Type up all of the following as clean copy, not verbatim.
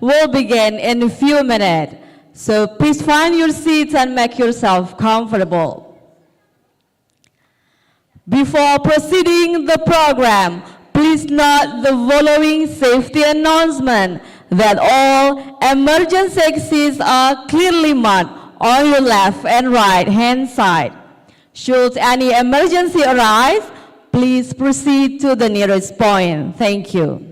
will begin in a few minutes. So please find your seats and make yourself comfortable. Before proceeding the program, please note the following safety announcement that all emergency exits are clearly marked on your left and right hand side. Should any emergency arise, please proceed to the nearest point. Thank you.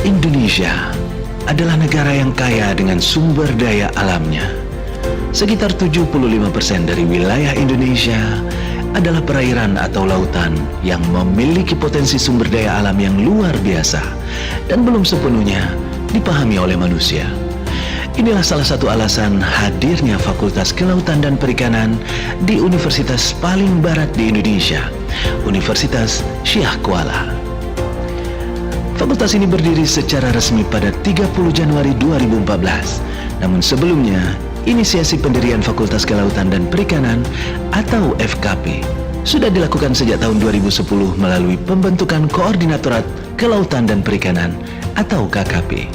Indonesia adalah negara yang kaya dengan sumber daya alamnya. Sekitar 75% dari wilayah Indonesia adalah perairan atau lautan yang memiliki potensi sumber daya alam yang luar biasa dan belum sepenuhnya dipahami oleh manusia. Inilah salah satu alasan hadirnya Fakultas Kelautan dan Perikanan di Universitas paling barat di Indonesia, Universitas Syah Kuala. Fakultas ini berdiri secara resmi pada 30 Januari 2014. Namun sebelumnya, inisiasi pendirian Fakultas Kelautan dan Perikanan atau FKP sudah dilakukan sejak tahun 2010 melalui pembentukan Koordinatorat Kelautan dan Perikanan atau KKP.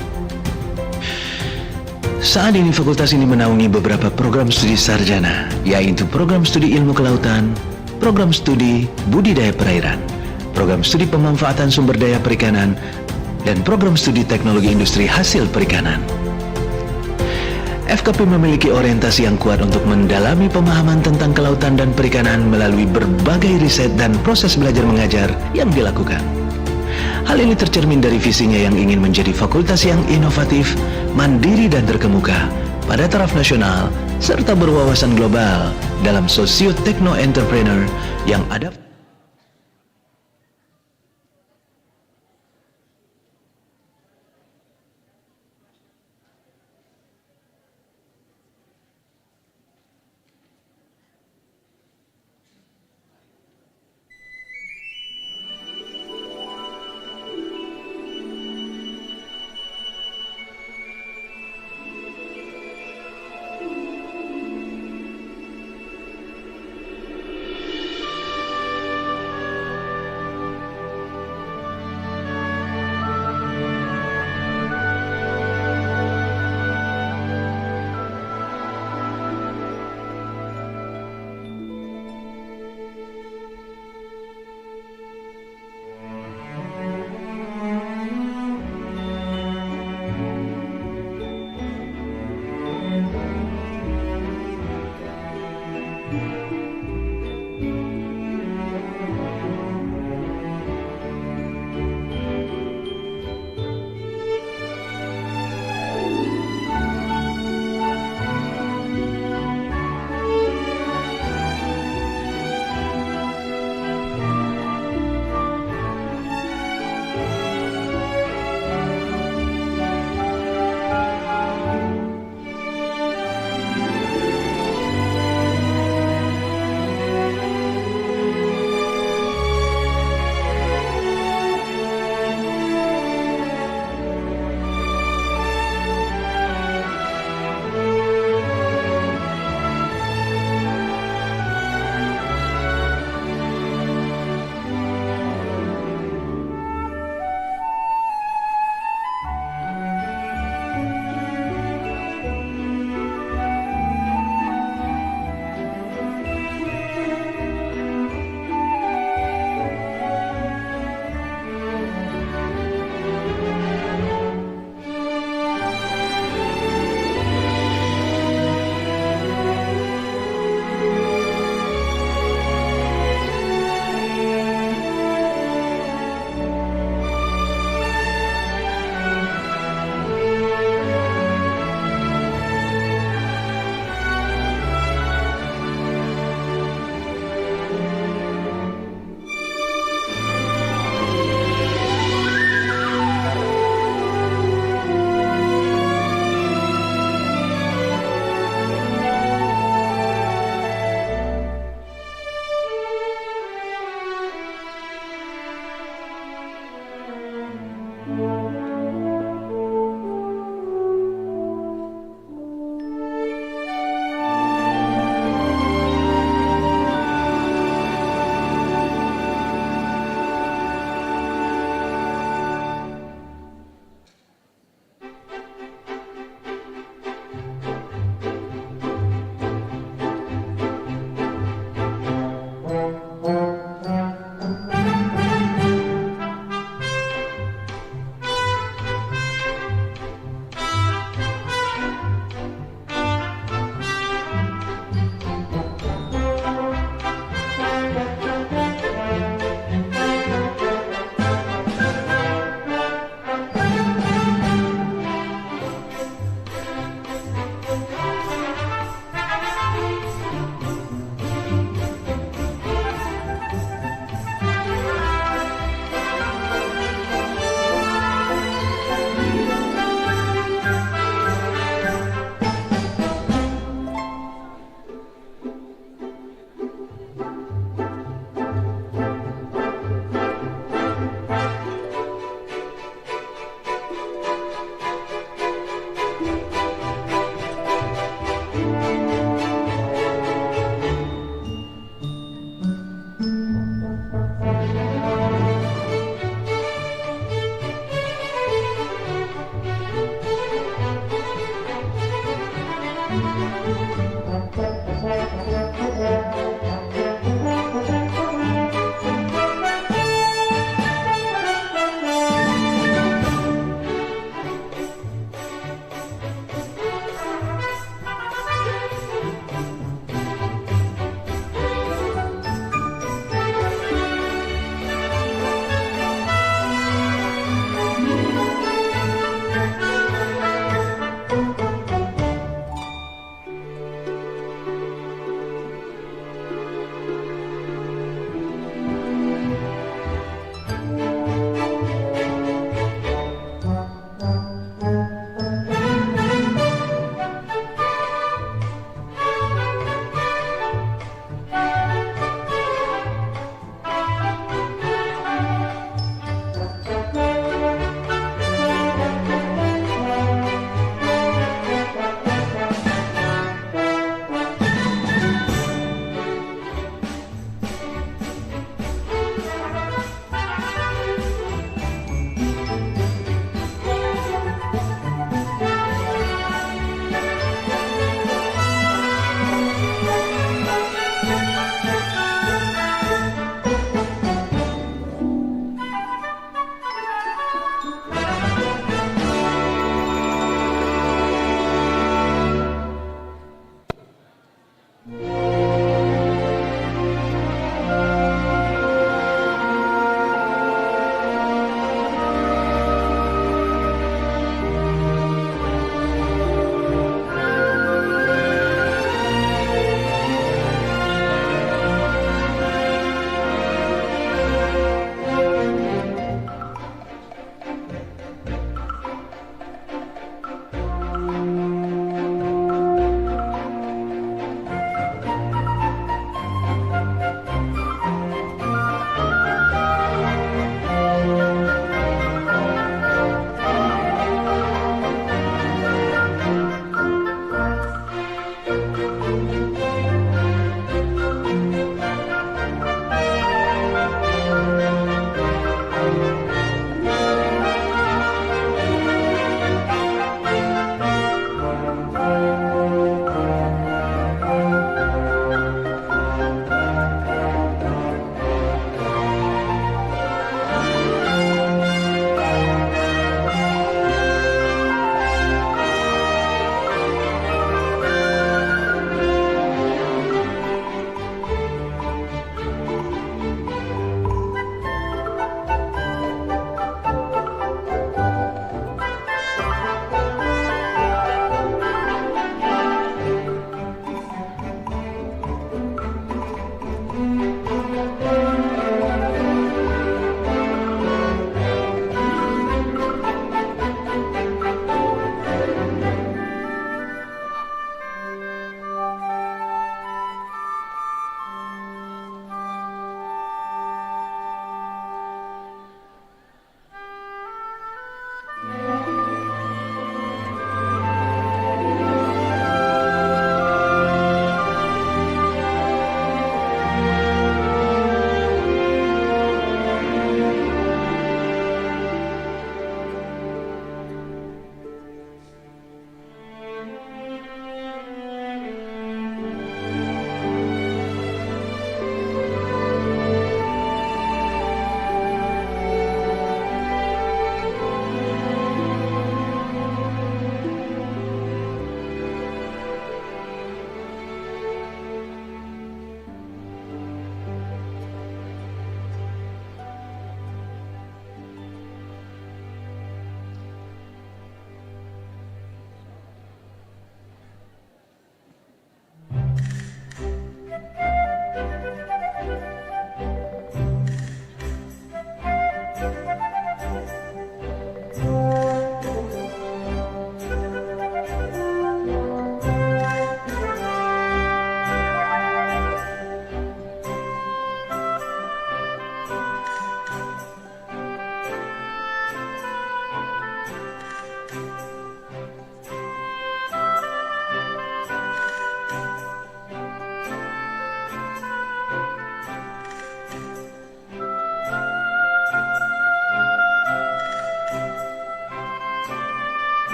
Saat ini fakultas ini menaungi beberapa program studi sarjana, yaitu program studi ilmu kelautan, program studi budidaya perairan, program studi pemanfaatan sumber daya perikanan, dan program studi teknologi industri hasil perikanan. FKP memiliki orientasi yang kuat untuk mendalami pemahaman tentang kelautan dan perikanan melalui berbagai riset dan proses belajar mengajar yang dilakukan. Hal ini tercermin dari visinya yang ingin menjadi fakultas yang inovatif, mandiri dan terkemuka pada taraf nasional, serta berwawasan global dalam sosio-tekno-entrepreneur yang adaptif.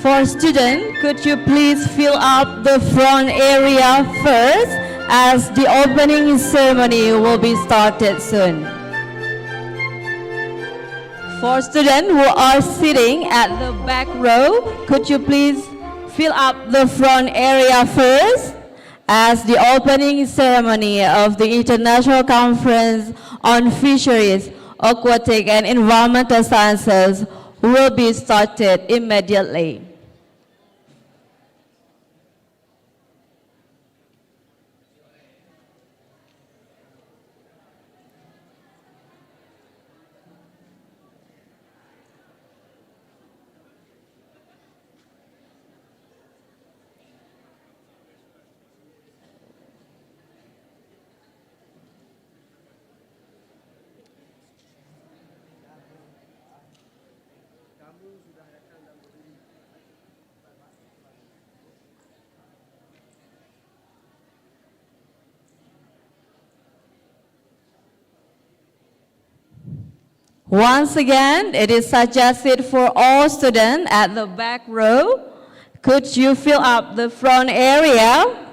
For students, could you please fill up the front area first, as the opening ceremony will be started soon. For students who are sitting at the back row, could you please fill up the front area first, as the opening ceremony of the International Conference on Fisheries, Aquatic and Environmental Sciences will be started immediately. Once again, it is suggested for all students at the back row, could you fill up the front area?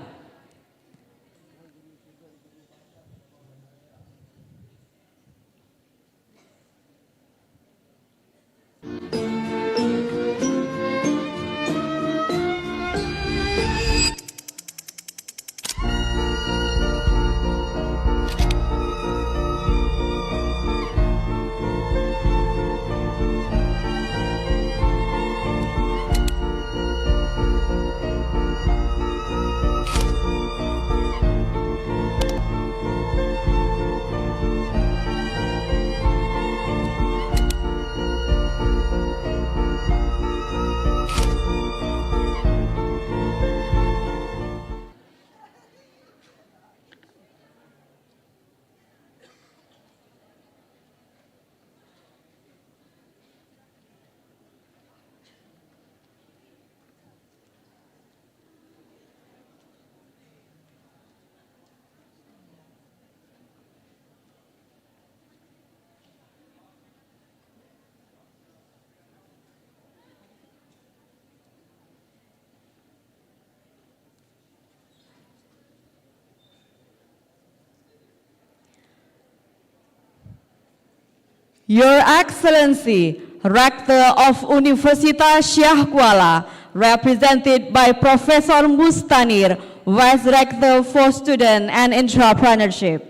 Your Excellency, Rector of Universitas Syah Kuala, represented by Professor Mustanir, Vice Rector for Student and Entrepreneurship.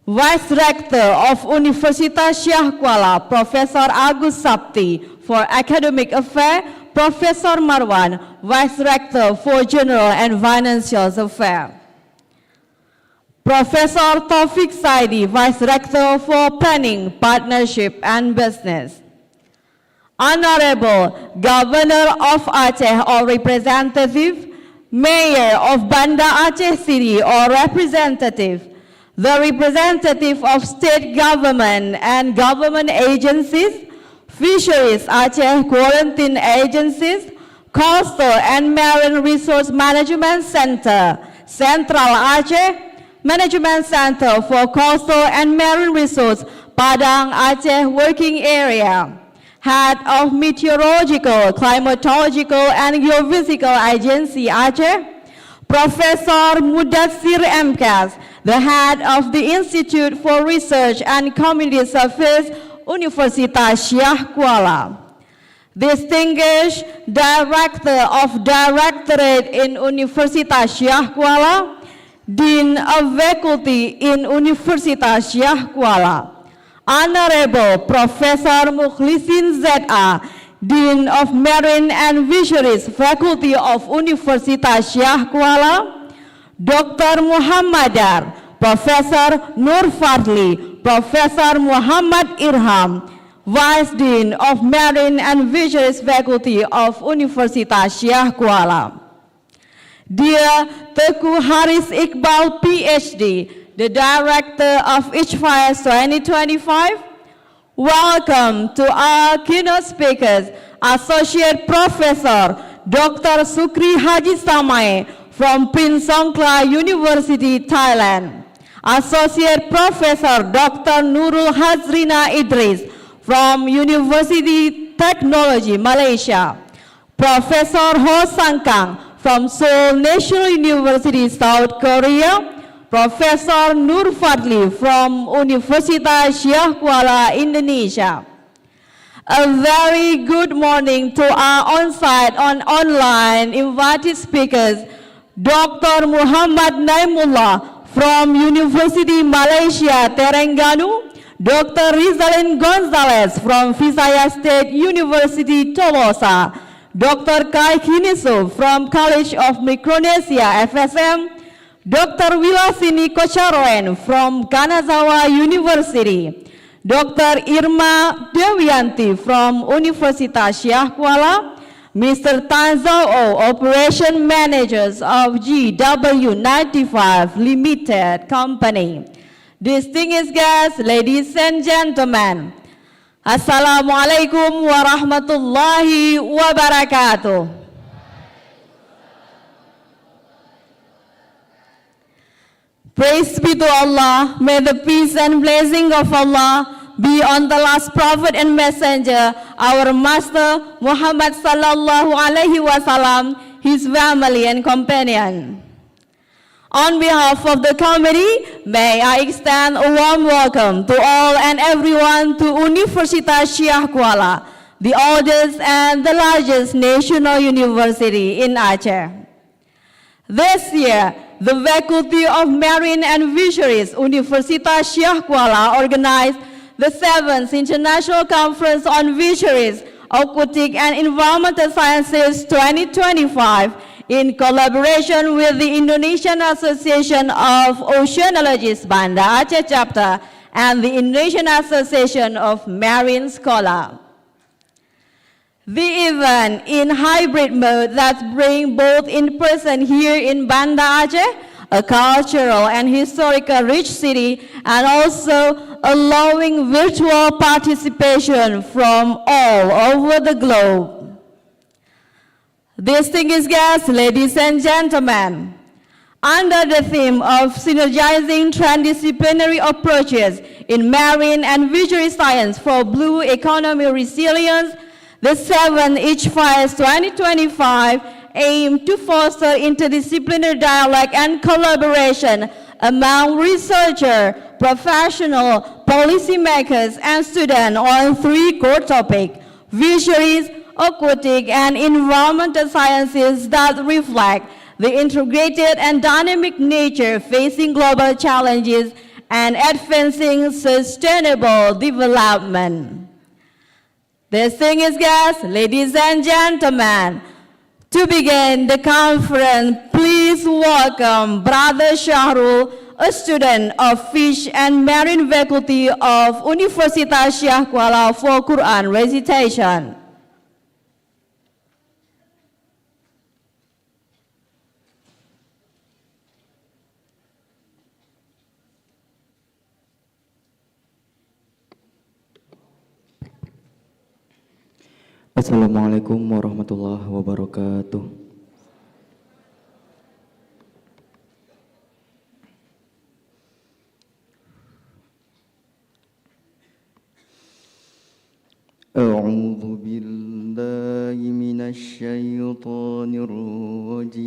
Vice Rector of Universitas Syah Kuala, Professor Agus Sapti, for Academic Affairs, Professor Marwan, Vice Rector for General and Financial Affairs. Professor Taufik Saidi, Vice Rector for Planning, Partnership and Business. Honorable Governor of Aceh or Representative, Mayor of Banda Aceh City or Representative, the representative of state government and government agencies, Fisheries Aceh Quarantine Agencies, Coastal and Marine Resource Management Center, Central Aceh, Management Center for Coastal and Marine Resource, Padang Aceh Working Area, Head of Meteorological, Climatological and Geophysical Agency Aceh, Professor Mudassir MKAS, the Head of the Institute for Research and Community Service, Universitas Syah Kuala. Distinguished Director of Directorate in Universitas Syah Kuala, Dean of Faculty in Universitas Syah Kuala, Honorable Professor Mukhlisin Z.A., Dean of Marine and Fisheries Faculty of Universitas Syah Kuala, Dr. Muhammadar, Professor Nur Fadli, Professor Muhammad Irham, Vice Dean of Marine and Fisheries Faculty of Universitas Syah Kuala. Dear Teguh Haris Iqbal, PhD, the Director of ICFAES 2025, welcome to our keynote speakers, Associate Professor Dr. Sukri Haji Samai from Prince Songkla University, Thailand, Associate Professor Dr. Nurul Hazrina Idris from University Technology, Malaysia. Professor Ho Sang-kang from Seoul National University, South Korea. Professor Nur Fadli from Universitas Syah Kuala, Indonesia. A very good morning to our on-site and online invited speakers, Dr. Muhammad Naimullah from University Malaysia, Terengganu, Dr. Rizalin Gonzalez from Visayas State University, Tolosa, Dr. Kai Kiniso from College of Micronesia, FSM, Dr. Wilasini Kocharoen from Kanazawa University, Dr. Irma Dewianti from Universitas Syah Kuala, Mr. Tan Zhao, Operation Managers of GW95 Limited Company. Distinguished guests, ladies and gentlemen, Assalamualaikum warahmatullahi wabarakatuh. Praise be to Allah. May the peace and blessing of Allah be on the last prophet and messenger, our master Muhammad sallallahu alaihi wasallam, his family and companion. On behalf of the committee, may I extend a warm welcome to all and everyone to Universitas Syah Kuala, the oldest and the largest national university in Aceh. This year, the Faculty of Marine and Fisheries, Universitas Syah Kuala, organized the 7th International Conference on Fisheries, Aquatic and Environmental Sciences 2025 in collaboration with the Indonesian Association of Oceanologists Banda Aceh Chapter and the Indonesian Association of Marine Scholars. The event in hybrid mode that brings both in person here in Banda Aceh, a cultural and historical rich city, and also allowing virtual participation from all over the globe. Distinguished guests, ladies and gentlemen, under the theme of synergizing transdisciplinary approaches in marine and fishery science for blue economy resilience, the 7th ICFAES 2025 aim to foster interdisciplinary dialogue and collaboration among researchers, professionals, policymakers, and students on 3 core topics: fisheries, aquatic, and environmental sciences that reflect the integrated and dynamic nature facing global challenges and advancing sustainable development. Distinguished guests, ladies and gentlemen, to begin the conference, please welcome Brother Shahrul, a student of Fish and Marine Faculty of Universitas Syah Kuala for Quran recitation. Assalamualaikum warahmatullahi wabarakatuh. A'udzu billahi minasy syaithanir rajim.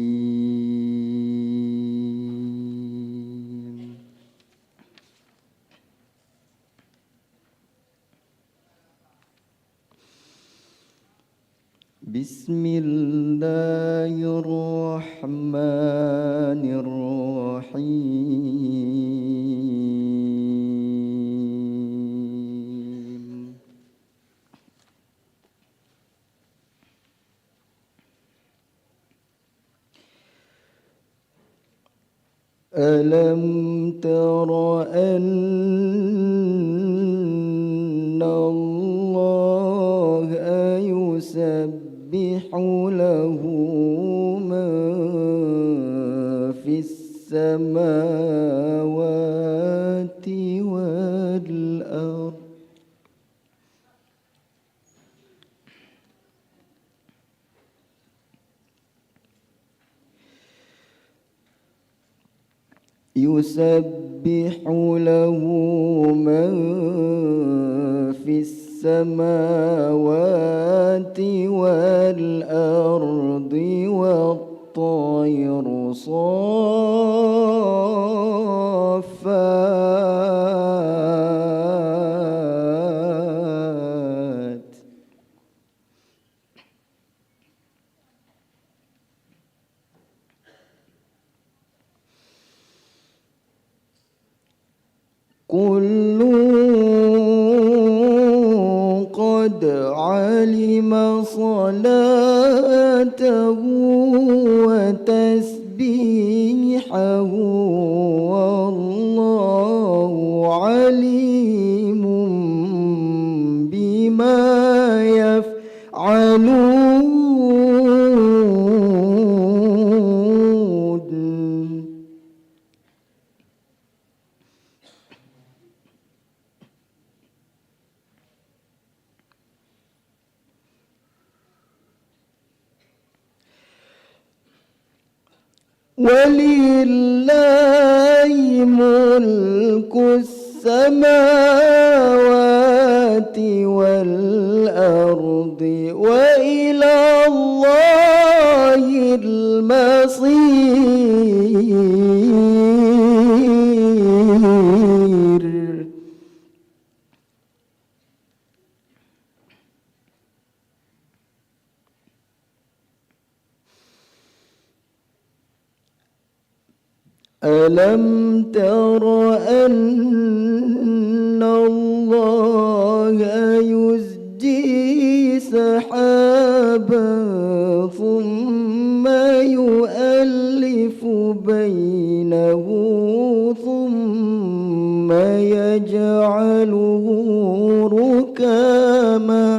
Bismillahirrahmanirrahim. Alam tara anna Allah yusabbihu lahu ma fis samawati wal ardh يسبح له من في السماوات السماوات والأرض والطير صافات كل قد علم صلاته وتسبيحه والله عليم بما يفعلون ولله ملك السماوات والأرض وإلى الله المصير ألم تر أن الله يزجي سحابا ثم يؤلف بينه ثم يجعله ركاما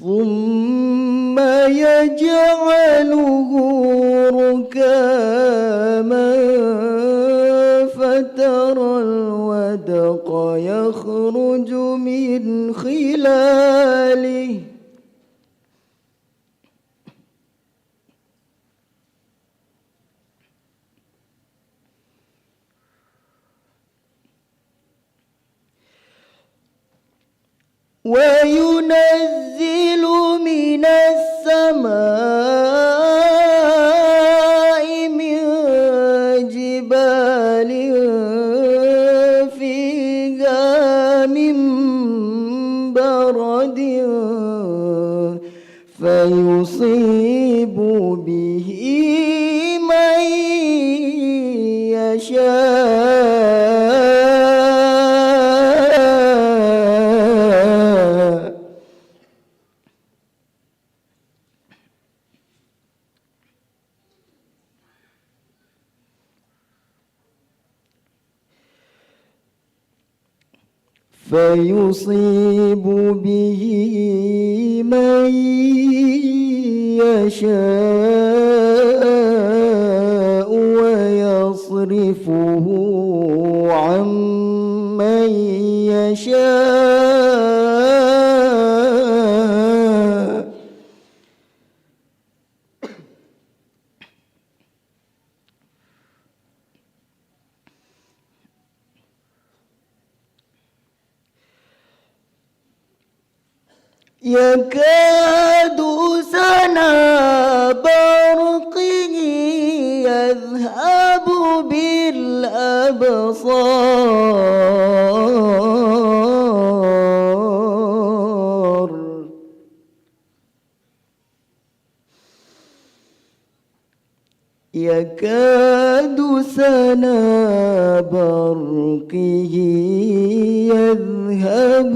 ثم يجعله ركاما فترى الودق يخرج من خلاله وينزل من السماء من جبال فيها من برد فيصيب به من يشاء فيصيب به من يشاء ويصرفه عن من يشاء يكاد سنا برقه يذهب بالأبصار يكاد سنا برقه يذهب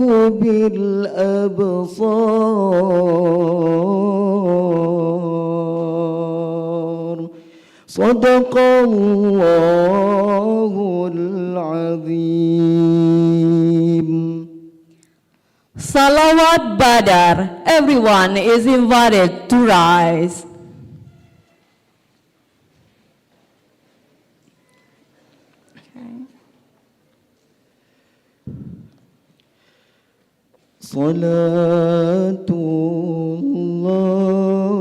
بالأبصار صدق الله العظيم. Salawat Badar. Everyone is invited to rise. صلاة الله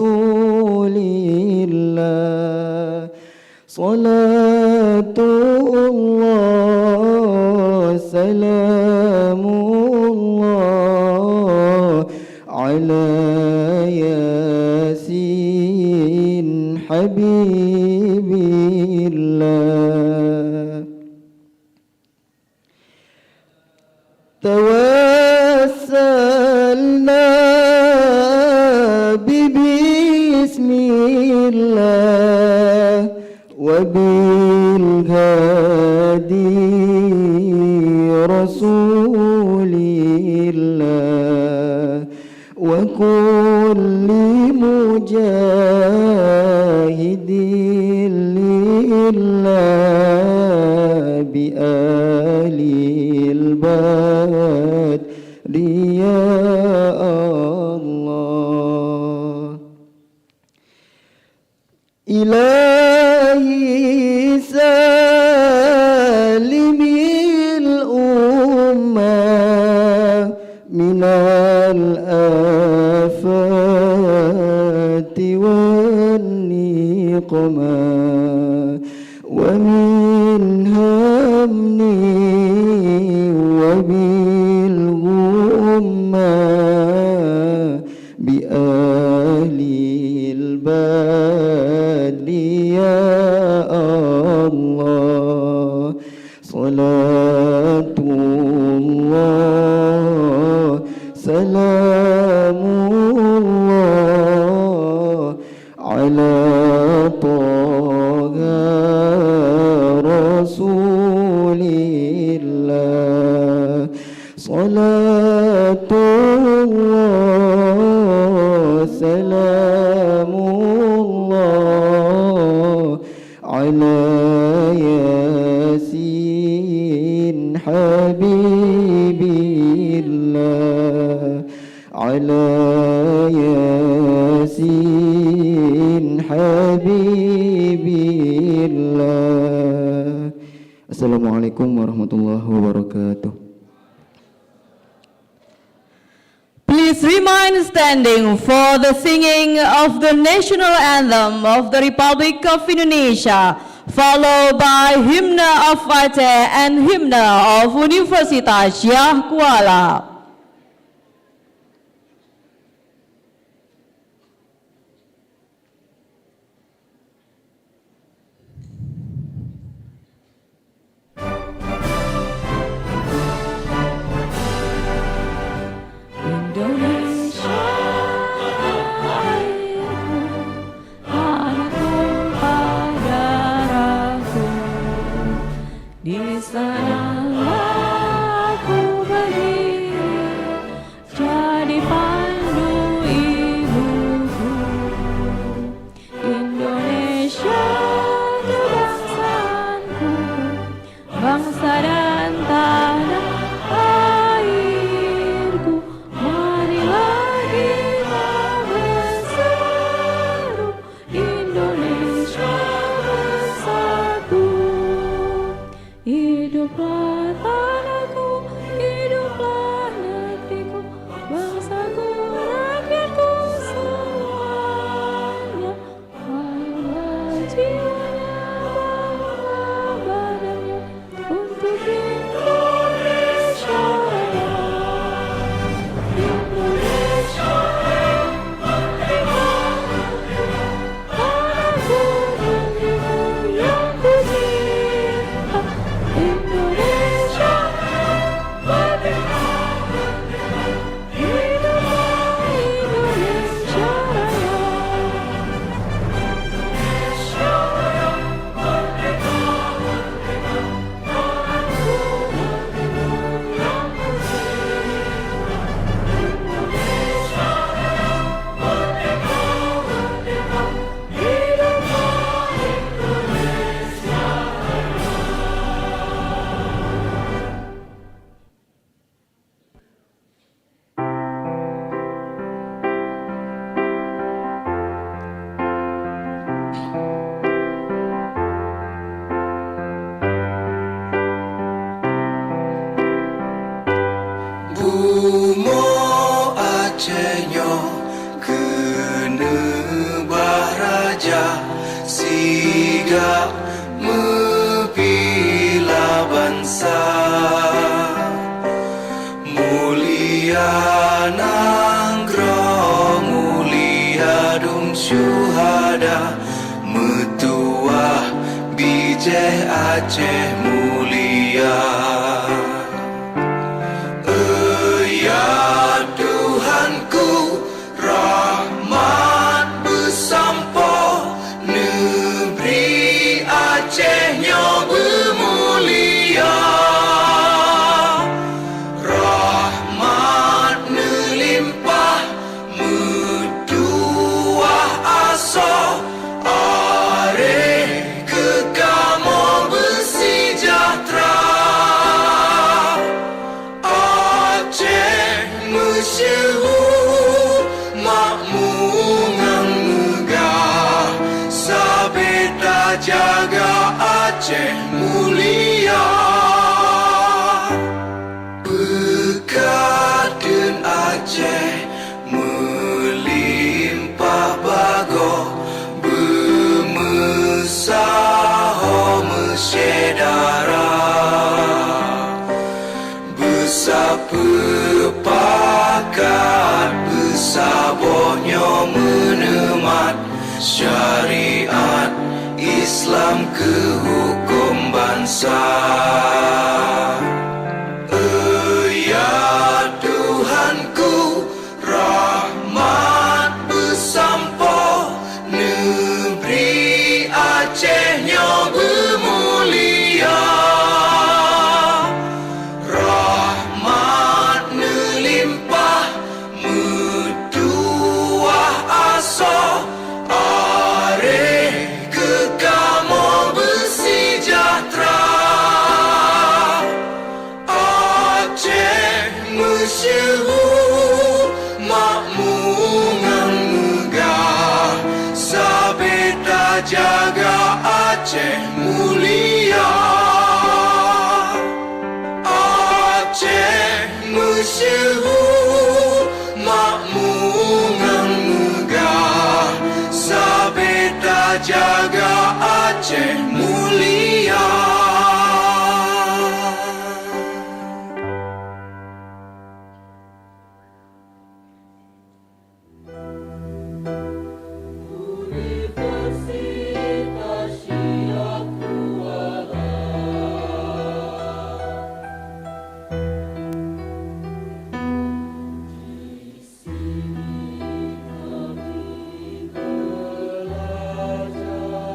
رسول الله صلاة الله سلام الله على ياسين حبيب الله توسلنا بسم الله وبالهادي رسول الله وكل مجاهد لله بآل البدر يا الله إلهي سالم الأمة من الآفات والنقمة ومن هم وبالغمة بآل البدر يا الله صلاة الله سلام الله على طه رسول الله صلاة الله سلام الله على ياسين حبيب الله على ياسين حبيب الله. Assalamualaikum warahmatullahi wabarakatuh. Please remain standing for the singing of the national anthem of the Republic of Indonesia, followed by hymn of Aceh and hymn of Universitas Syah Kuala. Di sana aku berdiri raja siga membela bangsa. Mulia Mangrove, mulia dum syuhada, metuah bijih Aceh mulia. Ya Tuhanku, rahmat bersampo, negeri Acehnya bermulia. Rahmat melimpah, metuah asa, areh kekamo bersejahtera. Aceh masyhur, makmungan megah, sabeda jaga Aceh mulia. Bekaden Aceh melimpah bago, bermesaho mesyedara. Bersepakat bersabohnya menemat syariat Islam ke hukum bangsa. Ya Tuhanku, rahmat bersampo, negeri Acehnya bermulia. Rahmat melimpah, metuah asa, areh kekamo bersejahtera. Aceh masyhur, makmungan megah, sabeda jaga Aceh mulia. Aceh masyhur, makmungan megah, sabeda jaga Aceh mulia. Belajar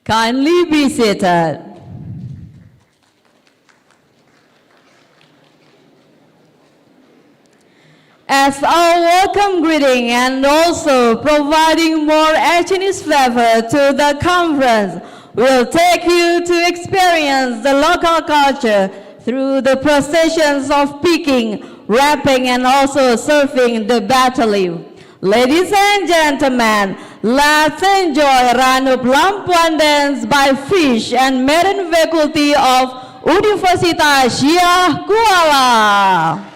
Kindly be seated. As our welcome greeting and also providing more Chinese flavor to the conference, we'll take you to experience the local culture through the processions of picking, wrapping, and also serving the battle leaf. Ladies and gentlemen, let's enjoy Ranu Pelampuan dance by Fish and Marine Faculty of Universitas Syah Kuala.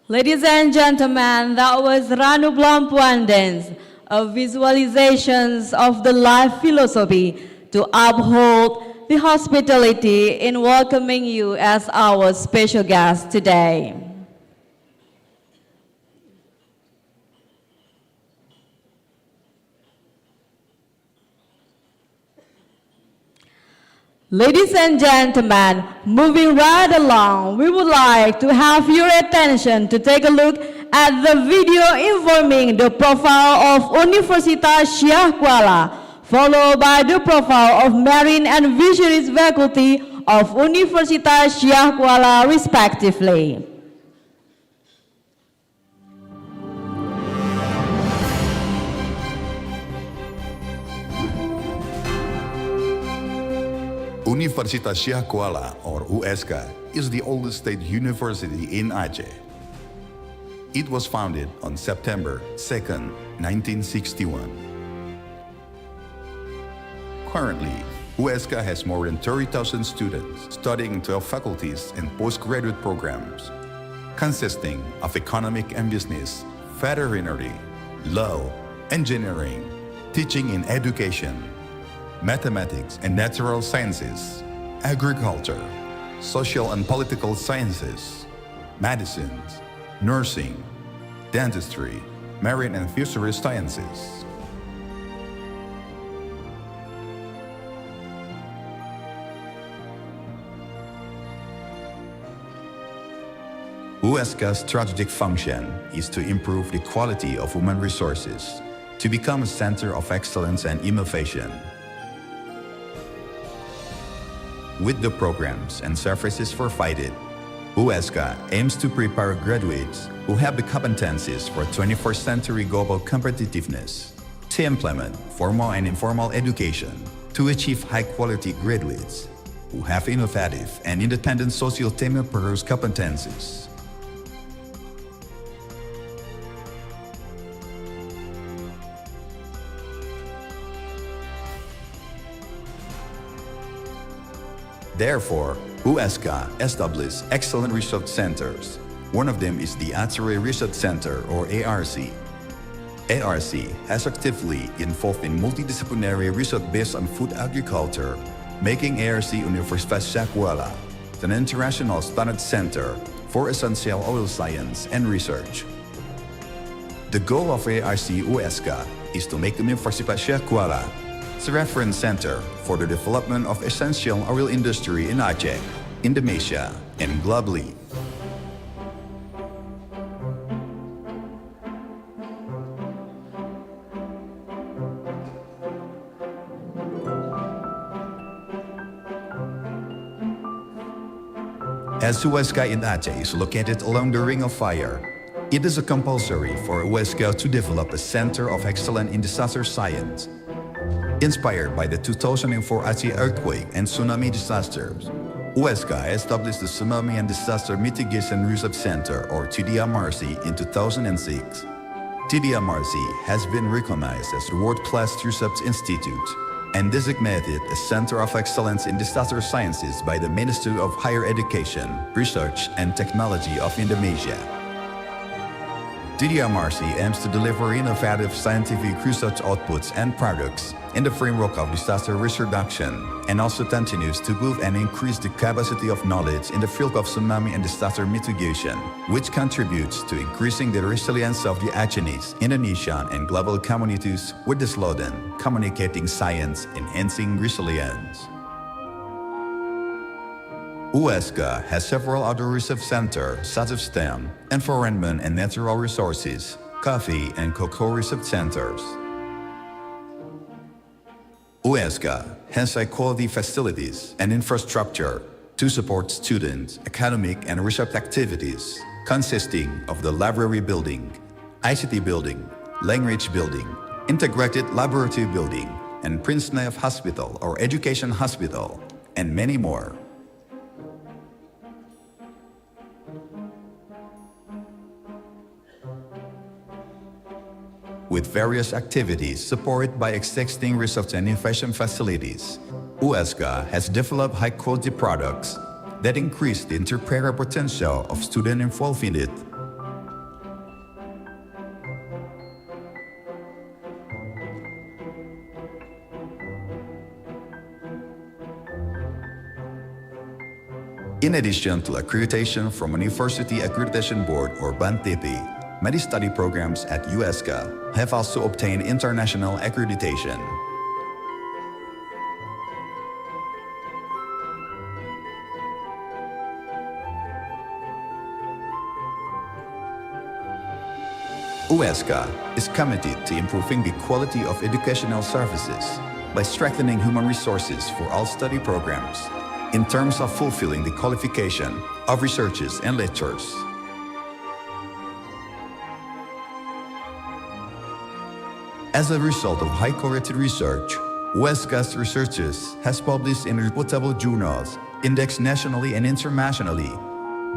Ladies and gentlemen, that was Ranu Blampuan dance, a visualizations of the life philosophy to uphold the hospitality in welcoming you as our special guest today. Ladies and gentlemen, moving right along, we would like to have your attention to take a look at the video informing the profile of Universitas Syah Kuala, followed by the profile of Marine and Fisheries faculty of Universitas Syah Kuala respectively. Universitas Syah Kuala, or USK, is the oldest state university in Aceh. It was founded on September 2, 1961. Currently, USK has more than 30,000 students studying in 12 faculties and postgraduate programs, consisting of economic and business, veterinary, law, engineering, teaching in education, mathematics and natural sciences, agriculture, social and political sciences, medicine, nursing, dentistry, marine and fisheries sciences. USK's strategic function is to improve the quality of human resources, to become a center of excellence and innovation. With the programs and services provided, USK aims to prepare graduates who have the competencies for 21st century global competitiveness, to implement formal and informal education, to achieve high-quality graduates who have innovative and independent social purpose competencies. Therefore, USK established excellent research centers. One of them is the Aceh Research Center, or ARC. ARC has actively involved in multidisciplinary research based on food agriculture, making ARC Universitas Syah Kuala an international standard center for essential oil science and research. The goal of ARC USK is to make Universitas Syah Kuala a reference center for the development of essential oil industry in Aceh, Indonesia, and globally. As USK in Aceh is located along the Ring of Fire, it is a compulsory for USK to develop a center of excellence in disaster science. Inspired by the 2004 Aceh earthquake and tsunami disasters, USK established the Tsunami and Disaster Mitigation Research Center, or TDMRC, in 2006. TDMRC has been recognized as a world-class research institute and designated a Center of Excellence in Disaster Sciences by the Ministry of Higher Education, Research and Technology of Indonesia. TDMRC aims to deliver innovative scientific research outputs and products in the framework of disaster risk reduction, and also continues to build and increase the capacity of knowledge in the field of tsunami and disaster mitigation, which contributes to increasing the resilience of the Acehnese, Indonesian, and global communities with the slogan, "Communicating Science, Enhancing Resilience." USK has several other research centers such as STEM, Environment and Natural Resources, Coffee and Cocoa Research Centers. USK has high-quality facilities and infrastructure to support students' academic and research activities, consisting of the library building, ICT building, language building, integrated laboratory building, and Prince Naif Hospital or Education Hospital, and many more. With various activities supported by existing research and innovation facilities, USK has developed high-quality products that increase the entrepreneurial potential of students involved in it. In addition to accreditation from University Accreditation Board or BANTP, many study programs at USCA have also obtained international accreditation. USCA is committed to improving the quality of educational services by strengthening human resources for all study programs in terms of fulfilling the qualification of researchers and lecturers. As a result of high-quality research, USCA's researchers has published in reputable journals indexed nationally and internationally.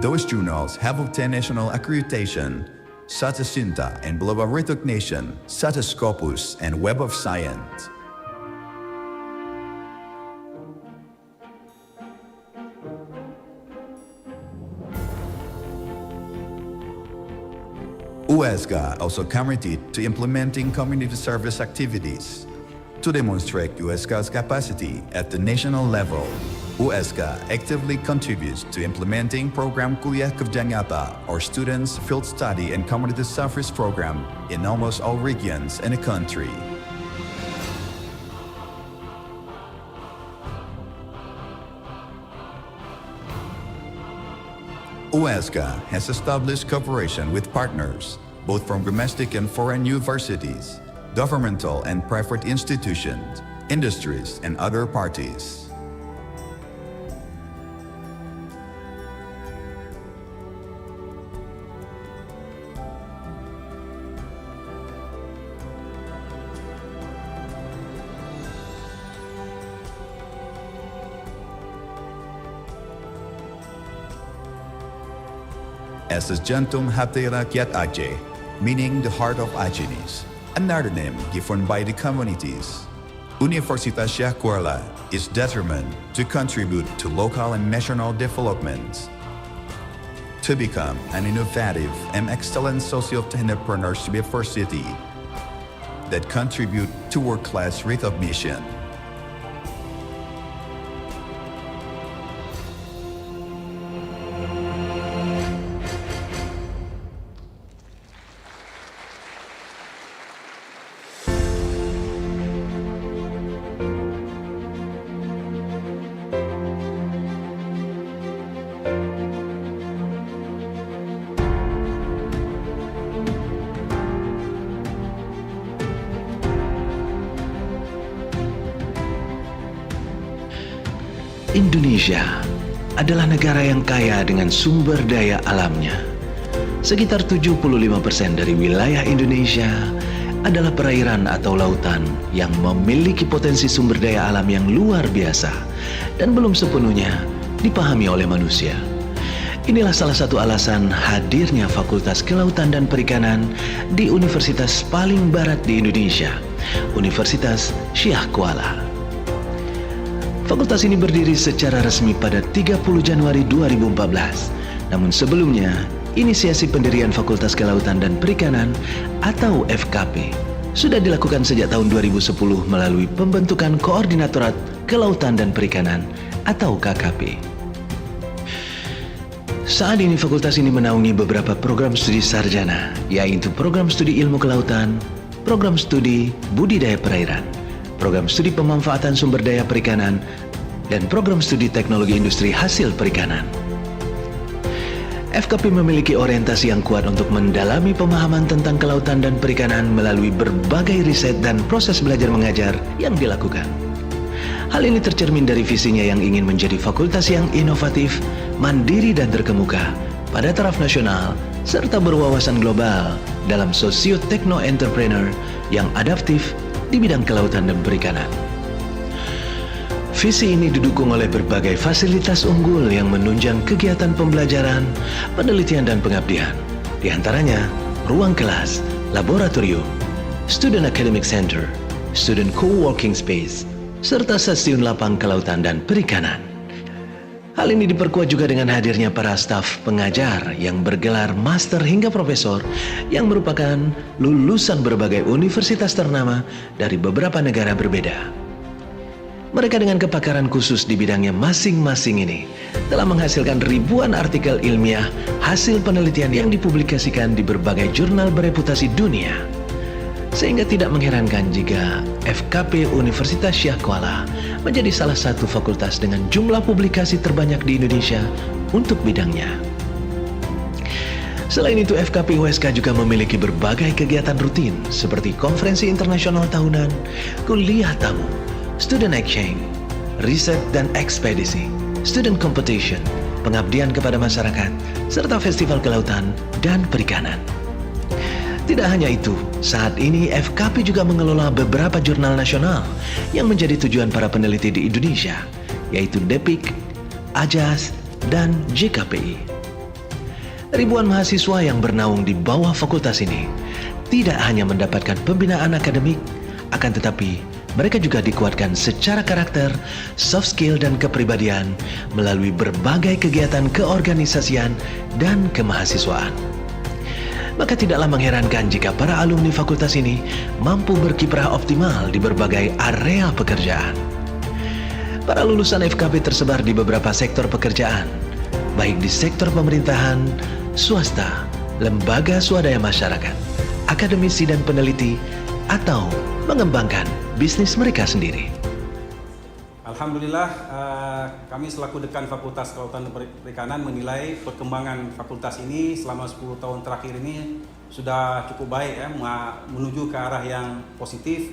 Those journals have obtained national accreditation such as SINTA and global recognition such as Scopus and Web of Science. USCA also committed to implementing community service activities. To demonstrate USCA's capacity at the national level, USCA actively contributes to implementing program Kuliah Kerja Nyata or Students Field Study and Community Service program in almost all regions in the country. USCA has established cooperation with partners, both from domestic and foreign universities, governmental and private institutions, industries, and other parties. As is Jantung Hati Rakyat Aceh, meaning the heart of Acehnese, another name given by the communities. Universitas Syah Kuala is determined to contribute to local and national developments, to become an innovative and excellent socio-entrepreneurship university that contribute to world-class recognition. Indonesia adalah negara yang kaya dengan sumber daya alamnya. Sekitar 75% dari wilayah Indonesia adalah perairan atau lautan yang memiliki potensi sumber daya alam yang luar biasa dan belum sepenuhnya dipahami oleh manusia. Inilah salah satu alasan hadirnya Fakultas Kelautan dan Perikanan di universitas paling barat di Indonesia, Universitas Syah Kuala. Fakultas ini berdiri secara resmi pada 30 Januari 2014. Namun sebelumnya, inisiasi pendirian Fakultas Kelautan dan Perikanan atau FKP sudah dilakukan sejak tahun 2010 melalui pembentukan Koordinatorat Kelautan dan Perikanan atau KKP. Saat ini fakultas ini menaungi beberapa program studi sarjana, yaitu program studi ilmu kelautan, program studi budidaya perairan, program studi pemanfaatan sumber daya perikanan, dan program studi teknologi industri hasil perikanan. FKP memiliki orientasi yang kuat untuk mendalami pemahaman tentang kelautan dan perikanan melalui berbagai riset dan proses belajar mengajar yang dilakukan. Hal ini tercermin dari visinya yang ingin menjadi fakultas yang inovatif, mandiri dan terkemuka pada taraf nasional, serta berwawasan global dalam sosio-tekno-entrepreneur yang adaptif di bidang kelautan dan perikanan. Visi ini didukung oleh berbagai fasilitas unggul yang menunjang kegiatan pembelajaran, penelitian dan pengabdian. Di antaranya, ruang kelas, laboratorium, student academic center, student co-working space, serta stasiun lapang kelautan dan perikanan. Hal ini diperkuat juga dengan hadirnya para staf pengajar yang bergelar master hingga profesor yang merupakan lulusan berbagai universitas ternama dari beberapa negara berbeda. Mereka dengan kepakaran khusus di bidangnya masing-masing ini telah menghasilkan ribuan artikel ilmiah hasil penelitian yang dipublikasikan di berbagai jurnal bereputasi dunia. Sehingga tidak mengherankan jika FKP Universitas Syah Kuala menjadi salah satu fakultas dengan jumlah publikasi terbanyak di Indonesia untuk bidangnya. Selain itu, FKP USK juga memiliki berbagai kegiatan rutin seperti konferensi internasional tahunan, kuliah tamu, student exchange, riset dan ekspedisi, student competition, pengabdian kepada masyarakat, serta festival kelautan dan perikanan. Tidak hanya itu, saat ini FKP juga mengelola beberapa jurnal nasional yang menjadi tujuan para peneliti di Indonesia, yaitu DEPIK, AJAS, dan JKPI. Ribuan mahasiswa yang bernaung di bawah fakultas ini tidak hanya mendapatkan pembinaan akademik, akan tetapi mereka juga dikuatkan secara karakter, soft skill, dan kepribadian melalui berbagai kegiatan keorganisasian dan kemahasiswaan. Maka tidaklah mengherankan jika para alumni fakultas ini mampu berkiprah optimal di berbagai area pekerjaan. Para lulusan FKP tersebar di beberapa sektor pekerjaan, baik di sektor pemerintahan, swasta, lembaga swadaya masyarakat, akademisi dan peneliti, atau mengembangkan bisnis mereka sendiri. Alhamdulillah, kami selaku Dekan Fakultas Kelautan dan Perikanan menilai perkembangan fakultas ini selama 10 tahun terakhir ini sudah cukup baik ya, menuju ke arah yang positif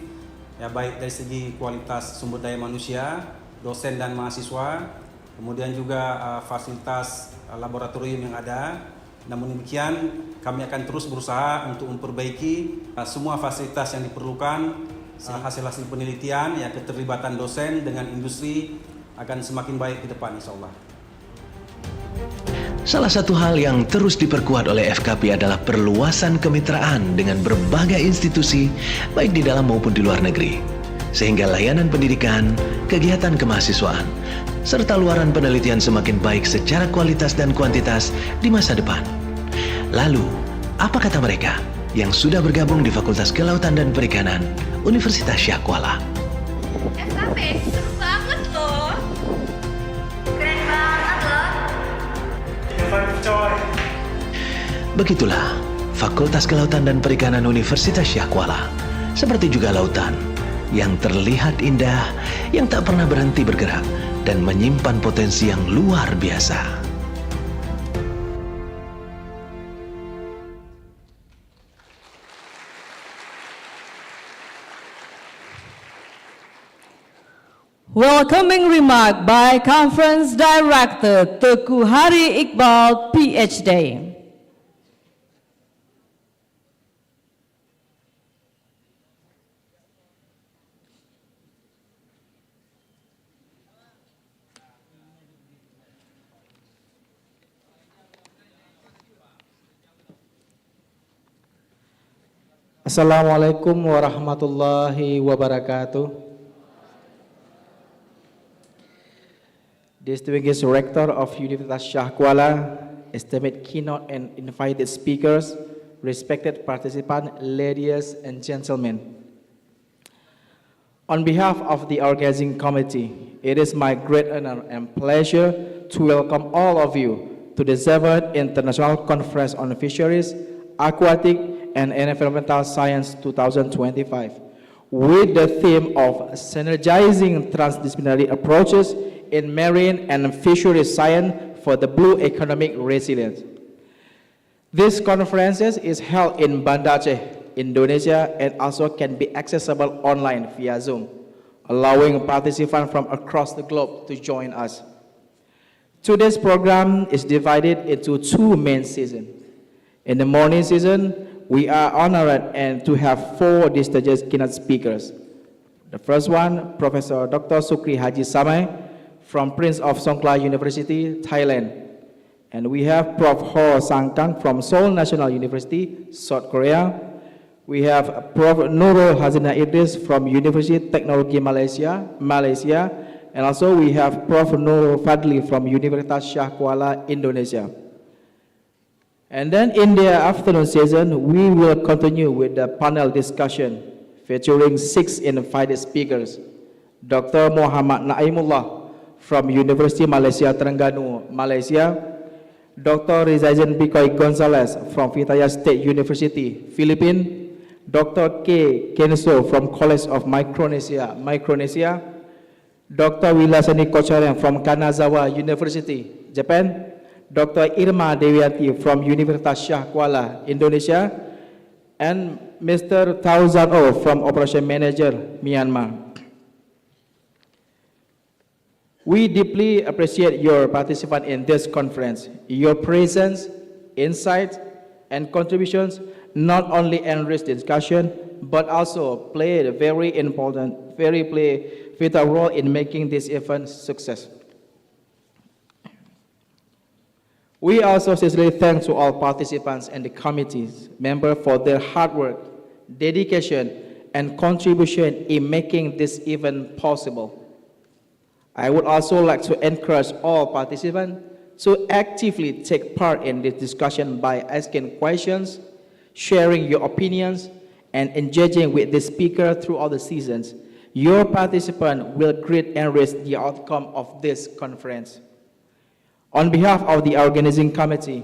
ya, baik dari segi kualitas sumber daya manusia, dosen dan mahasiswa, kemudian juga fasilitas laboratorium yang ada. Namun demikian, kami akan terus berusaha untuk memperbaiki semua fasilitas yang diperlukan. Hasil-hasil penelitian, ya, keterlibatan dosen dengan industri akan semakin baik ke depan, insya Allah. Salah satu hal yang terus diperkuat oleh FKP adalah perluasan kemitraan dengan berbagai institusi, baik di dalam maupun di luar negeri. Sehingga layanan pendidikan, kegiatan kemahasiswaan, serta luaran penelitian semakin baik secara kualitas dan kuantitas di masa depan. Lalu, apa kata mereka yang sudah bergabung di Fakultas Kelautan dan Perikanan Universitas Syah Kuala? FKP seru banget loh. Keren banget loh. Begitulah Fakultas Kelautan dan Perikanan Universitas Syah Kuala, seperti juga lautan yang terlihat indah, yang tak pernah berhenti bergerak dan menyimpan potensi yang luar biasa. Welcoming remark by Conference Director Teguh Hari Iqbal, PhD. Assalamualaikum warahmatullahi wabarakatuh. Distinguished Rector of Universitas Syah Kuala, esteemed keynote and invited speakers, respected participants, ladies and gentlemen. On behalf of the organizing committee, it is my great honor and pleasure to welcome all of you to the 7th International Conference on Fisheries, Aquatic and Environmental Science 2025, with the theme of synergizing transdisciplinary approaches in marine and fisheries science for the blue economic resilience. This conference is held in Banda Aceh, Indonesia, and also can be accessible online via Zoom, allowing participants from across the globe to join us. Today's program is divided into two main seasons. In the morning season, we are honored and to have 4 distinguished keynote speakers. The first one, Professor Dr. Sukri Haji Samai from Prince of Songkhla University, Thailand. And we have Prof. Ho Sang-kang from Seoul National University, South Korea. We have Prof. Nurul Hazina Idris from University Technology Malaysia. And also we have Prof. Nurul Fadli from Universitas Syah Kuala, Indonesia. And then in the afternoon session, we will continue with the panel discussion featuring 6 invited speakers. Dr. Muhammad Naimullah from University Malaysia Terengganu, Malaysia, Dr. Rizaizan Bikoy Gonzalez from Vitaya State University, Philippines, Dr. K. Kenso from College of Micronesia, Dr. Wilasani Kocharen from Kanazawa University, Japan, Dr. Irma Dewiati from Universitas Shah Kuala, Indonesia, and Mr. Tauzan O from Operation Manager, Myanmar. We deeply appreciate your participation in this conference. Your presence, insights, and contributions not only enrich discussion, but also play a very vital role in making this event success. We also sincerely thank to all participants and the committee's members for their hard work, dedication, and contribution in making this event possible. I would also like to encourage all participants to actively take part in this discussion by asking questions, sharing your opinions, and engaging with the speaker throughout the seasons. Your participation will greatly enrich the outcome of this conference. On behalf of the organizing committee,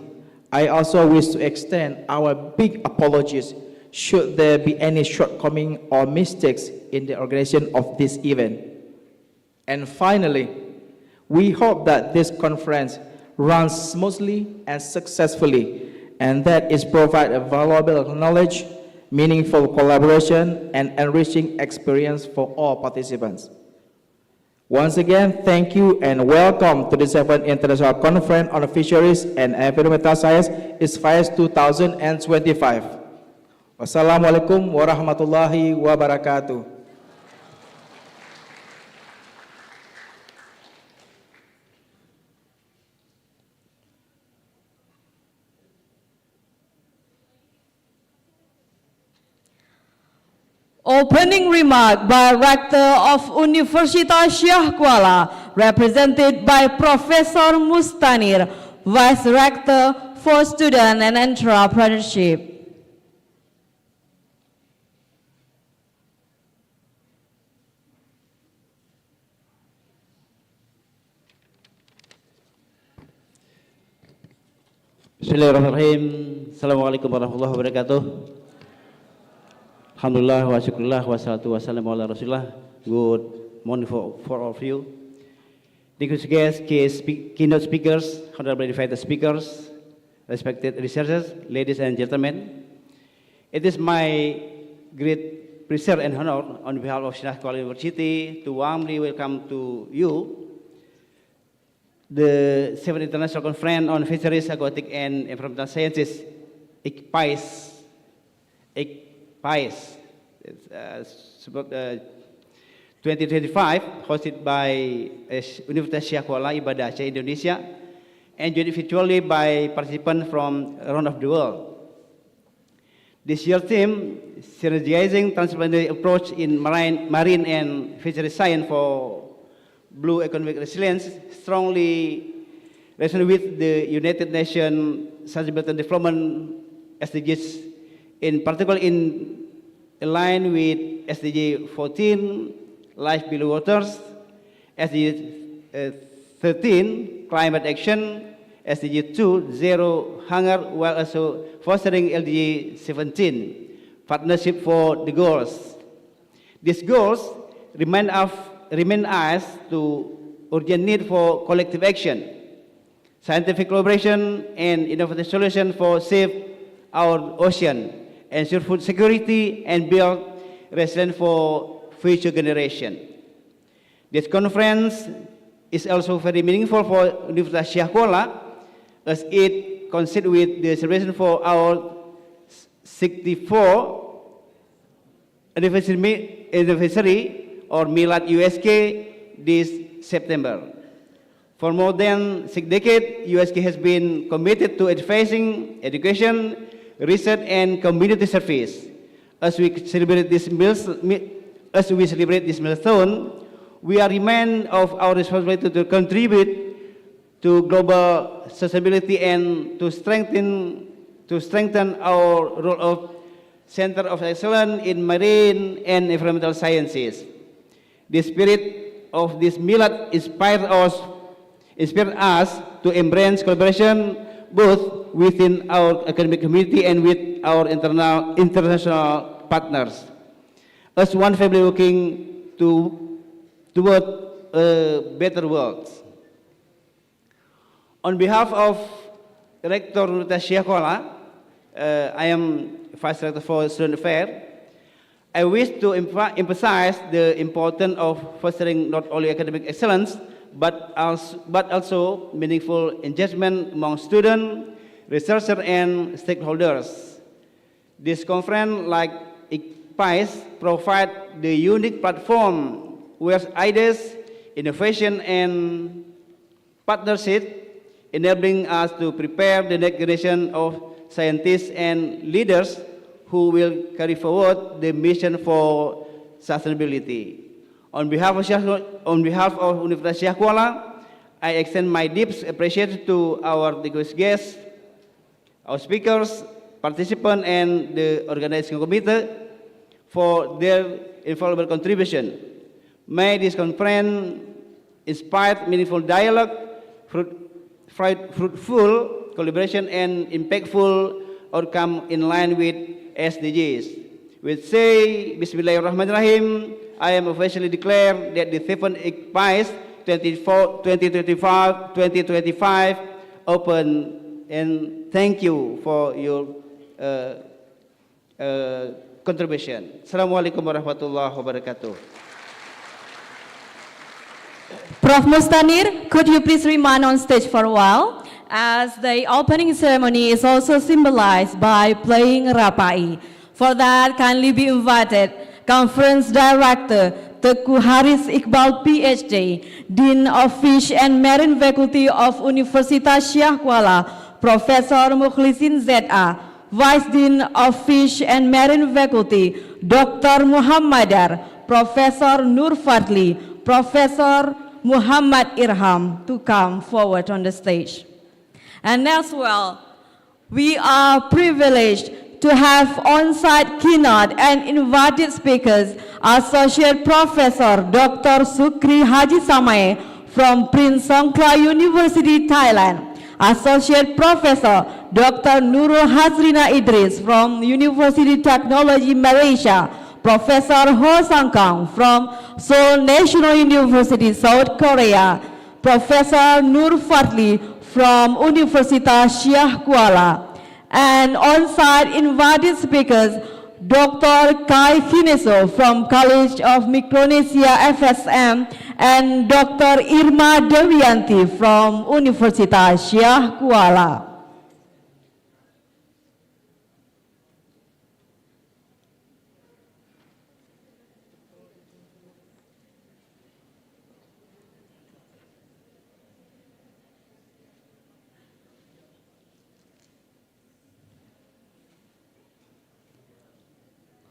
I also wish to extend our big apologies should there be any shortcoming or mistakes in the organization of this event. And finally, we hope that this conference runs smoothly and successfully, and that it provides a valuable knowledge, meaningful collaboration, and enriching experience for all participants. Once again, thank you and welcome to the 7th International Conference on Fisheries and Environmental Science, ICFAES 2025. Wassalamualaikum warahmatullahi wabarakatuh. Opening remark by Rector of Universitas Shah Kuala, represented by Professor Mustanir, Vice Rector for Student and Entrepreneurship. Bismillahirrahmanirrahim. Assalamualaikum warahmatullahi wabarakatuh. Alhamdulillah wa syukurillah wa salatu wassalamu ala rasulillah. Good morning for all of you. Distinguished guests, keynote speakers, honorable invited speakers, respected researchers, ladies and gentlemen. It is my great pleasure and honor on behalf of Shah Kuala University to warmly welcome to you the 7th International Conference on Fisheries, Aquatic, and Environmental Sciences, ICFAES, 2025, hosted by Universitas Shah Kuala Ibadah Aceh, Indonesia, and joined virtually by participants from around the world. This year's theme, synergizing transdisciplinary approach in marine and fishery science for blue economic resilience, strongly resonates with the United Nations Sustainable Development SDGs, in particular in line with SDG 14, Life Below Waters, SDG 13, Climate Action, SDG 2, Zero Hunger, while also fostering LDG 17, Partnership for the Goals. These goals remind us to urgent need for collective action, scientific collaboration, and innovative solutions for save our ocean, ensure food security, and build resilience for future generations. This conference is also very meaningful for Universitas Shah Kuala, as it coincides with the celebration for our 64th anniversary or Milad USK this September. For more than 6 decades, USK has been committed to advancing education, research, and community service. As we celebrate this milestone, we are reminded of our responsibility to contribute to global sustainability and to strengthen our role of Center of Excellence in Marine and Environmental Sciences. The spirit of this millet inspired us to embrace collaboration both within our academic community and with our international partners. As one family working toward a better world. On behalf of Rector Universitas Syakuala, I am Vice Rector for Student Affairs. I wish to emphasize the importance of fostering not only academic excellence, but also meaningful engagement among students, researchers, and stakeholders. This conference, like ICFAES, provide the unique platform where ideas, innovation, and partnership enabling us to prepare the next generation of scientists and leaders who will carry forward the mission for sustainability. On behalf of Universitas Syakuala, I extend my deep appreciation to our distinguished guests, our speakers, participants, and the organizing committee for their invaluable contribution. May this conference inspire meaningful dialogue, fruitful collaboration, and impactful outcome in line with SDGs. We say, Bismillahirrahmanirrahim, I am officially declared that the 7th ICFAES 2025 open, and thank you for your contribution. Assalamualaikum warahmatullahi wabarakatuh. Prof. Mustanir, could you please remain on stage for a while? As the opening ceremony is also symbolized by playing Rapai. For that, kindly be invited Conference Director Teguh Haris Iqbal PhD, Dean of Fish and Marine Faculty of Universitas Syakuala, Professor Mukhlisin ZA, Vice Dean of Fish and Marine Faculty, Dr. Muhammadar, Professor Nur Fadli, Professor Muhammad Irham to come forward on the stage. And as well, we are privileged to have on-site keynote and invited speakers, Associate Professor Dr. Sukri Haji Samae from Prince Songkhla University, Thailand, Associate Professor Dr. Nurul Hazrina Idris from University Technology Malaysia, Professor Ho Sang-kang from Seoul National University, South Korea, Professor Nur Fadli from Universitas Syakuala, and on-site invited speakers, Dr. Kai Fineso from College of Micronesia FSM, and Dr. Irma Dewianti from Universitas Syakuala.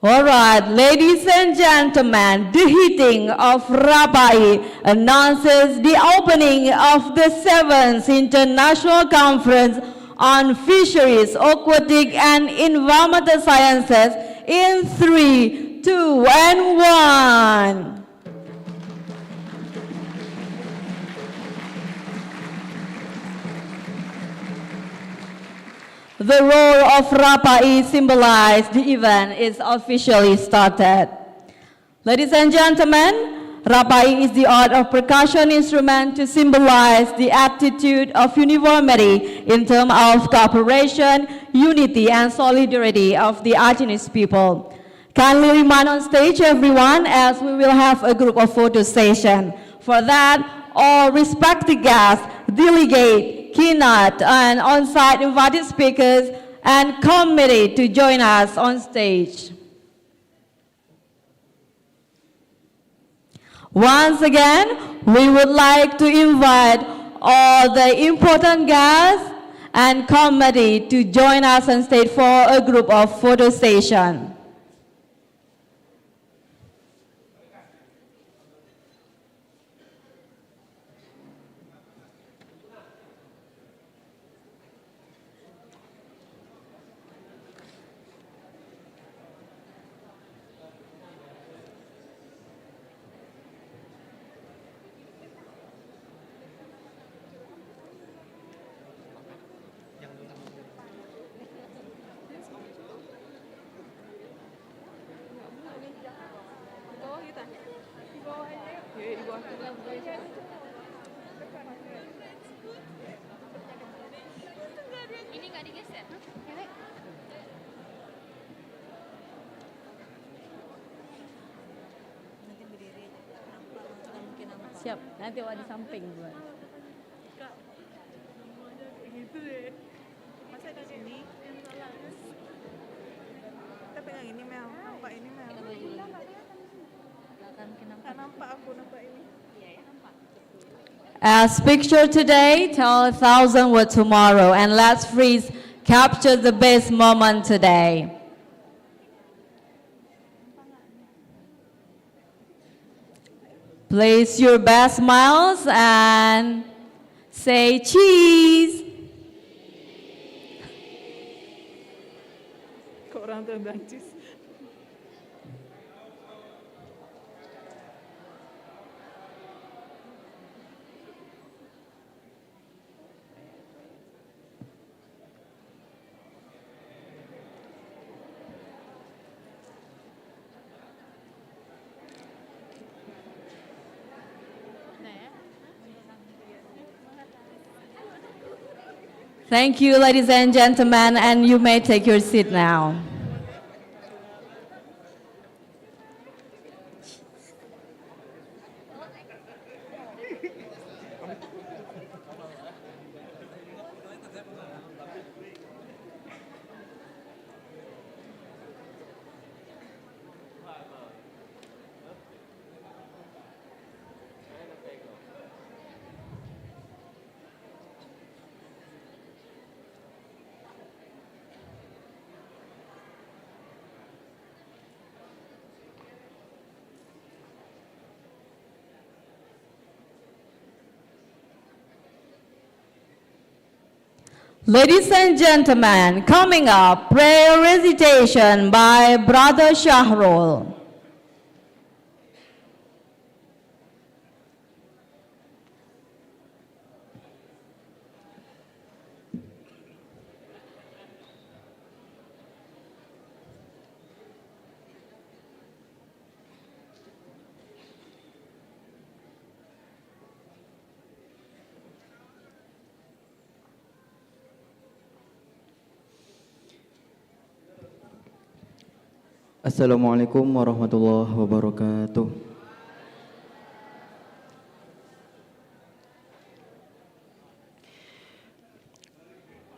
All right, ladies and gentlemen, the hitting of Rabai announces the opening of the 7th International Conference on Fisheries, Aquatic, and Environmental Sciences in 3, 2, and 1. The roar of Rapai symbolized the event is officially started. Ladies and gentlemen, Rapai is the art of percussion instrument to symbolize the attitude of uniformity in terms of cooperation, unity, and solidarity of the Achinese people. Kindly remain on stage, everyone, as we will have a group of photo session. For that, all respected guests, delegates, keynote, and on-site invited speakers and committee to join us on stage. Once again, we would like to invite all the important guests and committee to join us on stage for a group of photo session. Siap, nanti awak di samping buat. Gitu deh. Masa di sini yang salah. Kita pegang ini Mel, nampak ini Mel. Nggak nampak aku nampak ini. As picture today, tell 1,000 word tomorrow, and let's freeze capture the best moment today. Place your best smiles and say cheese. Kok orang tua bilang cheese? Thank you, ladies and gentlemen, and you may take your seat now. Ladies and gentlemen, coming up, prayer recitation by Brother Shahrul. Assalamualaikum warahmatullahi wabarakatuh.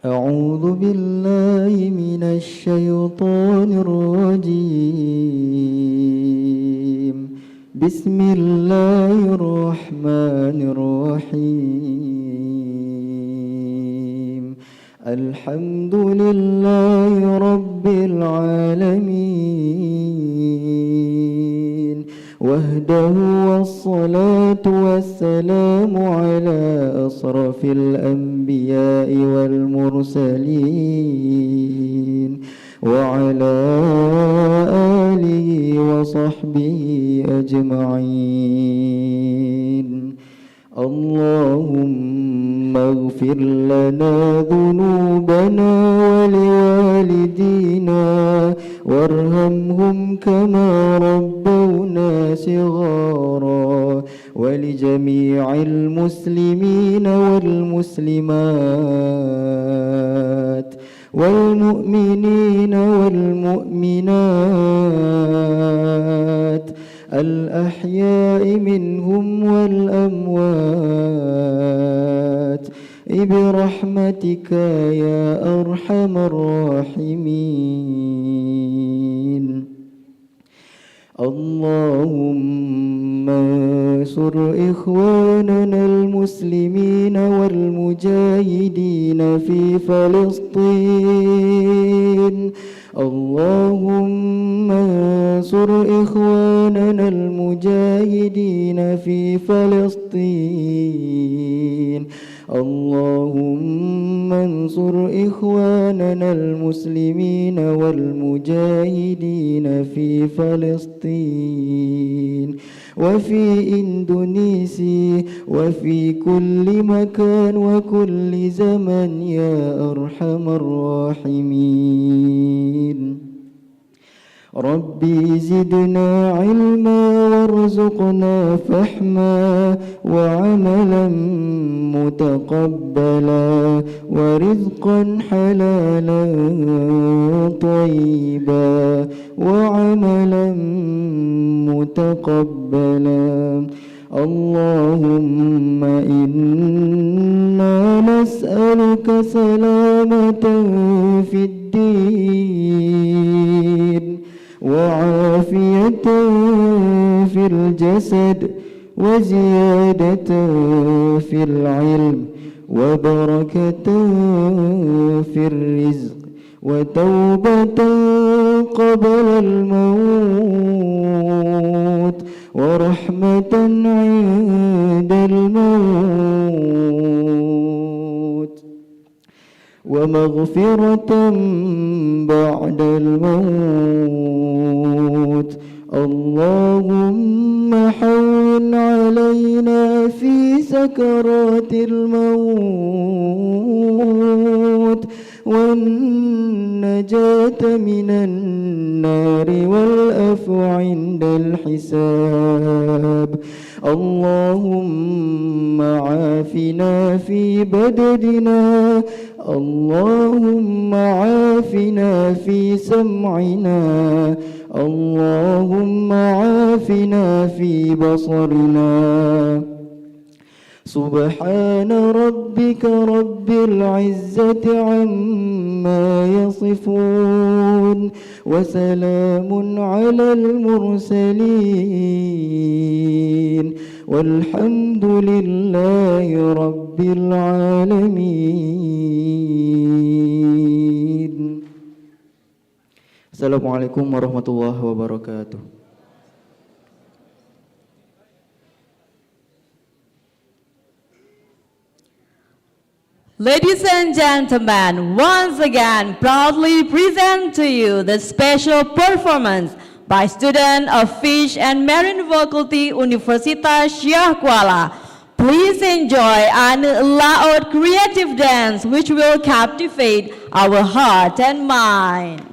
أعوذ بالله من الشيطان الرجيم بسم الله الرحمن الرحيم الحمد لله رب العالمين وحده والصلاة والسلام على أشرف الأنبياء والمرسلين وعلى آله وصحبه أجمعين اللهم اغفر لنا ذنوبنا ولوالدينا وارحمهم كما ربونا صغارا ولجميع المسلمين والمسلمات والمؤمنين والمؤمنات الأحياء منهم والأموات برحمتك يا أرحم الراحمين اللهم انصر إخواننا المسلمين والمجاهدين في فلسطين اللهم انصر إخواننا المجاهدين في فلسطين اللهم انصر إخواننا المسلمين والمجاهدين في فلسطين وفي إندونيسيا وفي كل مكان وكل زمن يا أرحم الراحمين ربي زدنا علما وارزقنا فهما وعملا متقبلا ورزقا حلالا طيبا وعملا متقبلا. اللهم إنا نسألك سلامة في الدين وعافية في الجسد وزيادة في العلم وبركة في الرزق وتوبة قبل الموت ورحمة عند الموت ومغفرة بعد الموت. اللهم هون علينا في سكرات الموت والنجاة من النار والعفو عند الحساب. اللهم عافنا في بدننا، اللهم عافنا في سمعنا، اللهم عافنا في بصرنا. سبحان ربك رب العزة عما يصفون وسلام على المرسلين والحمد لله رب العالمين. Assalamualaikum warahmatullahi wabarakatuh. Ladies and gentlemen, once again proudly present to you the special performance by students of Fish and Marine Faculty Universitas Syah Kuala. Please enjoy an loud creative dance which will captivate our heart and mind.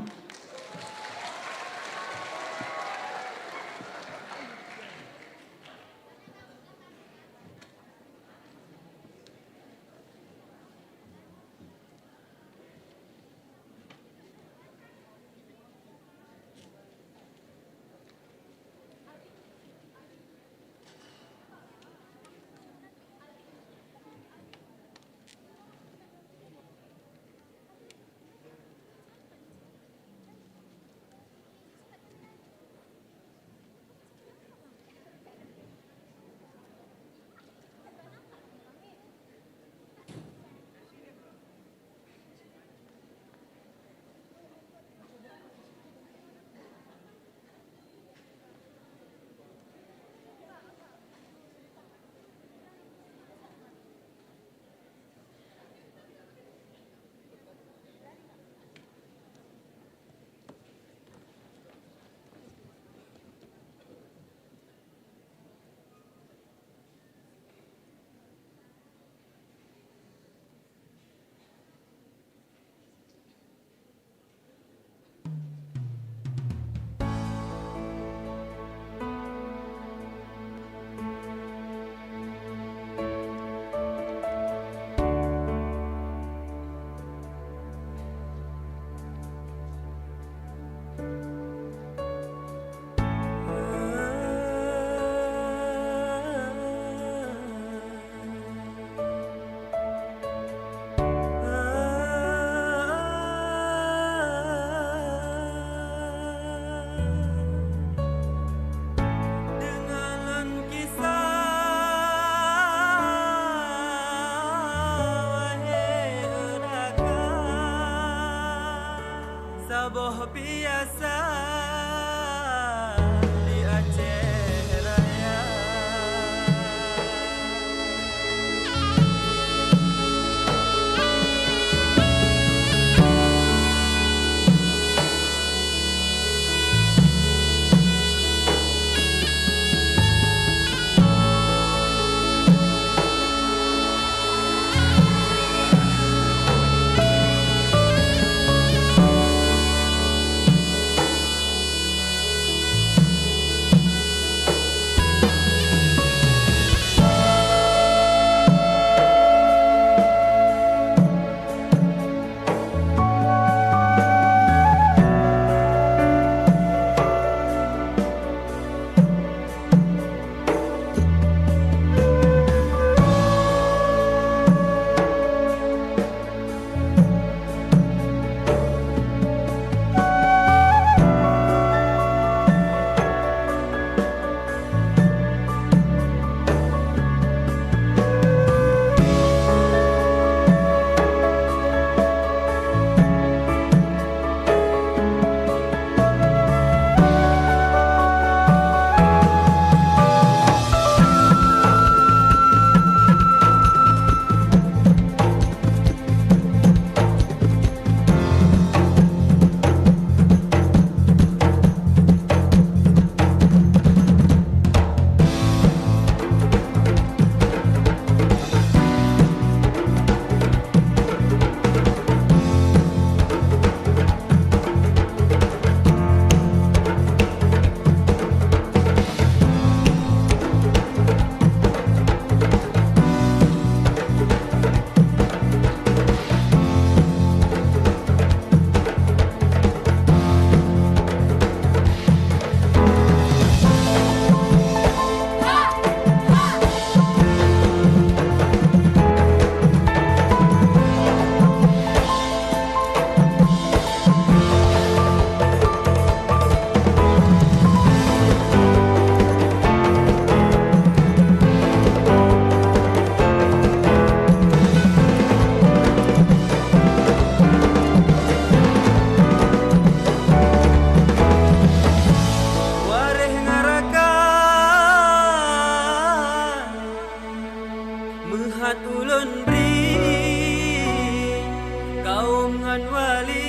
Bungan wali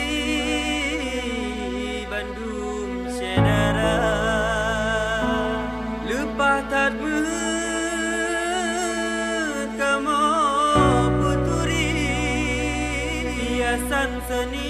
Bandung sedara Lupa tak kamu puturi hiasan seni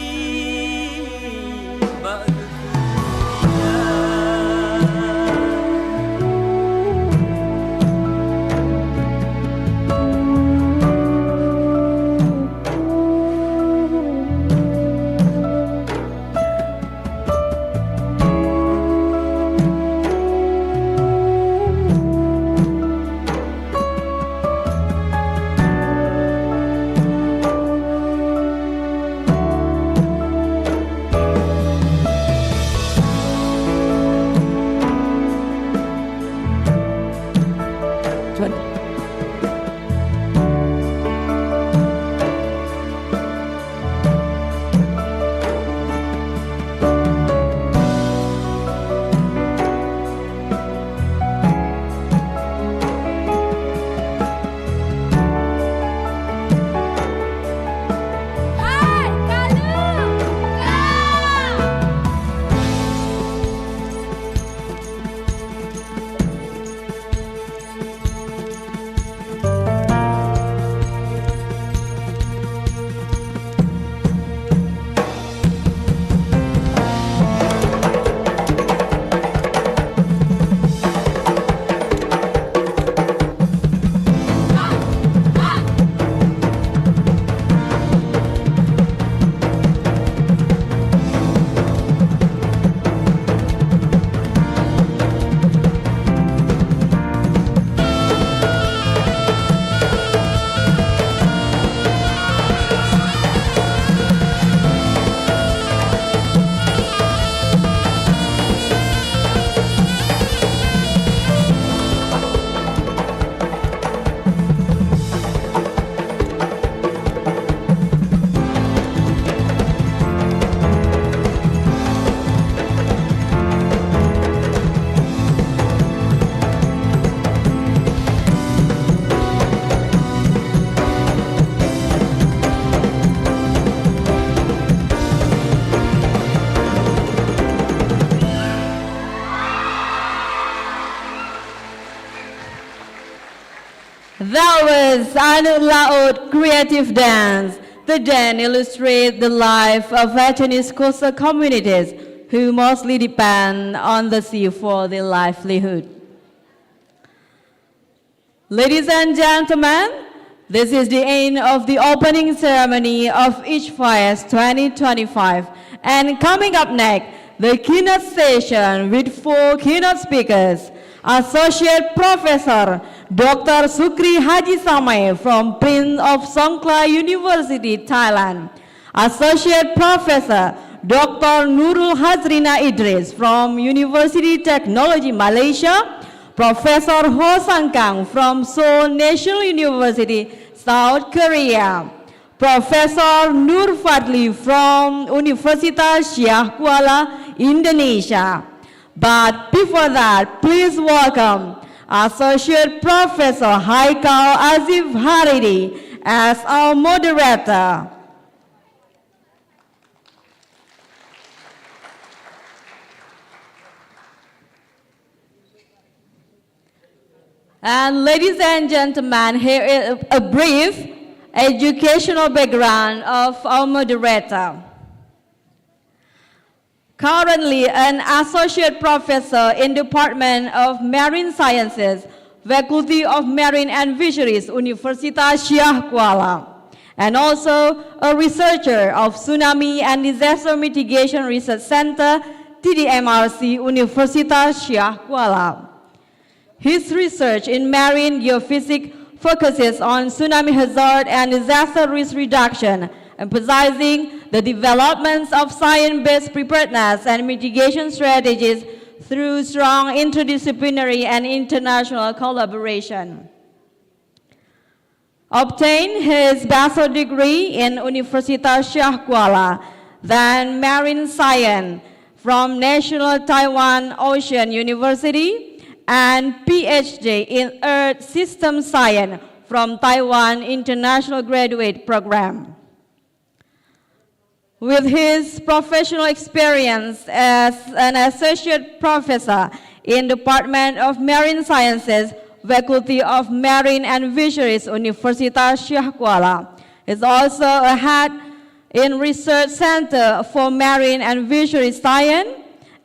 That was Anu Laut Creative Dance. The dance illustrates the life of Chinese coastal communities who mostly depend on the sea for their livelihood. Ladies and gentlemen, this is the end of the opening ceremony of ICFAES 2025. And coming up next, the keynote session with 4 keynote speakers. Associate Professor Dr. Sukri Haji Samai from Prince of Songkhla University, Thailand. Associate Professor Dr. Nurul Hazrina Idris from University Technology, Malaysia. Professor Ho Sang-kang from Seoul National University, South Korea. Professor Nur Fadli from Universitas Syah Kuala, Indonesia. But before that, please welcome Associate Professor Haikal Azif Haridi as our moderator. And ladies and gentlemen, here is a brief educational background of our moderator. Currently an associate professor in Department of Marine Sciences, Faculty of Marine and Fisheries, Universitas Syah Kuala, and also a researcher of Tsunami and Disaster Mitigation Research Center, TDMRC, Universitas Syah Kuala. His research in marine geophysics focuses on tsunami hazard and disaster risk reduction, emphasizing the developments of science-based preparedness and mitigation strategies through strong interdisciplinary and international collaboration. Obtained his bachelor degree in Universitas Syah Kuala, then Marine Science from National Taiwan Ocean University, and PhD in Earth System Science from Taiwan International Graduate Program. With his professional experience as an associate professor in Department of Marine Sciences, Faculty of Marine and Fisheries, Universitas Syekh Kuala. Is also a head in Research Center for Marine and Fisheries Science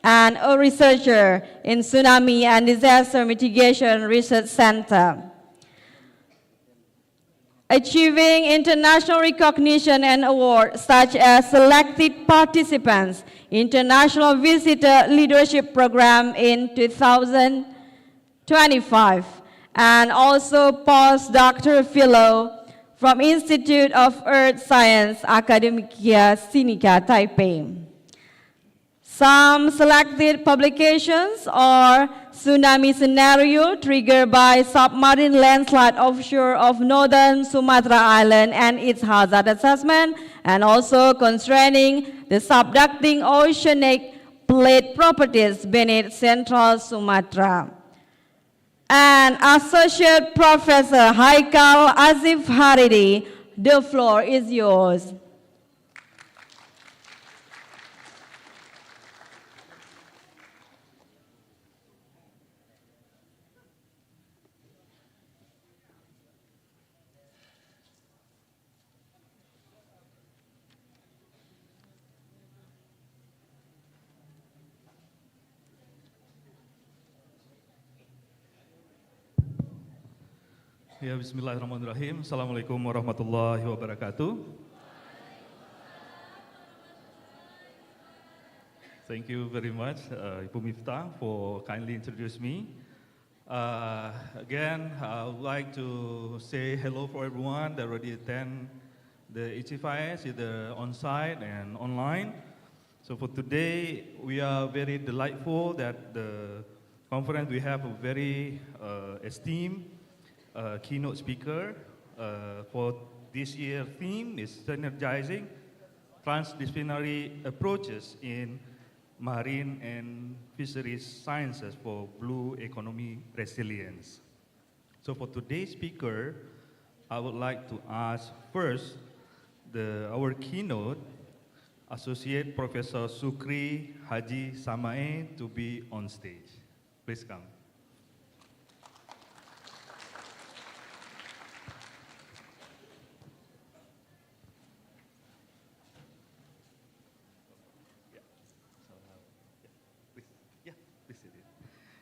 and a researcher in Tsunami and Disaster Mitigation Research Center. Achieving international recognition and awards such as selected participants, International Visitor Leadership Program in 2025, and also postdoctoral fellow from Institute of Earth Science, Academia Sinica, Taipei. Some selected publications are Tsunami Scenario Triggered by Submarine Landslide Offshore of Northern Sumatra Island and its Hazard Assessment, and also Constraining the Subducting Oceanic Plate Properties Beneath Central Sumatra. And Associate Professor Haikal Azif Haridi, the floor is yours. Ya, bismillahirrahmanirrahim. Assalamualaikum warahmatullahi wabarakatuh. Thank you very much, Ibu Miftah, for kindly introducing me. Again, I would like to say hello for everyone that already attend the ICFAES, either on-site and online. So for today, we are very delightful that the conference, we have a very esteemed keynote speaker for this year's theme is synergizing transdisciplinary approaches in marine and fisheries sciences for blue economy resilience. So for today's speaker, I would like to ask first our keynote, Associate Professor Sukri Haji Samae, to be on stage. Please come.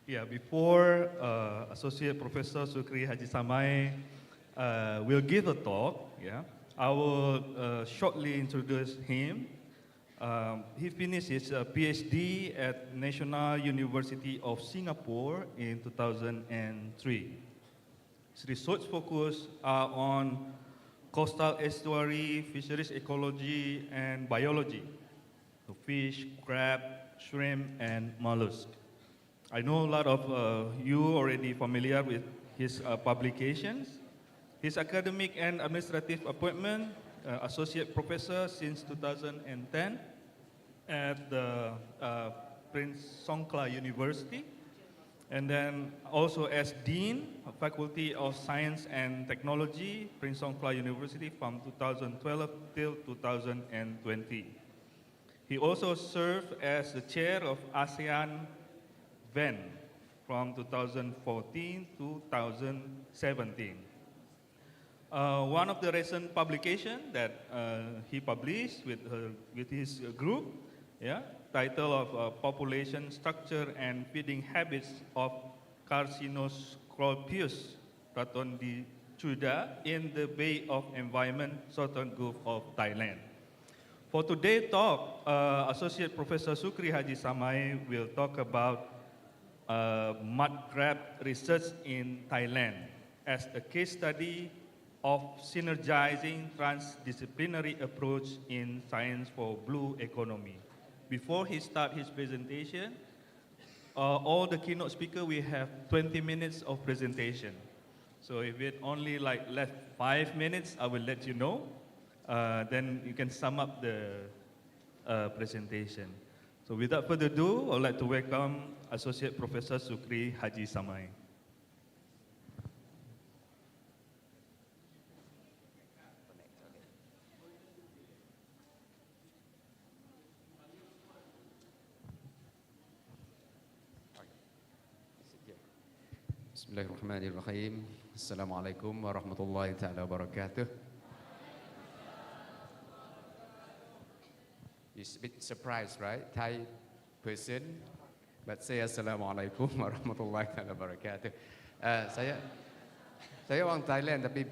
Yeah, before Associate Professor Sukri Haji Samae will give a talk, I will shortly introduce him. He finished his PhD at National University of Singapore in 2003. His research focus are on coastal estuary, fisheries ecology, and biology, so fish, crab, shrimp, and mollusk. I know a lot of you already familiar with his publications. His academic and administrative appointment, associate professor since 2010 at the Prince Songkla University, and then also as Dean of Faculty of Science and Technology, Prince Songkla University from 2012 till 2020. He also served as the chair of ASEAN VEN from 2014 to 2017. One of the recent publications that he published with his group, title of Population Structure and Feeding Habits of Carcinoscorpius ratondichuda in the Bay of Environment, Southern Gulf of Thailand. For today's talk, Associate Professor Sukri Haji Samae will talk about mud crab research in Thailand as a case study of synergizing transdisciplinary approach in science for blue economy. Before he starts his presentation, all the keynote speakers will have 20 minutes of presentation. So if it only left 5 minutes, I will let you know. Then you can sum up the presentation. So without further ado, I would like to welcome Associate Professor Sukri Haji Samae. Bismillahirrahmanirrahim. Assalamualaikum warahmatullahi taala wabarakatuh. You're a bit surprised, right? Thai person, but say Assalamualaikum warahmatullahi taala wabarakatuh. Saya orang Thailand tapi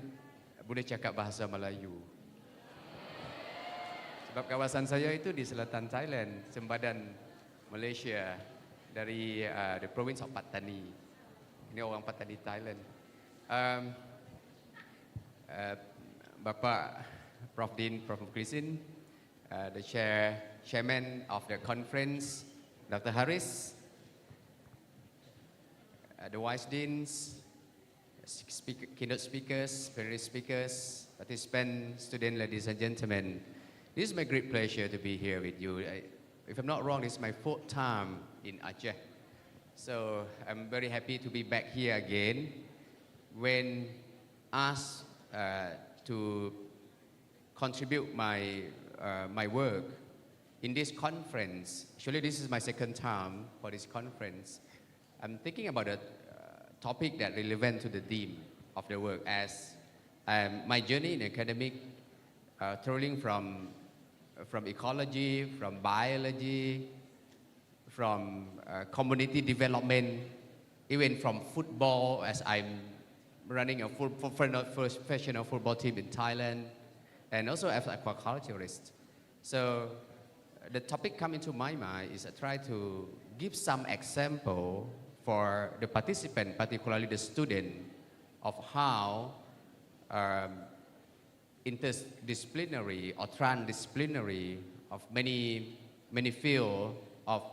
boleh cakap bahasa Melayu. Sebab kawasan saya itu di selatan Thailand, sempadan Malaysia dari the province of Pattani. Ini orang Pattani Thailand. Bapak Prof. Dean, Prof. Christine, the chairman of the conference, Dr. Harris, the vice deans, keynote speakers, panel speakers, participants, students, ladies and gentlemen. It is my great pleasure to be here with you. If I'm not wrong, this is my 4th time in Aceh. So I'm very happy to be back here again. When asked to contribute my work in this conference, actually this is my 2nd time for this conference. I'm thinking about a topic that relevant to the theme of the work as my journey in academic, traveling from ecology, from biology, from community development, even from football, as I'm running a professional football team in Thailand, and also as an aquaculturist. So the topic coming to my mind is I try to give some example for the participant, particularly the student, of how interdisciplinary or transdisciplinary of many fields of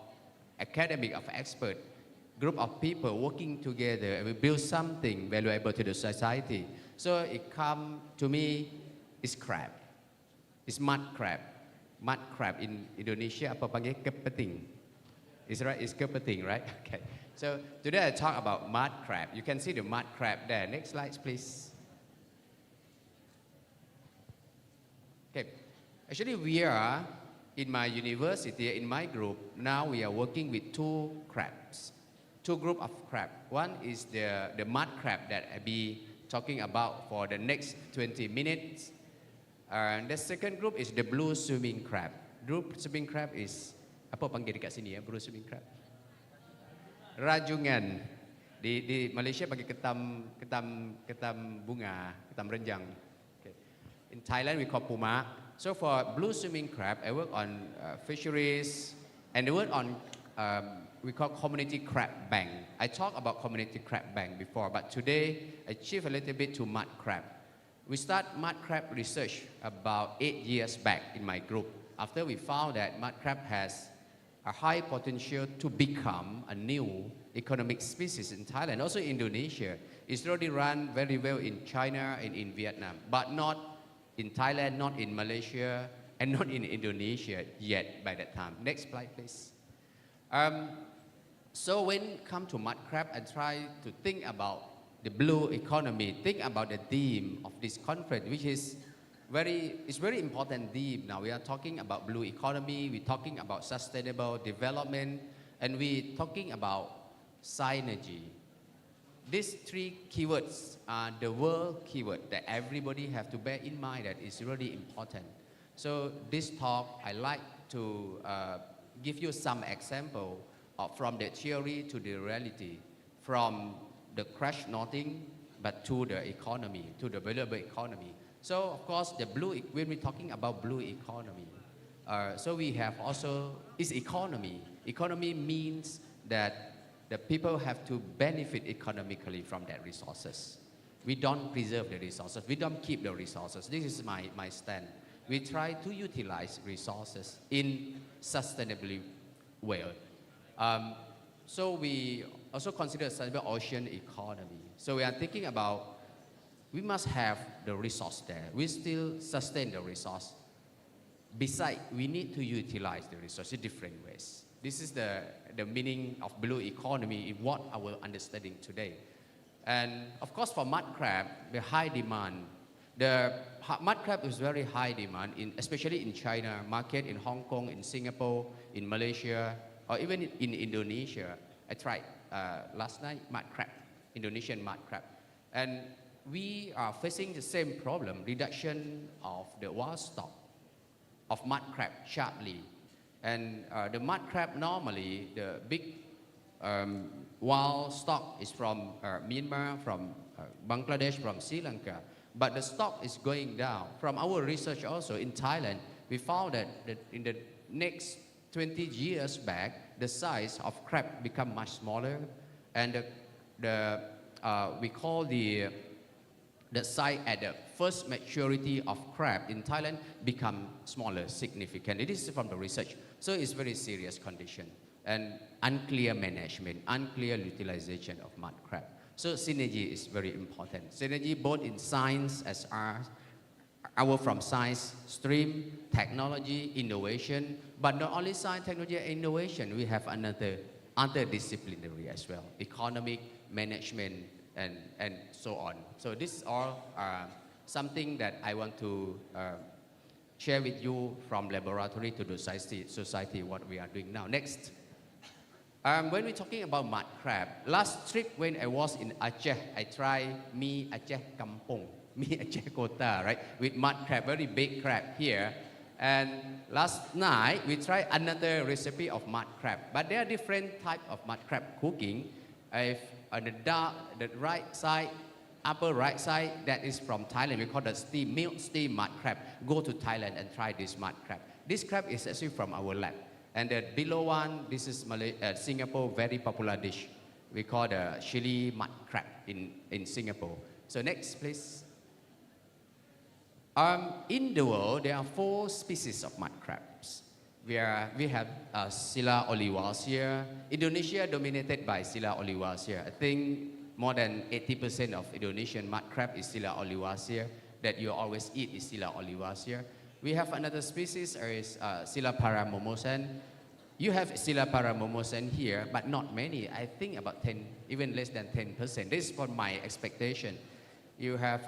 academic, of expert, group of people working together and we build something valuable to the society. So it come to me, it's crab. It's mud crab. Mud crab in Indonesia, apa panggil kepiting. Is right? It's kepiting, right? Okay. So today I talk about mud crab. You can see the mud crab there. Next slide, please. Okay. Actually, we are in my university, in my group, now we are working with 2 crabs. 2 groups of crab. One is the mud crab that I'll be talking about for the next 20 minutes. And the second group is the blue swimming crab. Blue swimming crab is, apa panggil dekat sini ya, blue swimming crab? Rajungan. Di Malaysia panggil ketam bunga, ketam renjang. Okay. In Thailand we call puma. So for blue swimming crab, I work on fisheries, and I work on we call community crab bank. I talked about community crab bank before, but today I shift a little bit to mud crab. We start mud crab research about 8 years back in my group. After we found that mud crab has a high potential to become a new economic species in Thailand, also Indonesia. It's already run very well in China and in Vietnam, but not in Thailand, not in Malaysia, and not in Indonesia yet by that time. Next slide, please. So when it comes to mud crab, I try to think about the blue economy, think about the theme of this conference, which is very important theme. Now we are talking about blue economy, we're talking about sustainable development, and we're talking about synergy. These 3 keywords are the world keyword that everybody have to bear in mind that is really important. So this talk, I like to give you some example from the theory to the reality, from the crash nothing, but to the economy, to the valuable economy. So of course, when we're talking about blue economy, so we have also, is economy. Economy means that the people have to benefit economically from that resources. We don't preserve the resources. We don't keep the resources. This is my stand. We try to utilize resources in sustainably well. So we also consider sustainable ocean economy. So we are thinking about, we must have the resource there. We still sustain the resource. Besides, we need to utilize the resource in different ways. This is the meaning of blue economy in what our understanding today. And of course for mud crab, the high demand. The mud crab is very high demand, especially in China market, in Hong Kong, in Singapore, in Malaysia, or even in Indonesia. I tried last night mud crab Indonesian mud crab. And we are facing the same problem, reduction of the wild stock of mud crab sharply. And the mud crab normally, the big wild stock is from Myanmar, from Bangladesh, from Sri Lanka. But the stock is going down. From our research also in Thailand, we found that in the next 20 years back, the size of crab become much smaller. And we call the size at the first maturity of crab in Thailand become smaller, significant. It is from the research. So it's very serious condition. And unclear management, unclear utilization of mud crab. So synergy is very important. Synergy both in science as our from science stream, technology, innovation, but not only science, technology, and innovation, we have another disciplinary as well, economic, management, and so on. So this is all something that I want to share with you from laboratory to the society what we are doing now. Next. When we're talking about mud crab, last trip when I was in Aceh, I tried mee Aceh Kampung, mee Aceh Kota, right? With mud crab, very big crab here. And last night, we tried another recipe of mud crab. But there are different types of mud crab cooking. If on the right side, upper right side, that is from Thailand. We call the milk steam mud crab. Go to Thailand and try this mud crab. This crab is actually from our lab. And the below one, this is Singapore very popular dish. We call the chili mud crab in Singapore. So next, please. In the world, there are 4 species of mud crabs. We have Scylla olivacea. Indonesia dominated by Scylla olivacea. I think more than 80% of Indonesian mud crab is Scylla olivacea. That you always eat is Scylla olivacea. We have another species, is Scylla paramomosan. You have Scylla paramomosan here, but not many. I think about 10, even less than 10%. This is for my expectation. You have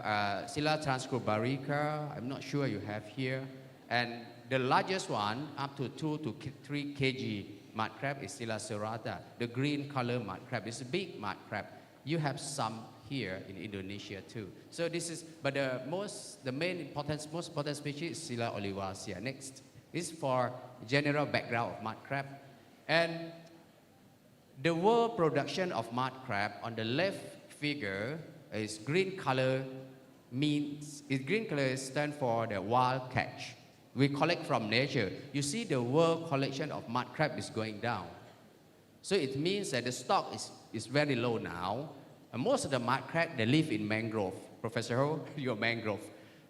Scylla transcubarica. I'm not sure you have here. And the largest one, up to 2 to 3 kg mud crab is Scylla serrata. The green color mud crab is a big mud crab. You have some here in Indonesia too. So this is, but most important species is Scylla olivacea. Next, this is for general background of mud crab. And the world production of mud crab on the left figure is green color green color stands for the wild catch. We collect from nature. You see the world collection of mud crab is going down. So it means that the stock is very low now. And most of the mud crab, they live in mangrove. Professor Ho, you're mangrove.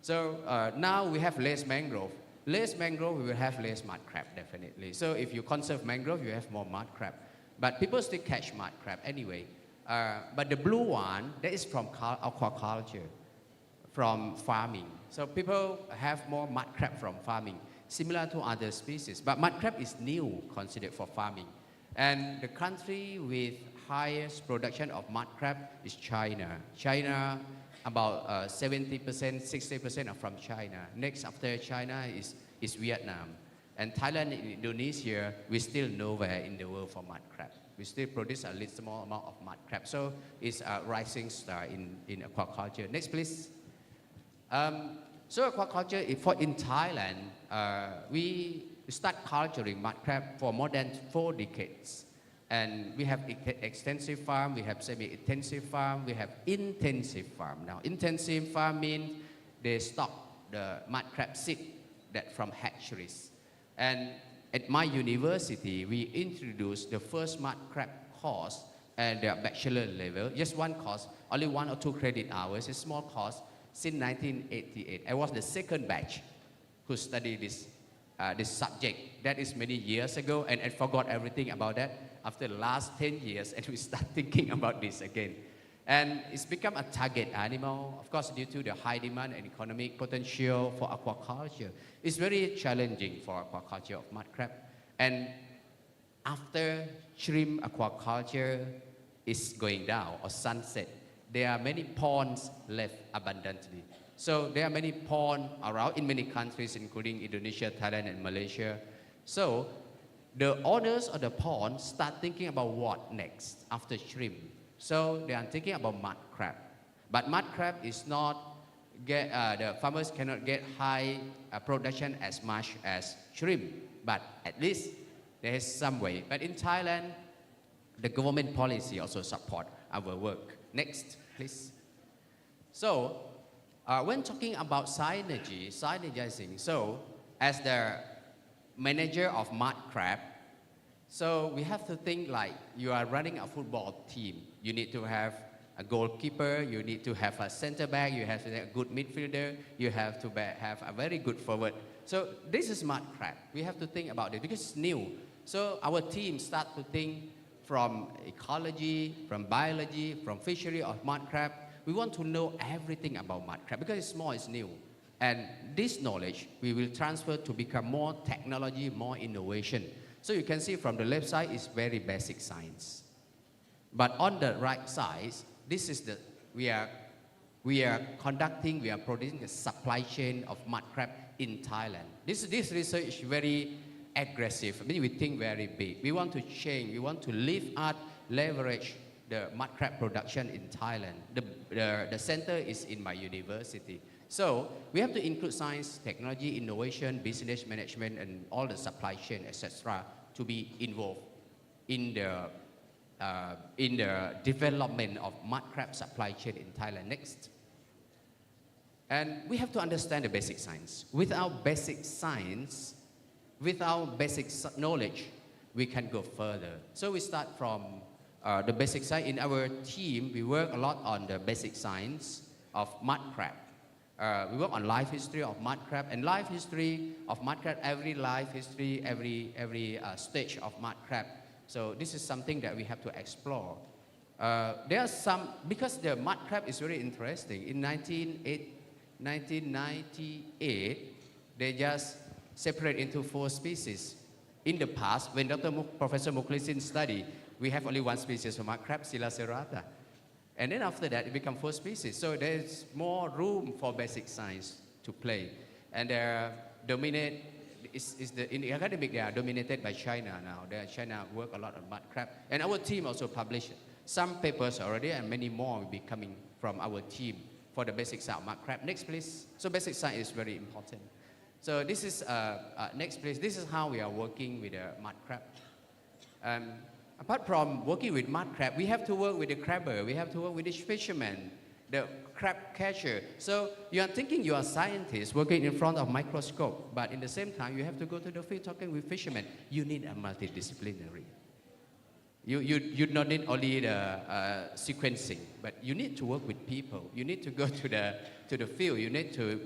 So now we have less mangrove. Less mangrove, we will have less mud crab, definitely. So if you conserve mangrove, you have more mud crab. But people still catch mud crab anyway. But the blue one, that is from aquaculture, from farming. So people have more mud crab from farming, similar to other species. But mud crab is new, considered for farming. And the country with highest production of mud crab is China. China, about 70%, 60% are from China. Next after China is Vietnam. And Thailand and Indonesia, we're still nowhere in the world for mud crab. We still produce a little small amount of mud crab. So it's a rising star in aquaculture. Next, please. So aquaculture, in Thailand, we start culturing mud crab for more than 4 decades. And we have extensive farm, we have semi-intensive farm, we have intensive farm. Now, intensive farm means they stock the mud crab seed that from hatcheries. And at my university, we introduced the first mud crab course at the bachelor level. Just one course, only 1 or 2 credit hours, a small course, since 1988. I was the second batch who studied this subject. That is many years ago, and I forgot everything about that after the last 10 years, and we start thinking about this again. And it's become a target animal, of course, due to the high demand and economic potential for aquaculture. It's very challenging for aquaculture of mud crab. And after shrimp aquaculture is going down or sunset, there are many ponds left abundantly. So there are many ponds around in many countries, including Indonesia, Thailand, and Malaysia. So the owners of the pond start thinking about what next after shrimp. So they are thinking about mud crab. But mud crab is not, the farmers cannot get high production as much as shrimp. But at least there is some way. But in Thailand, the government policy also support our work. Next, please. So, when talking about synergizing, so as the manager of mud crab, so we have to think like you are running a football team. You need to have a goalkeeper, you need to have a center back, you have to have a good midfielder, you have to have a very good forward. So this is mud crab. We have to think about it because it's new. So our team start to think from ecology, from biology, from fishery of mud crab. We want to know everything about mud crab because it's small, it's new. And this knowledge we will transfer to become more technology, more innovation. So you can see from the left side is very basic science. But on the right side, this is the, we are producing a supply chain of mud crab in Thailand. This research is very aggressive. I mean, we think very big. We want to change, we want to lift up, leverage the mud crab production in Thailand. The center is in my university. So we have to include science, technology, innovation, business management, and all the supply chain, etc., to be involved in the development of mud crab supply chain in Thailand. Next. And we have to understand the basic science. Without basic science, without basic knowledge, we can go further. So we start from the basic science. In our team, we work a lot on the basic science of mud crab. We work on life history of mud crab, and life history of mud crab, every life history, every stage of mud crab. So this is something that we have to explore. There are some, because the mud crab is very interesting. In 1998, they just separate into 4 species. In the past, when Professor Mukhlisin studied, we have only 1 species of mud crab, Scylla serrata. And then after that, it becomes 4 species. So there's more room for basic science to play. And they're dominate, in the academic, they are dominated by China now. China work a lot on mud crab. And our team also published some papers already, and many more will be coming from our team for the basic science of mud crab. Next, please. So basic science is very important. So this is, next, please. This is how we are working with the mud crab. Apart from working with mud crab, we have to work with the crabber, we have to work with the fisherman, the crab catcher. So you are thinking you are scientists working in front of microscope, but in the same time, you have to go to the field talking with fishermen. You need a multidisciplinary. You don't need only the sequencing, but you need to work with people. You need to go to the field. You need to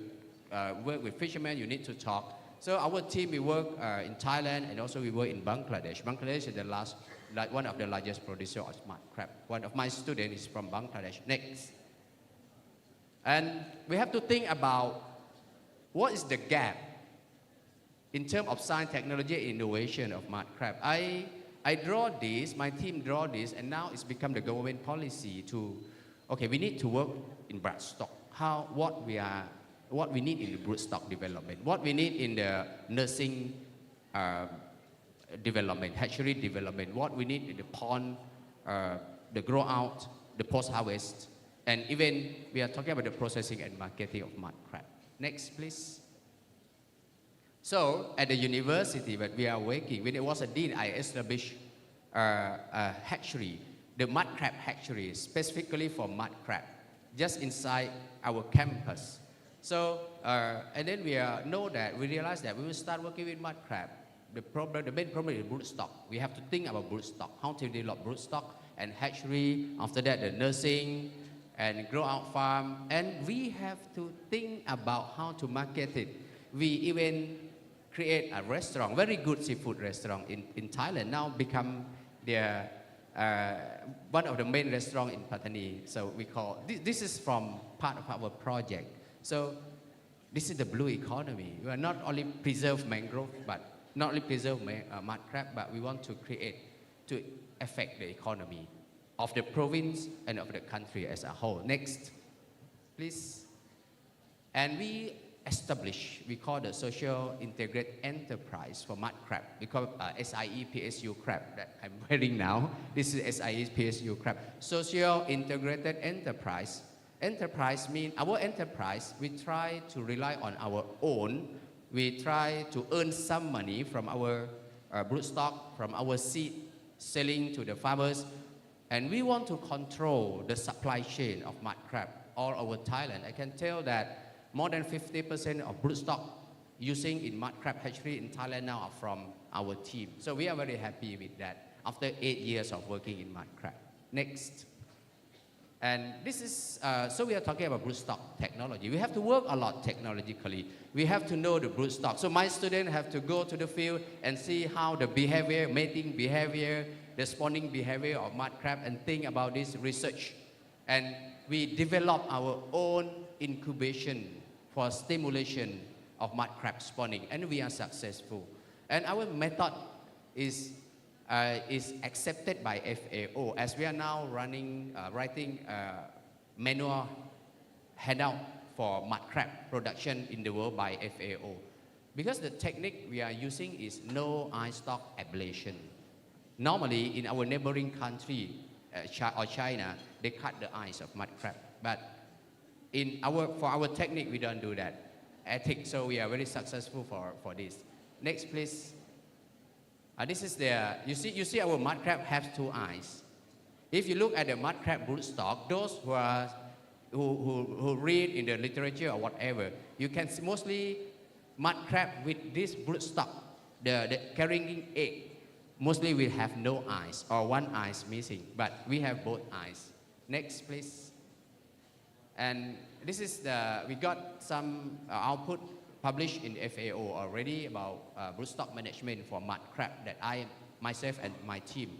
work with fishermen. You need to talk. So our team, we work in Thailand, and also we work in Bangladesh. Bangladesh is one of the largest producers of mud crab. One of my students is from Bangladesh. Next. And we have to think about what is the gap in terms of science, technology, and innovation of mud crab. I draw this, my team draw this, and now it's become the government policy to, okay, we need to work in broodstock. What we need in the broodstock development, what we need in the nursing development, hatchery development, what we need in the pond, the grow out, the post-harvest, and even we are talking about the processing and marketing of mud crab. Next, please. So at the university that we are working, when it was a dean, I established a hatchery, the mud crab hatchery, specifically for mud crab, just inside our campus. So, and then we realized that we will start working with mud crab. The main problem is broodstock. We have to think about broodstock, how to develop broodstock and hatchery. After that, the nursing and grow out farm. And we have to think about how to market it. We even create a restaurant, very good seafood restaurant in Thailand, now become one of the main restaurants in Pattani. So we call, this is from part of our project. So this is the blue economy. We are not only preserve mangrove, but not only preserve mud crab, but we want to create, to affect the economy of the province and of the country as a whole. Next, please. And we established, we call the social integrated enterprise for mud crab. We call SIE PSU crab that I'm wearing now. This is SIE PSU crab. Social integrated enterprise. Enterprise means our enterprise, we try to rely on our own. We try to earn some money from our broodstock, from our seed, selling to the farmers. And we want to control the supply chain of mud crab all over Thailand. I can tell that more than 50% of broodstock using in mud crab hatchery in Thailand now are from our team. So we are very happy with that after 8 years of working in mud crab. Next. And this is, so we are talking about broodstock technology. We have to work a lot technologically. We have to know the broodstock. So my students have to go to the field and see how the behavior, mating behavior, the spawning behavior of mud crab and think about this research. And we develop our own incubation for stimulation of mud crab spawning, and we are successful. And our method is accepted by FAO, as we are now writing manual handout for mud crab production in the world by FAO. Because the technique we are using is no eye stalk ablation. Normally in our neighboring country or China, they cut the eyes of mud crab. But for our technique, we don't do that. Ethics, so we are very successful for this. Next, please. This is you see our mud crab has 2 eyes. If you look at the mud crab broodstock, those who read in the literature or whatever, you can see mostly mud crab with this broodstock, the carrying egg, mostly will have no eyes or 1 eye is missing, but we have both eyes. Next, please. And this is we got some output published in FAO already about broodstock management for mud crab that I myself and my team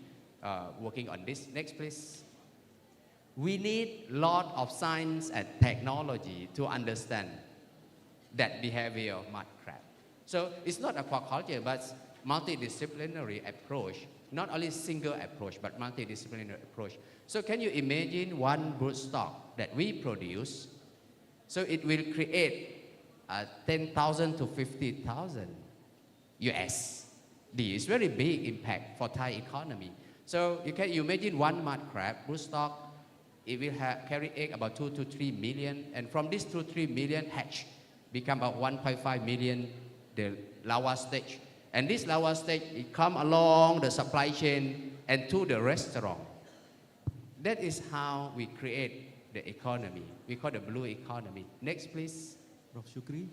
working on this. Next, please. We need a lot of science and technology to understand that behavior of mud crab. So it's not aquaculture, but multidisciplinary approach, not only single approach, but multidisciplinary approach. So can you imagine 1 broodstock that we produce? So it will create 10,000 to 50,000 USD. It's very big impact for Thai economy. So you imagine 1 mud crab broodstock, it will carry egg about 2 to 3 million, and from this 2 to 3 million hatch become about 1.5 million the larva stage. And this larva stage, it come along the supply chain and to the restaurant. That is how we create the economy. We call the blue economy. Next, please. Prof. Shukri.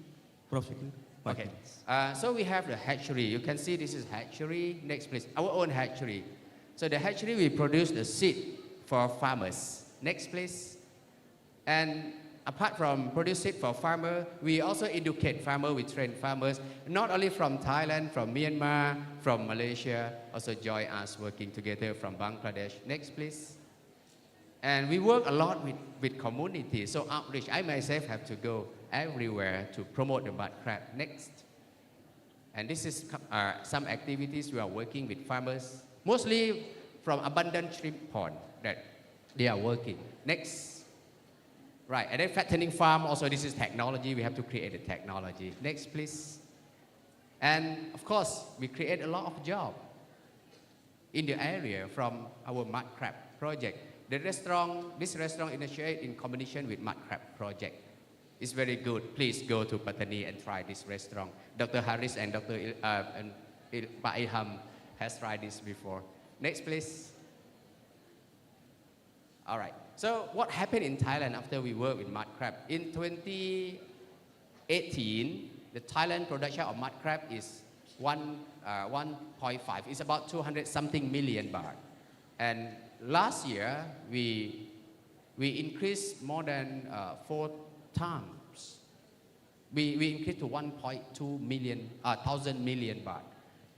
Prof. Shukri. Okay. So we have the hatchery. You can see this is hatchery. Next, please. Our own hatchery. So the hatchery, we produce the seed for farmers. Next, please. And apart from produce seed for farmers, we also educate farmers, we train farmers, not only from Thailand, from Myanmar, from Malaysia, also join us working together from Bangladesh. Next, please. And we work a lot with community, so outreach. I myself have to go everywhere to promote the mud crab. Next. And this is some activities we are working with farmers, mostly from abundant shrimp pond that they are working. Next. Right, and then fattening farm, also this is technology. We have to create the technology. Next, please. And of course, we create a lot of jobs in the area from our mud crab project. This restaurant initiated in combination with mud crab project. It's very good. Please go to Pattani and try this restaurant. Dr. Harris and Dr. Pak Ilham has tried this before. Next, please. All right. So what happened in Thailand after we worked with mud crab? In 2018, the Thailand production of mud crab is 1.5. It's about 200-something million baht. And last year, we increased more than 4 times. We increased to 1.2 million, 1,000 million baht,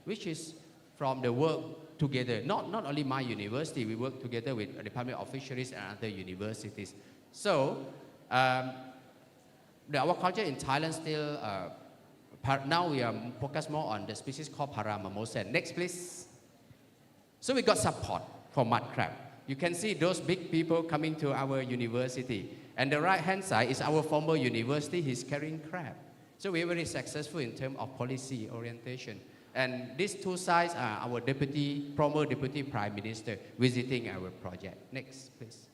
which is from the work together. Not only my university, we work together with the Department of Fisheries and other universities. So, the aquaculture in Thailand still, now we are focused more on the species called Paramimosan. Next, please. So we got support for mud crab. You can see those big people coming to our university. And the right-hand side is our former university. He's carrying crab. So we are very successful in terms of policy orientation. And these two sides are our former Deputy Prime Minister visiting our project. Next, please.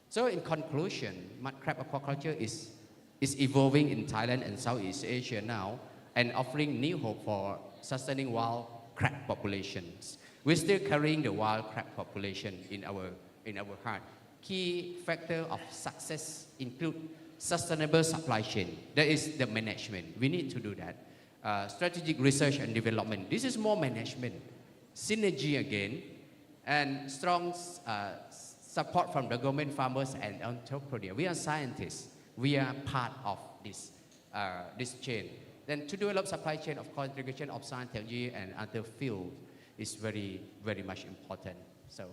So in conclusion, mud crab aquaculture is evolving in Thailand and Southeast Asia now and offering new hope for sustaining wild crab populations. We're still carrying the wild crab population in our heart. Key factor of success include sustainable supply chain. That is the management. We need to do that. Strategic research and development. This is more management. Synergy again, and strong support from the government, farmers, and entrepreneurs. We are scientists. We are part of this chain. Then to develop supply chain, of course, integration of science, technology, and other fields is very, very much important. So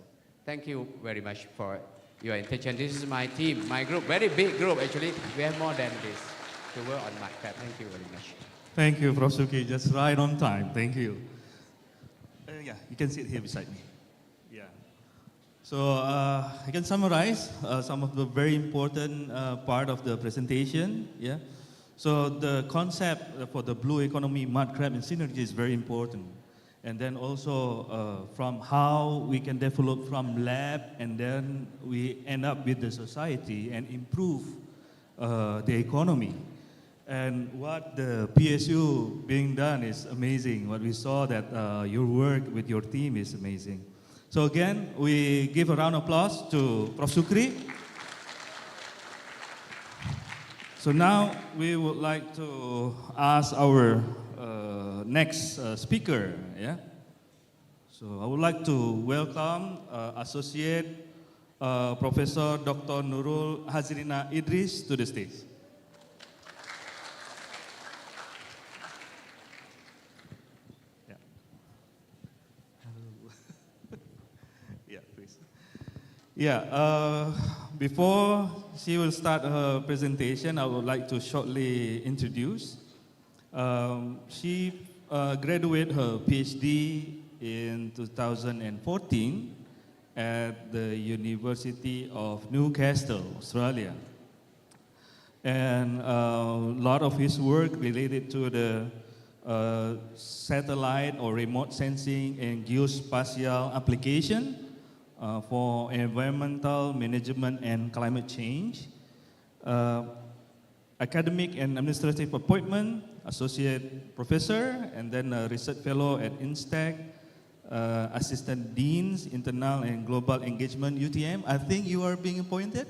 thank you very much for your attention. This is my team, my group, very big group actually. We have more than this to work on mud crab. Thank you very much. Thank you, Prof. Suki. Just right on time. Thank you. Yeah, you can sit here beside me. Yeah. So I can summarize some of the very important part of the presentation. Yeah. So the concept for the blue economy, mud crab, and synergy is very important. And then also from how we can develop from lab, and then we end up with the society and improve the economy. And what the PSU being done is amazing. What we saw that your work with your team is amazing. So again, we give a round of applause to Prof. Sukri. So now we would like to ask our next speaker. Yeah. So I would like to welcome Associate Professor Dr. Nurul Hazrina Idris to the stage. Yeah, before she will start her presentation, I would like to shortly introduce. She graduated her PhD in 2014 at the University of Newcastle, Australia. And a lot of his work related to the satellite or remote sensing and geospatial application for environmental management and climate change. Academic and administrative appointment, associate professor, and then a research fellow at INSTEC, assistant deans, internal and global engagement, UTM. I think you are being appointed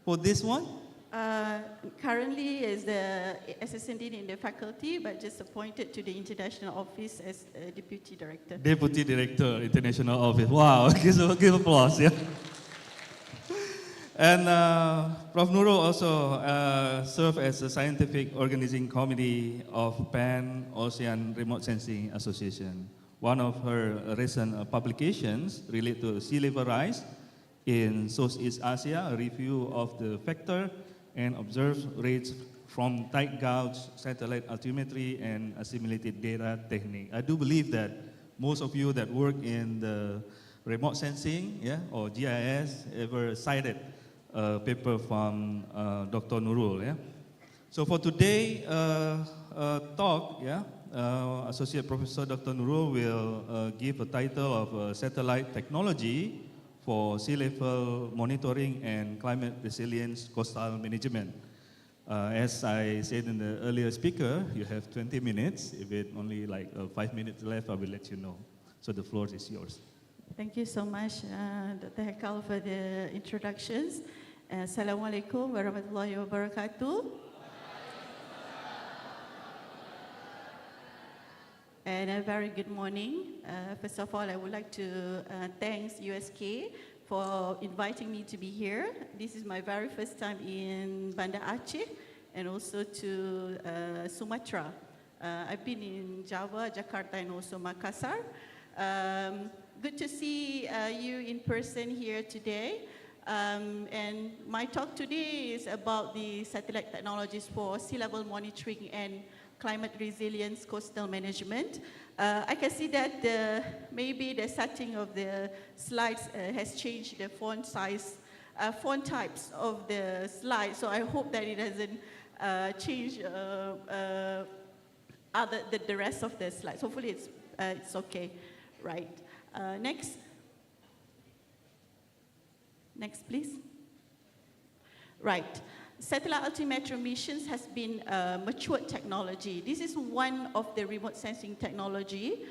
for this one? Currently is the assistant dean in the faculty, but just appointed to the international office as deputy director. Deputy director, international office. Wow, give applause, yeah. And Prof. Nurul also served as a scientific organizing committee of Pan-Ocean Remote Sensing Association. One of her recent publications relate to sea level rise in Southeast Asia, a review of the factor and observed rates from tide gauge, satellite altimetry, and assimilated data technique. I do believe that most of you that work in the remote sensing, yeah, or GIS ever cited a paper from Dr. Nurul. Yeah? So for today talk, yeah, Associate Professor Dr. Nurul will give a title of Satellite Technology for Sea Level Monitoring and Climate Resilience Coastal Management. As I said in the earlier speaker, you have 20 minutes. If it only like 5 minutes left, I will let you know. So the floor is yours. Thank you so much, Dr. Hekal, for the introductions. Assalamualaikum warahmatullahi wabarakatuh. And a very good morning. First of all, I would like to thank USK for inviting me to be here. This is my very first time in Banda Aceh and also to Sumatra. I've been in Java, Jakarta, and also Makassar. Good to see you in person here today. And my talk today is about the satellite technologies for sea level monitoring and climate resilience coastal management. I can see that maybe the setting of the slides has changed the font size, font types of the slides, so I hope that it doesn't change the rest of the slides. Hopefully it's okay, right? Next. Next, please. Right. Satellite altimetry missions has been matured technology. This is one of the remote sensing technology.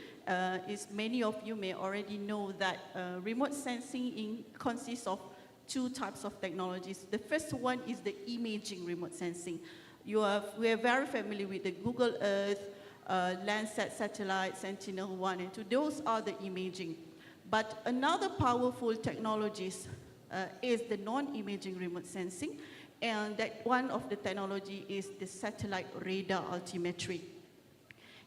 Many of you may already know that remote sensing consists of two types of technologies. The first one is the imaging remote sensing. We are very familiar with the Google Earth, Landsat satellite, Sentinel-1 and 2. Those are the imaging. But another powerful technologies is the non-imaging remote sensing, and that one of the technology is the satellite radar altimetry.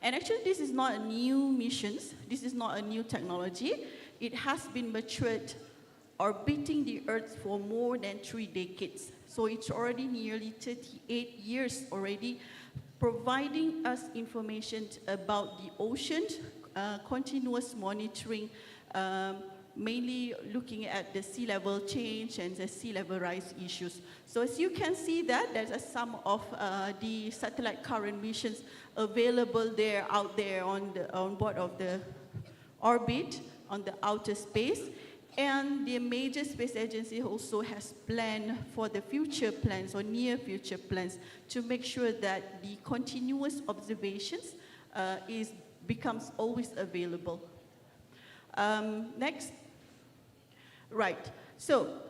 And actually this is not a new mission, this is not a new technology. It has been matured, orbiting the Earth for more than 3 decades. So it's already nearly 38 years already, providing us information about the oceans, continuous monitoring, mainly looking at the sea level change and the sea level rise issues. So as you can see that, there's some of the satellite current missions available there, out there on board of the orbit, on the outer space. And the major space agency also has planned for the future plans or near future plans to make sure that the continuous observations becomes always available. Next. Right, so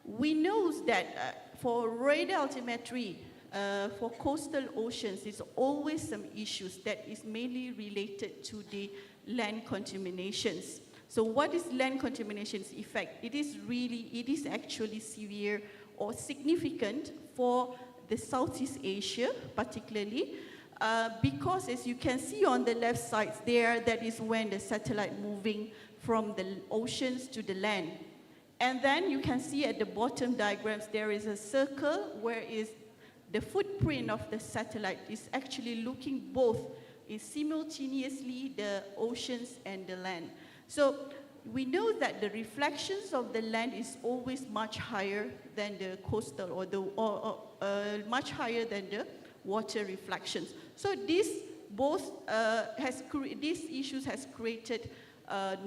we know that for radar altimetry, for coastal oceans, there's always some issues that is mainly related to the land contaminations. So what is land contamination's effect? It is actually severe or significant for the Southeast Asia, particularly, because as you can see on the left side there, that is when the satellite moving from the oceans to the land. And then you can see at the bottom diagrams, there is a circle where is the footprint of the satellite is actually looking both simultaneously the oceans and the land. So we know that the reflections of the land is always much higher than the coastal or much higher than the water reflections. So these issues has created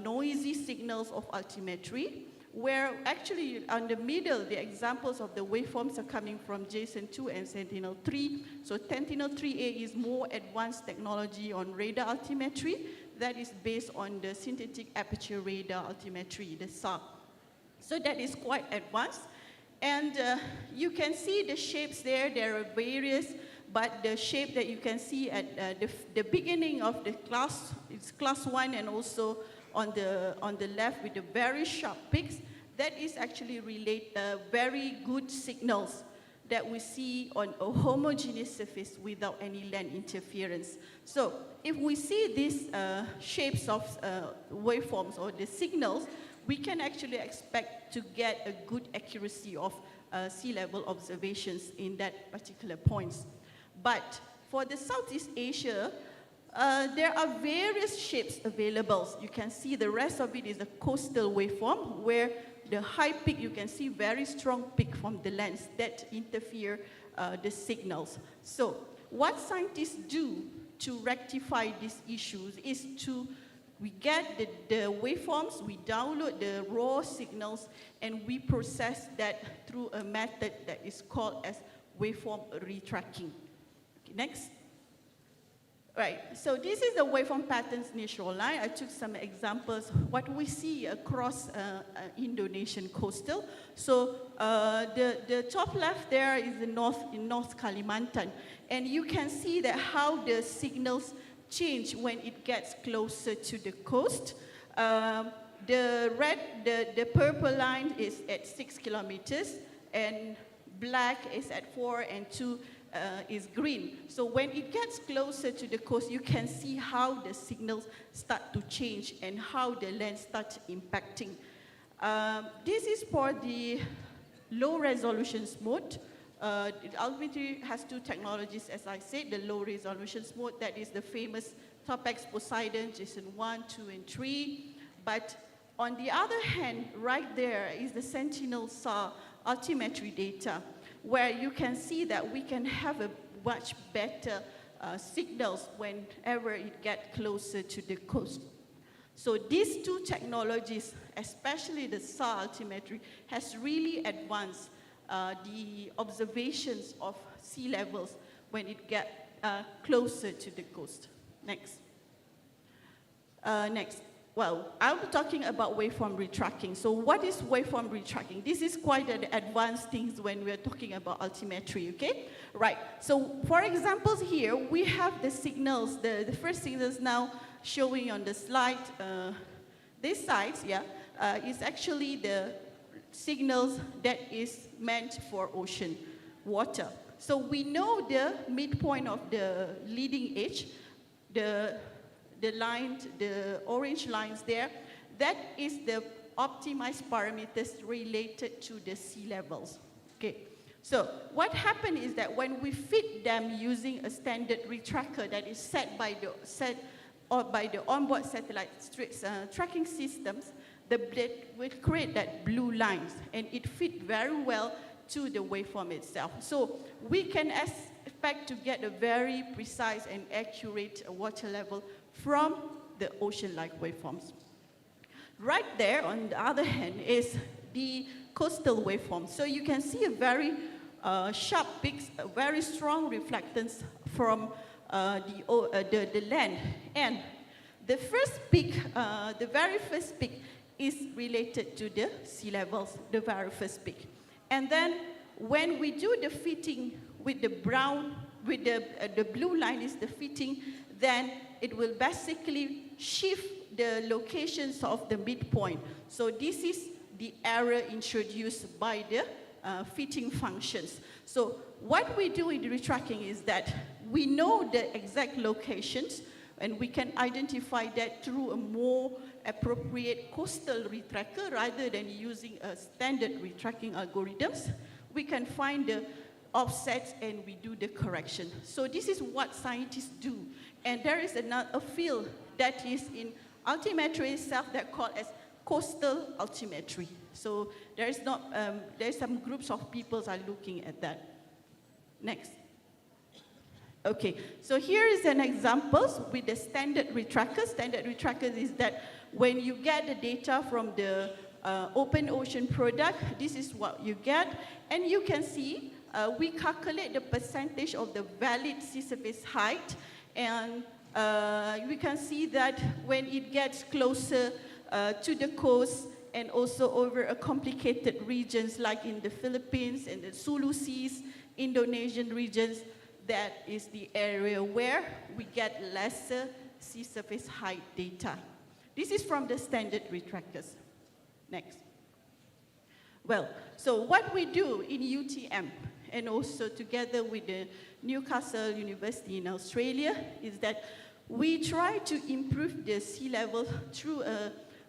noisy signals of altimetry, where actually on the middle, the examples of the waveforms are coming from JSON2 and Sentinel-3. So Sentinel-3A is more advanced technology on radar altimetry that is based on the synthetic aperture radar altimetry, the SAR. So that is quite advanced. And you can see the shapes there. There are various, but the shape that you can see at the beginning of the class, it's class 1 and also on the left with the very sharp peaks, that is actually very good signals that we see on a homogeneous surface without any land interference. So if we see these shapes of waveforms or the signals, we can actually expect to get a good accuracy of sea level observations in that particular points. But for the Southeast Asia, there are various shapes available. You can see the rest of it is a coastal waveform where the high peak, you can see very strong peak from the lands that interfere the signals. So what scientists do to rectify these issues is we get the waveforms, we download the raw signals, and we process that through a method that is called as waveform retracking. Okay, next. Right, so this is the waveform patterns near shoreline. I took some examples, what we see across Indonesian coastal. So the top left there is in North Kalimantan. And you can see that how the signals change when it gets closer to the coast. The purple line is at 6 kilometers, and black is at 4, and 2 is green. So when it gets closer to the coast, you can see how the signals start to change and how the land starts impacting. This is for the low resolution mode. Altimetry has two technologies, as I said, the low resolution mode, that is the famous Topex Poseidon, JSON1, 2, and 3. But on the other hand, right there is the Sentinel SAR altimetry data, where you can see that we can have a much better signals whenever it gets closer to the coast. So these two technologies, especially the SAR altimetry, has really advanced the observations of sea levels when it gets closer to the coast. Next. Next. Well, I'll be talking about waveform retracking. So what is waveform retracking? This is quite an advanced thing when we're talking about altimetry, okay? Right, so for examples here, we have the signals, the first signals now showing on the slide. This side, is actually the signals that is meant for ocean water. So we know the midpoint of the leading edge, the orange lines there, that is the optimized parameters related to the sea levels. Okay. So what happened is that when we feed them using a standard retracker that is set by the onboard satellite tracking systems, the blade will create that blue lines, and it fits very well to the waveform itself. So we can expect to get a very precise and accurate water level from the ocean-like waveforms. Right there, on the other hand, is the coastal waveform. So you can see a very sharp peaks, a very strong reflectance from the land. And the first peak, the very first peak, is related to the sea levels, the very first peak. And then when we do the fitting with the brown, with the blue line is the fitting, then it will basically shift the locations of the midpoint. So this is the error introduced by the fitting functions. So what we do in the retracking is that we know the exact locations, and we can identify that through a more appropriate coastal retracker rather than using a standard retracking algorithms. We can find the offsets and we do the correction. So this is what scientists do. And there is a field that is in altimetry itself that called as coastal altimetry. So there's some groups of people are looking at that. Next. Okay, so here is an example with the standard retracker. Standard retracker is that when you get the data from the open ocean product, this is what you get. And you can see we calculate the percentage of the valid sea surface height. And we can see that when it gets closer to the coast and also over a complicated regions like in the Philippines and the Sulu Seas, Indonesian regions, that is the area where we get lesser sea surface height data. This is from the standard retractors. Next. Well, so what we do in UTM and also together with the Newcastle University in Australia is that we try to improve the sea level through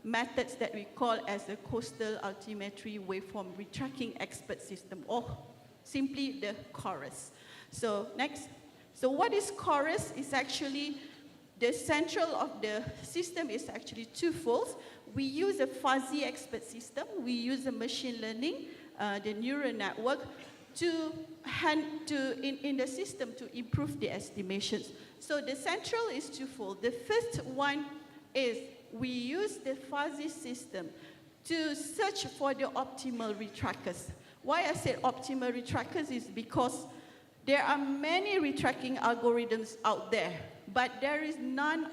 methods that we call as a coastal altimetry waveform retracking expert system, or simply the CORUS. So next. So what is CORUS? Is actually the central of the system is actually twofold. We use a fuzzy expert system. We use a machine learning, the neural network, in the system to improve the estimations. So the central is twofold. The first one is we use the fuzzy system to search for the optimal retrackers. Why I said optimal retrackers is because there are many retracking algorithms out there, but there is none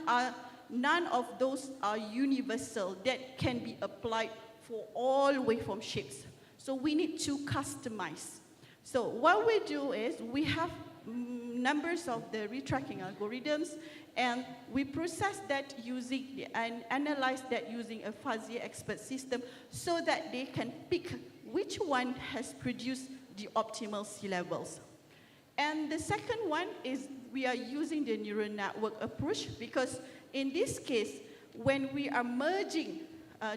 of those are universal that can be applied for all waveform shapes. So we need to customize. So what we do is we have numbers of the retracking algorithms, and we process that using and analyze that using a fuzzy expert system so that they can pick which one has produced the optimal sea levels. And the second one is we are using the neural network approach, because in this case, when we are merging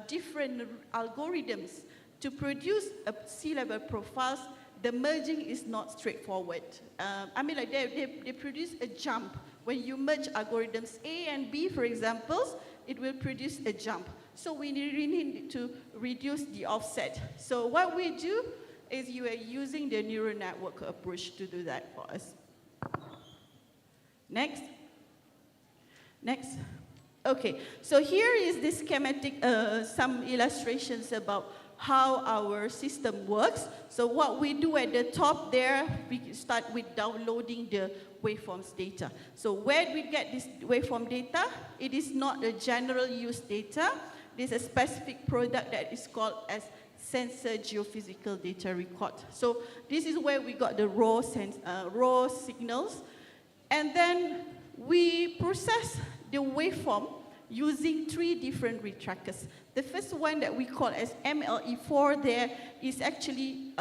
different algorithms to produce a sea level profiles, the merging is not straightforward. They produce a jump. When you merge algorithms A and B, for example, it will produce a jump. So we really need to reduce the offset. So what we do is you are using the neural network approach to do that for us. Next. Next. Okay, so here is this schematic, some illustrations about how our system works. So what we do at the top there, we start with downloading the waveforms data. So where do we get this waveform data? It is not a general use data. There's a specific product that is called as sensor geophysical data record. So this is where we got the raw signals. And then we process the waveform using 3 different retrackers. The first one that we call as MLE4 there is actually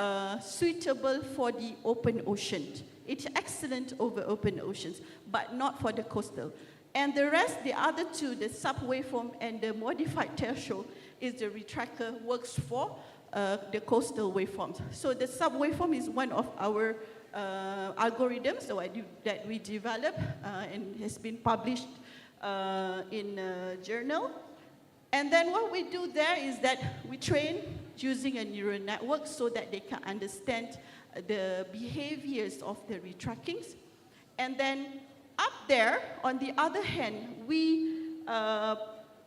suitable for the open ocean. It's excellent over open oceans, but not for the coastal. And the rest, the other 2, the sub-waveform and the modified threshold, is the retracker works for the coastal waveforms. So the sub-waveform is one of our algorithms that we developed and has been published in a journal. And then what we do there is that we train using a neural network so that they can understand the behaviors of the retrackings. And then up there, on the other hand, we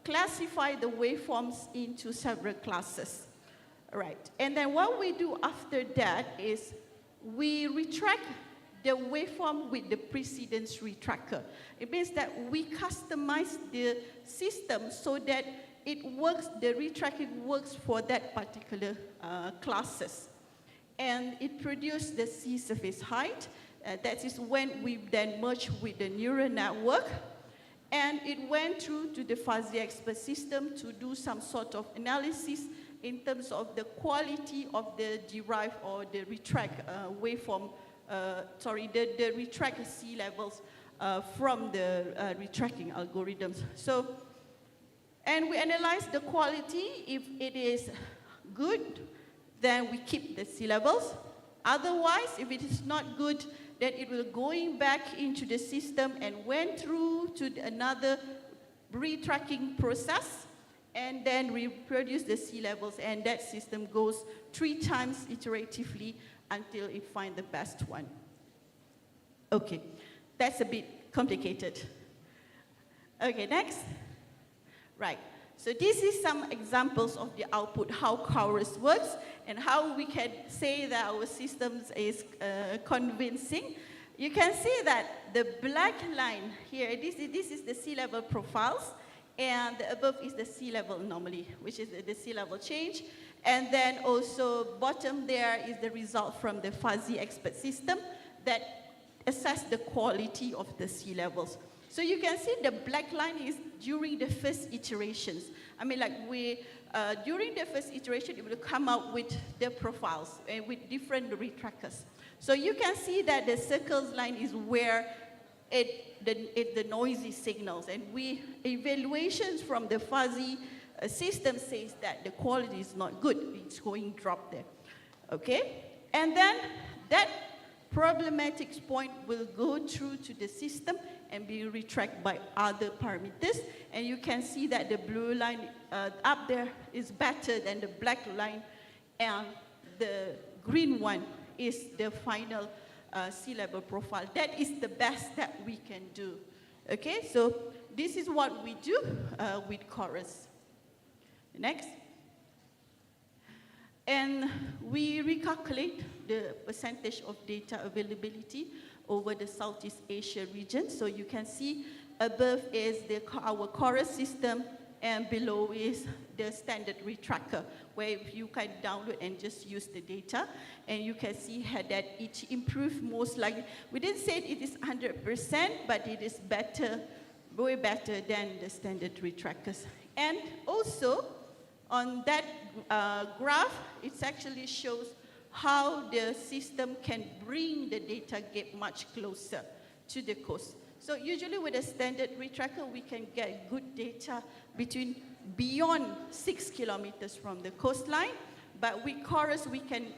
classify the waveforms into several classes. Right. And then what we do after that is we retract the waveform with the precedence retracker. It means that we customize the system so that it works, the retracking works for that particular classes. And it produces the sea surface height. That is when we then merge with the neural network. And it went through to the fuzzy expert system to do some sort of analysis in terms of the quality of the derived or the retract waveform, the retract sea levels from the retracting algorithms. So, and we analyze the quality. If it is good, then we keep the sea levels. Otherwise, if it is not good, then it will going back into the system and went through to another retracking process, and then reproduce the sea levels, and that system goes 3 times iteratively until it finds the best one. Okay, that's a bit complicated. Okay, next. Right, so this is some examples of the output, how Chorus works, and how we can say that our systems is convincing. You can see that the black line here, this is the sea level profiles, and the above is the sea level anomaly, which is the sea level change. And then also bottom there is the result from the fuzzy expert system that assess the quality of the sea levels. So you can see the black line is during the first iterations. I mean, like during the first iteration, it will come out with the profiles and with different retrackers. So you can see that the circles line is where the noisy signals, and evaluations from the fuzzy system says that the quality is not good. It's going drop there. Okay, and then that problematic point will go through to the system and be retracked by other parameters. And you can see that the blue line up there is better than the black line, and the green one is the final sea level profile. That is the best that we can do. Okay, so this is what we do with Chorus. Next. And we recalculate the percentage of data availability over the Southeast Asia region. So you can see above is our Chorus system, and below is the standard retracker, where you can download and just use the data. And you can see that it improved most likely. We didn't say it is 100%, but it is better, way better than the standard retrackers. And also, on that graph, it actually shows how the system can bring the data gap much closer to the coast. So usually with a standard retracker, we can get good data beyond 6 kilometers from the coastline. But with Chorus, we can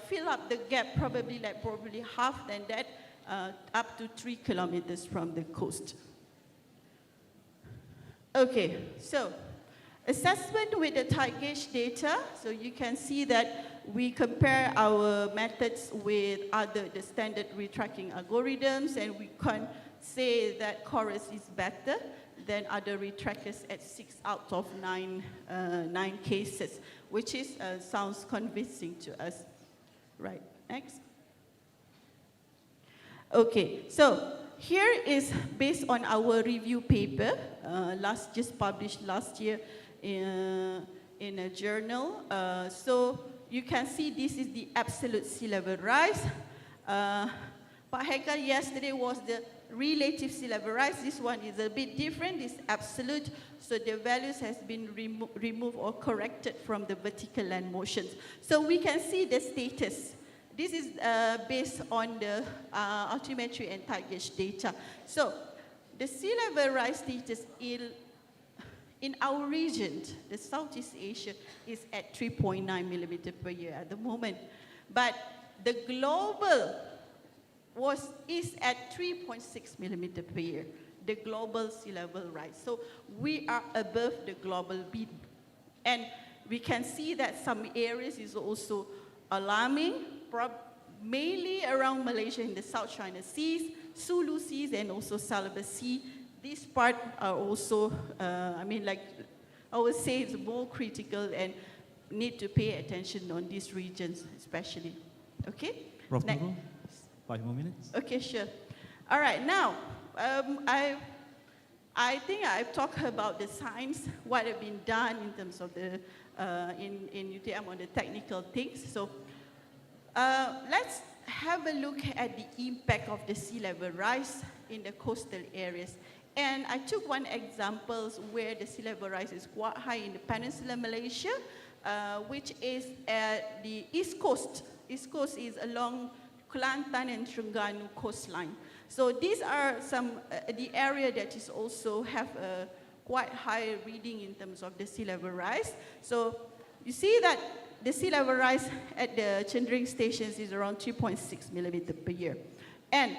fill up the gap probably half than that, up to 3 kilometers from the coast. Okay, so assessment with the tide gauge data. So you can see that we compare our methods with the standard retracking algorithms, and we can say that chorus is better than other retractors at 6 out of 9 cases, which is sounds convincing to us. Right, next. Okay, so here is based on our review paper, just published last year in a journal. So you can see this is the absolute sea level rise. Pak Haikal yesterday was the relative sea level rise. This one is a bit different, it's absolute. So the values has been removed or corrected from the vertical land motions. So we can see the status. This is based on the altimetry and tide gauge data. So the sea level rise status in our region, the Southeast Asia, is at 3.9 millimeter per year at the moment. But the global is at 3.6 millimeter per year, the global sea level rise. So we are above the global mean. And we can see that some areas is also alarming, mainly around Malaysia in the South China Seas, Sulu Seas, and also Celebes Sea. This part are also, I would say it's more critical and need to pay attention on these regions especially. Okay? Prof. 5 more minutes. Okay, sure. All right, now, I think I've talked about the science, what have been done in terms of the, in UTM on the technical things. So let's have a look at the impact of the sea level rise in the coastal areas. And I took one example where the sea level rise is quite high in the Peninsular Malaysia, which is at the East Coast. East Coast is along Kelantan and Terengganu coastline. So these are some, the area that is also have a quite high reading in terms of the sea level rise. So you see that the sea level rise at the Chendering stations is around 3.6 millimeter per year. And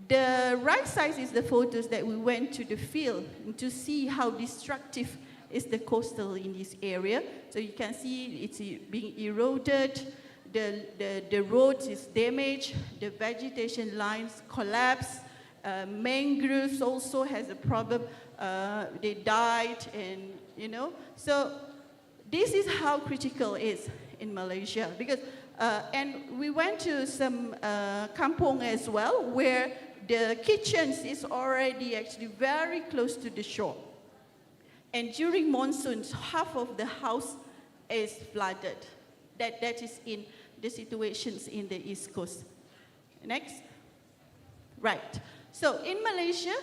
the right side is the photos that we went to the field to see how destructive is the coastal in this area. So you can see it's being eroded, the roads is damaged, the vegetation lines collapse, mangroves also has a problem, they died, and you know. So this is how critical it is in Malaysia, because and we went to some kampong as well, where the kitchens is already actually very close to the shore. And during monsoons, half of the house is flooded. That is in the situations in the East Coast. Next. Right. So in Malaysia,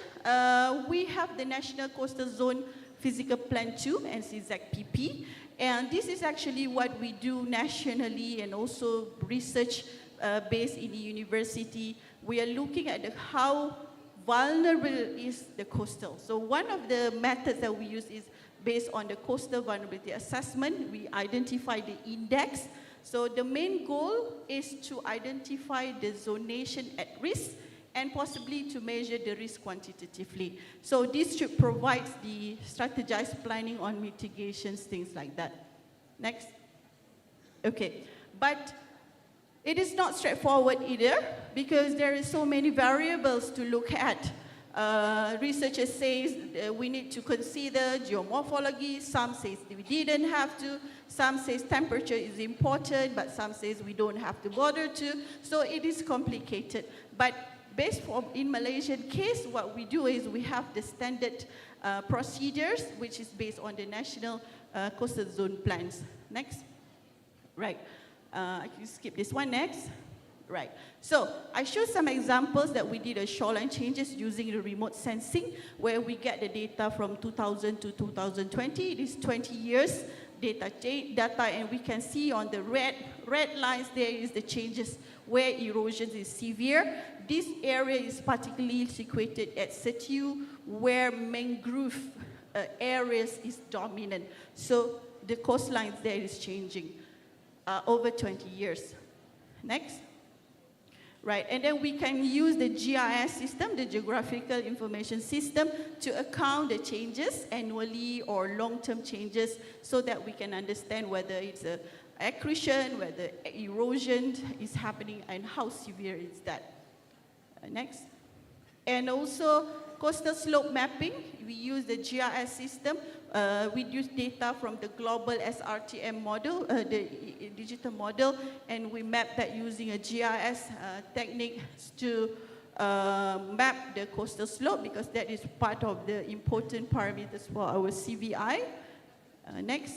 we have the National Coastal Zone Physical Plan 2 and CZPP. And this is actually what we do nationally and also research based in the university. We are looking at how vulnerable is the coastal. So one of the methods that we use is based on the coastal vulnerability assessment. We identify the index. So the main goal is to identify the zonation at risk and possibly to measure the risk quantitatively. So this should provide the strategized planning on mitigations, things like that. Next. Okay, but it is not straightforward either, because there is so many variables to look at. Researchers say we need to consider geomorphology, some say we didn't have to, some say temperature is important, but some say we don't have to bother to, so it is complicated. But based in Malaysian case, what we do is we have the standard procedures, which is based on the National Coastal Zone Plans. Next. Right. I can skip this one next. Right. So I showed some examples that we did a shoreline changes using the remote sensing, where we get the data from 2000 to 2020. It is 20 years data, and we can see on the red lines there is the changes where erosion is severe. This area is particularly situated at Setiu, where mangrove areas is dominant. So the coastlines there is changing over 20 years. Next. Right, and then we can use the GIS system, the Geographical Information System, to account the changes annually or long-term changes, so that we can understand whether it's accretion, whether erosion is happening, and how severe is that. Next. And also coastal slope mapping, we use the GIS system. We use data from the global SRTM model, the digital model, and we map that using a GIS technique to map the coastal slope, because that is part of the important parameters for our CVI. Next.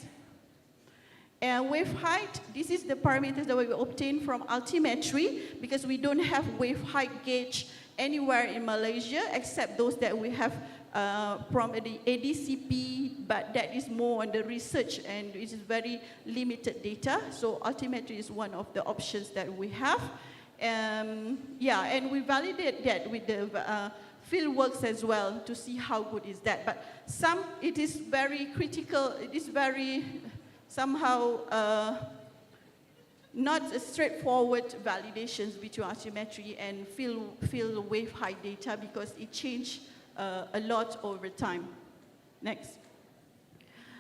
And wave height, this is the parameters that we obtain from altimetry, because we don't have wave height gauge anywhere in Malaysia except those that we have from the ADCP, but that is more on the research and it is very limited data. So altimetry is one of the options that we have. Yeah, and we validate that with the field works as well to see how good is that. But it is very critical, it is very somehow not a straightforward validations between altimetry and field wave height data, because it changed a lot over time. Next.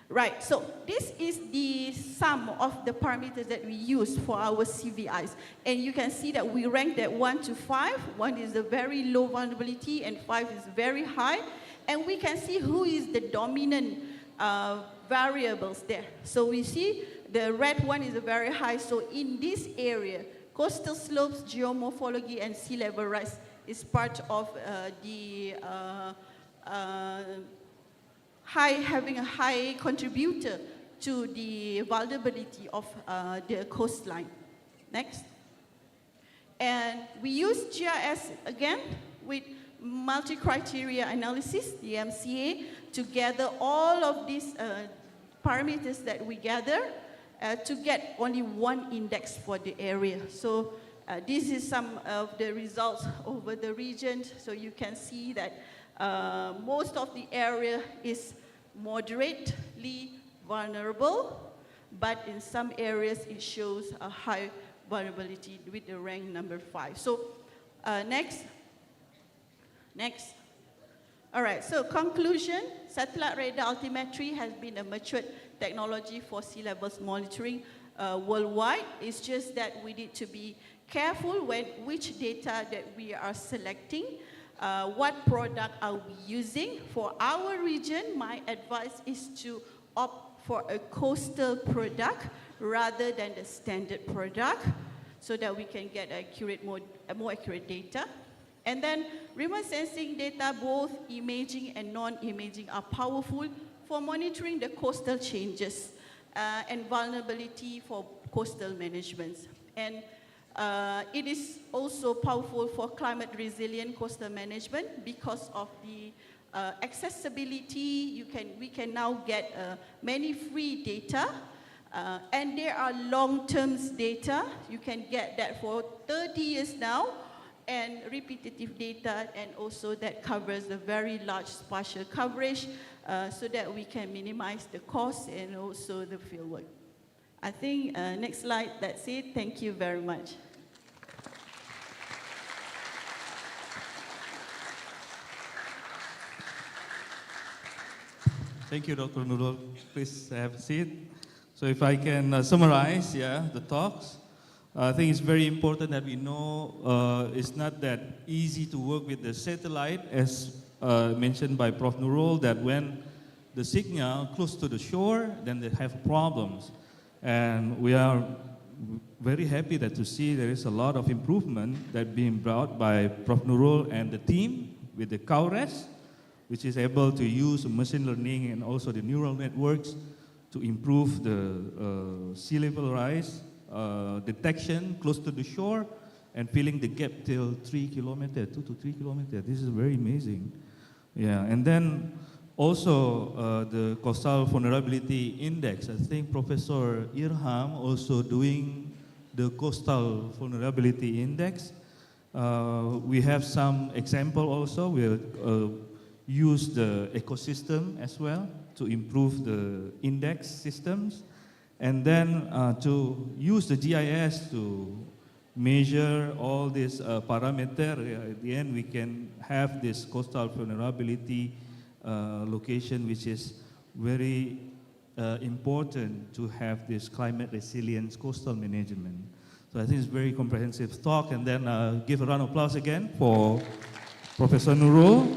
Right, so this is the sum of the parameters that we use for our CVIs. And you can see that we rank that 1 to 5. 1 is a very low vulnerability and 5 is very high. And we can see who is the dominant variables there. So we see the red one is a very high. So in this area, coastal slopes, geomorphology, and sea level rise is part of having a high contributor to the vulnerability of the coastline. Next. And we use GIS again with multi-criteria analysis, the MCA, to gather all of these parameters that we gather to get only one index for the area. So this is some of the results over the region. So you can see that most of the area is moderately vulnerable, but in some areas it shows a high vulnerability with the rank number 5. So next. All right, so conclusion, satellite radar altimetry has been a matured technology for sea levels monitoring worldwide. It's just that we need to be careful which data that we are selecting. What product are we using? For our region, my advice is to opt for a coastal product rather than the standard product, so that we can get more accurate data. And then remote sensing data, both imaging and non-imaging, are powerful for monitoring the coastal changes and vulnerability for coastal management. And it is also powerful for climate resilient coastal management because of the accessibility. We can now get many free data, and there are long-term data. You can get that for 30 years now, and repetitive data, and also that covers a very large spatial coverage, so that we can minimize the cost and also the fieldwork. I think next slide, that's it. Thank you very much. Thank you, Dr. Nurul. Please have a seat. So if I can summarize, the talks. I think it's very important that we know it's not that easy to work with the satellite, as mentioned by Prof. Nurul, that when the signal close to the shore, then they have problems. And we are very happy to see there is a lot of improvement that being brought by Prof. Nurul and the team with the CowRES, which is able to use machine learning and also the neural networks to improve the sea level rise detection close to the shore and filling the gap till 3 kilometers, 2 to 3 kilometers. This is very amazing. Yeah, and then also the coastal vulnerability index. I think Professor Irham also doing the coastal vulnerability index. We have some example also. We'll use the ecosystem as well to improve the index systems. And then to use the GIS to measure all these parameters. At the end, we can have this coastal vulnerability location, which is very important to have this climate resilience coastal management. So I think it's a very comprehensive talk. And then give a round of applause again for Professor Nurul.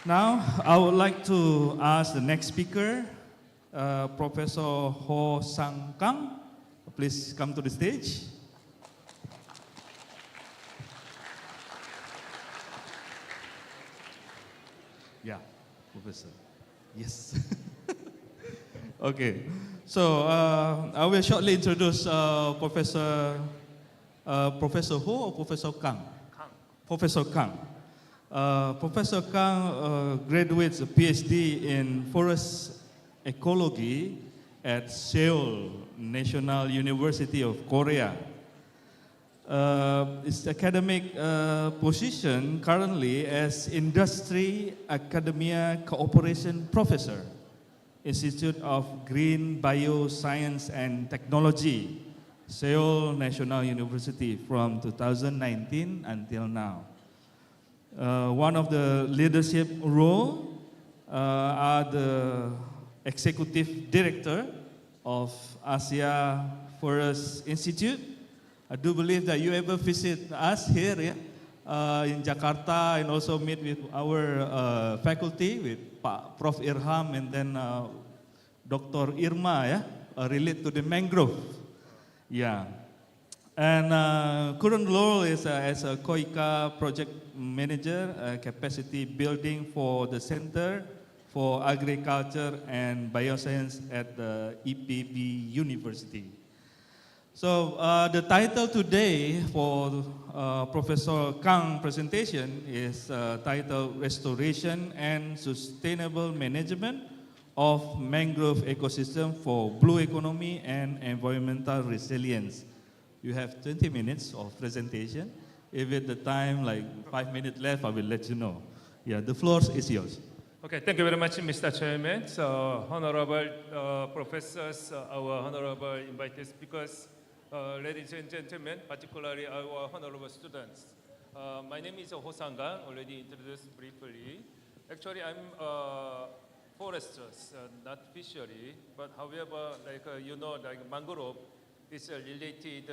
Now, I would like to ask the next speaker, Professor Ho Sang Kang. Please come to the stage. Yeah, Professor. Yes. Okay. So I will shortly introduce Professor Ho or Professor Kang? Professor Kang. Professor Kang graduates a PhD in forest ecology at Seoul National University of Korea. His academic position currently as Industry Academia Cooperation Professor, Institute of Green Bioscience and Technology, Seoul National University from 2019 until now. One of the leadership roles are the Executive Director of Asia Forest Institute. I do believe that you ever visit us here in Jakarta and also meet with our faculty, with Prof. Irham and then Dr. Irma, related to the mangrove. Yeah. And current role is as a COICA project manager, capacity building for the Center for Agriculture and Bioscience at the EPB University. So the title today for Professor Kang's presentation is titled Restoration and Sustainable Management of Mangrove Ecosystem for Blue Economy and Environmental Resilience. You have 20 minutes of presentation. If at the time, like 5 minutes left, I will let you know. Yeah, the floor is yours. Okay, thank you very much, Mr. Chairman. So, honorable professors, our honorable invited speakers, ladies and gentlemen, particularly our honorable students. My name is Ho Sang Kang, already introduced briefly. Actually, I'm foresters, not fishery, but however, like like mangrove is related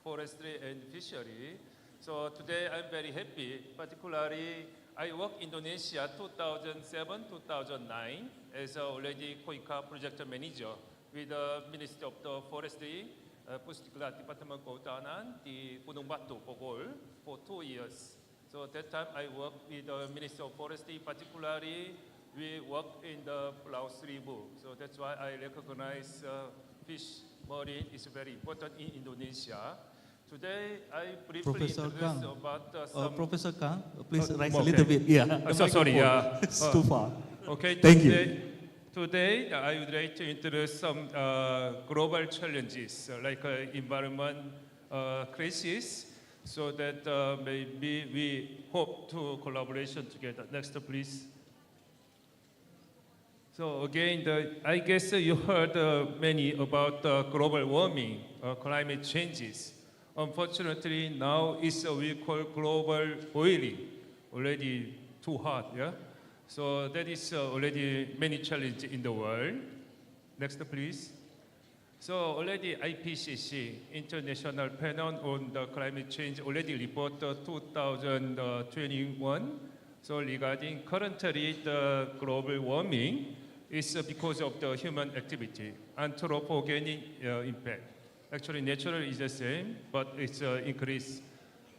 forestry and fishery. So today I'm very happy, particularly I work in Indonesia 2007-2009 as already COICA project manager with the Ministry of the Forestry, particular Department of Kehutanan di Gunung Batu, Bogor, for 2 years. So that time I worked with the Ministry of Forestry, particularly we work in the Pulau Seribu. So that's why I recognize fish marine is very important in Indonesia. Today, I briefly Professor introduce Kang. about some... Professor Kang, please rise a okay. little bit. Yeah. I'm so sorry. Yeah. It's too far. Okay. Thank Today, I would like to introduce some global challenges like environment crisis, so that maybe we hope to collaboration together. Next, please. So again, I guess you heard many about global warming, climate changes. Unfortunately, now it's we call global boiling, already too hot, yeah? So that is already many challenges in the world. Next, please. So already IPCC, International Panel on the Climate Change, already reported 2021. So regarding currently the global warming is because of the human activity, anthropogenic impact. Actually, natural is the same, but it's increased.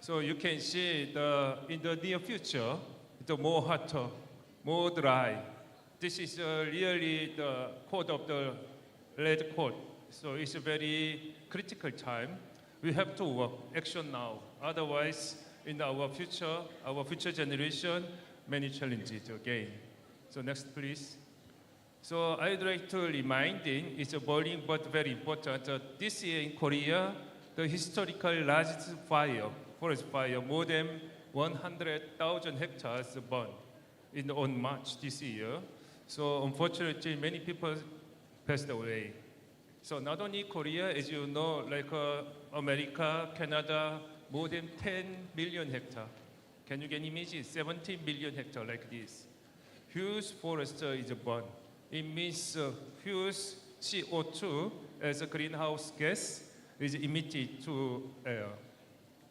So you can see in the near future, the more hotter, more dry. This is really the code of the red code. So it's a very critical time. We have to work action now. Otherwise, in our future generation, many challenges again. So next, please. So I'd like to reminding, it's a boring but very important. This year in Korea, the historical largest fire, forest fire, more than 100,000 hectares burned on March this year. So unfortunately, many people passed away. So not only Korea, as you know, like America, Canada, more than 10 million hectares. Can you imagine 17 million hectares like this? Huge forest is burned. It means huge CO2 as a greenhouse gas is emitted to air.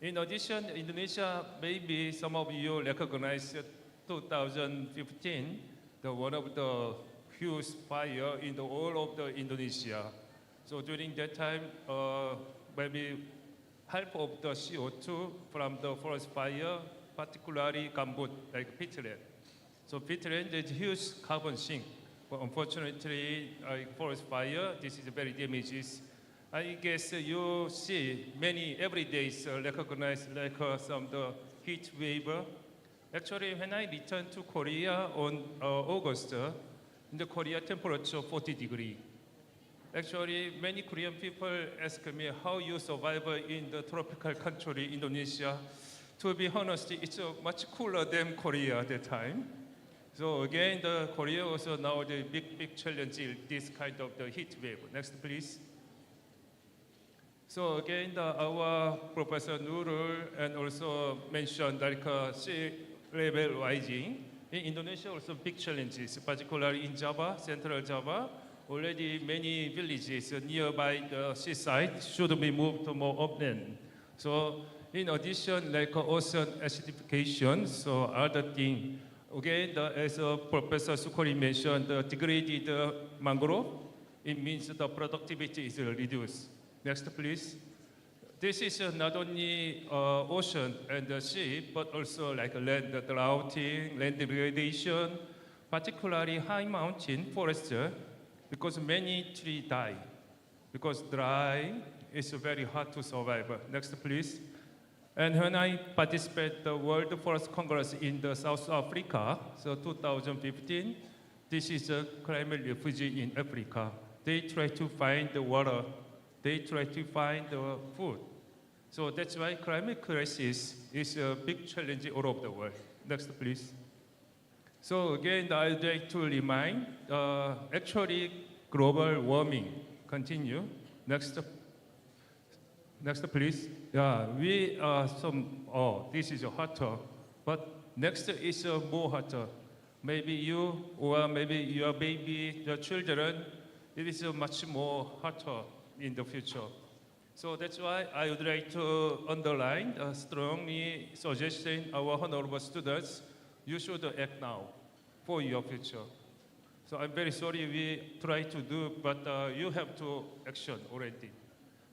In addition, Indonesia, maybe some of you recognize 2015, the one of the huge fire in the whole of the Indonesia. So during that time, maybe half of the CO2 from the forest fire, particularly Gambut, like peatland. So peatland is huge carbon sink. But unfortunately, forest fire, this is very damages. I guess you see many every day recognize like some the heat wave. Actually, when I returned to Korea on August, in the Korea temperature 40 degrees. Actually, many Korean people ask me how you survive in the tropical country, Indonesia. To be honest, it's much cooler than Korea at that time. So again, the Korea also now the big challenge is this kind of the heat wave. Next, please. So again, our Professor Nurul and also mentioned like sea level rising. In Indonesia, also big challenges, particularly in Java, Central Java. Already many villages nearby the seaside should be moved to more upland. So in addition, like ocean acidification, so other thing. Again, as Professor Sukori mentioned, the degraded mangrove, it means the productivity is reduced. Next, please. This is not only ocean and the sea, but also like land droughting, land degradation, particularly high mountain forests, because many trees die. Because dry, it's very hard to survive. Next, please. And when I participate the World Forest Congress in the South Africa, so 2015, this is a climate refugee in Africa. They try to find the water. They try to find the food. So that's why climate crisis is a big challenge all over the world. Next, please. So again, I'd like to remind, actually, global warming continue. Next, please. Yeah, we are this is hotter, but next is more hotter. Maybe you or maybe your baby, your children, it is much more hotter in the future. So that's why I would like to underline, strongly suggesting our honorable students, you should act now for your future. So I'm very sorry we try to do, but you have to action already.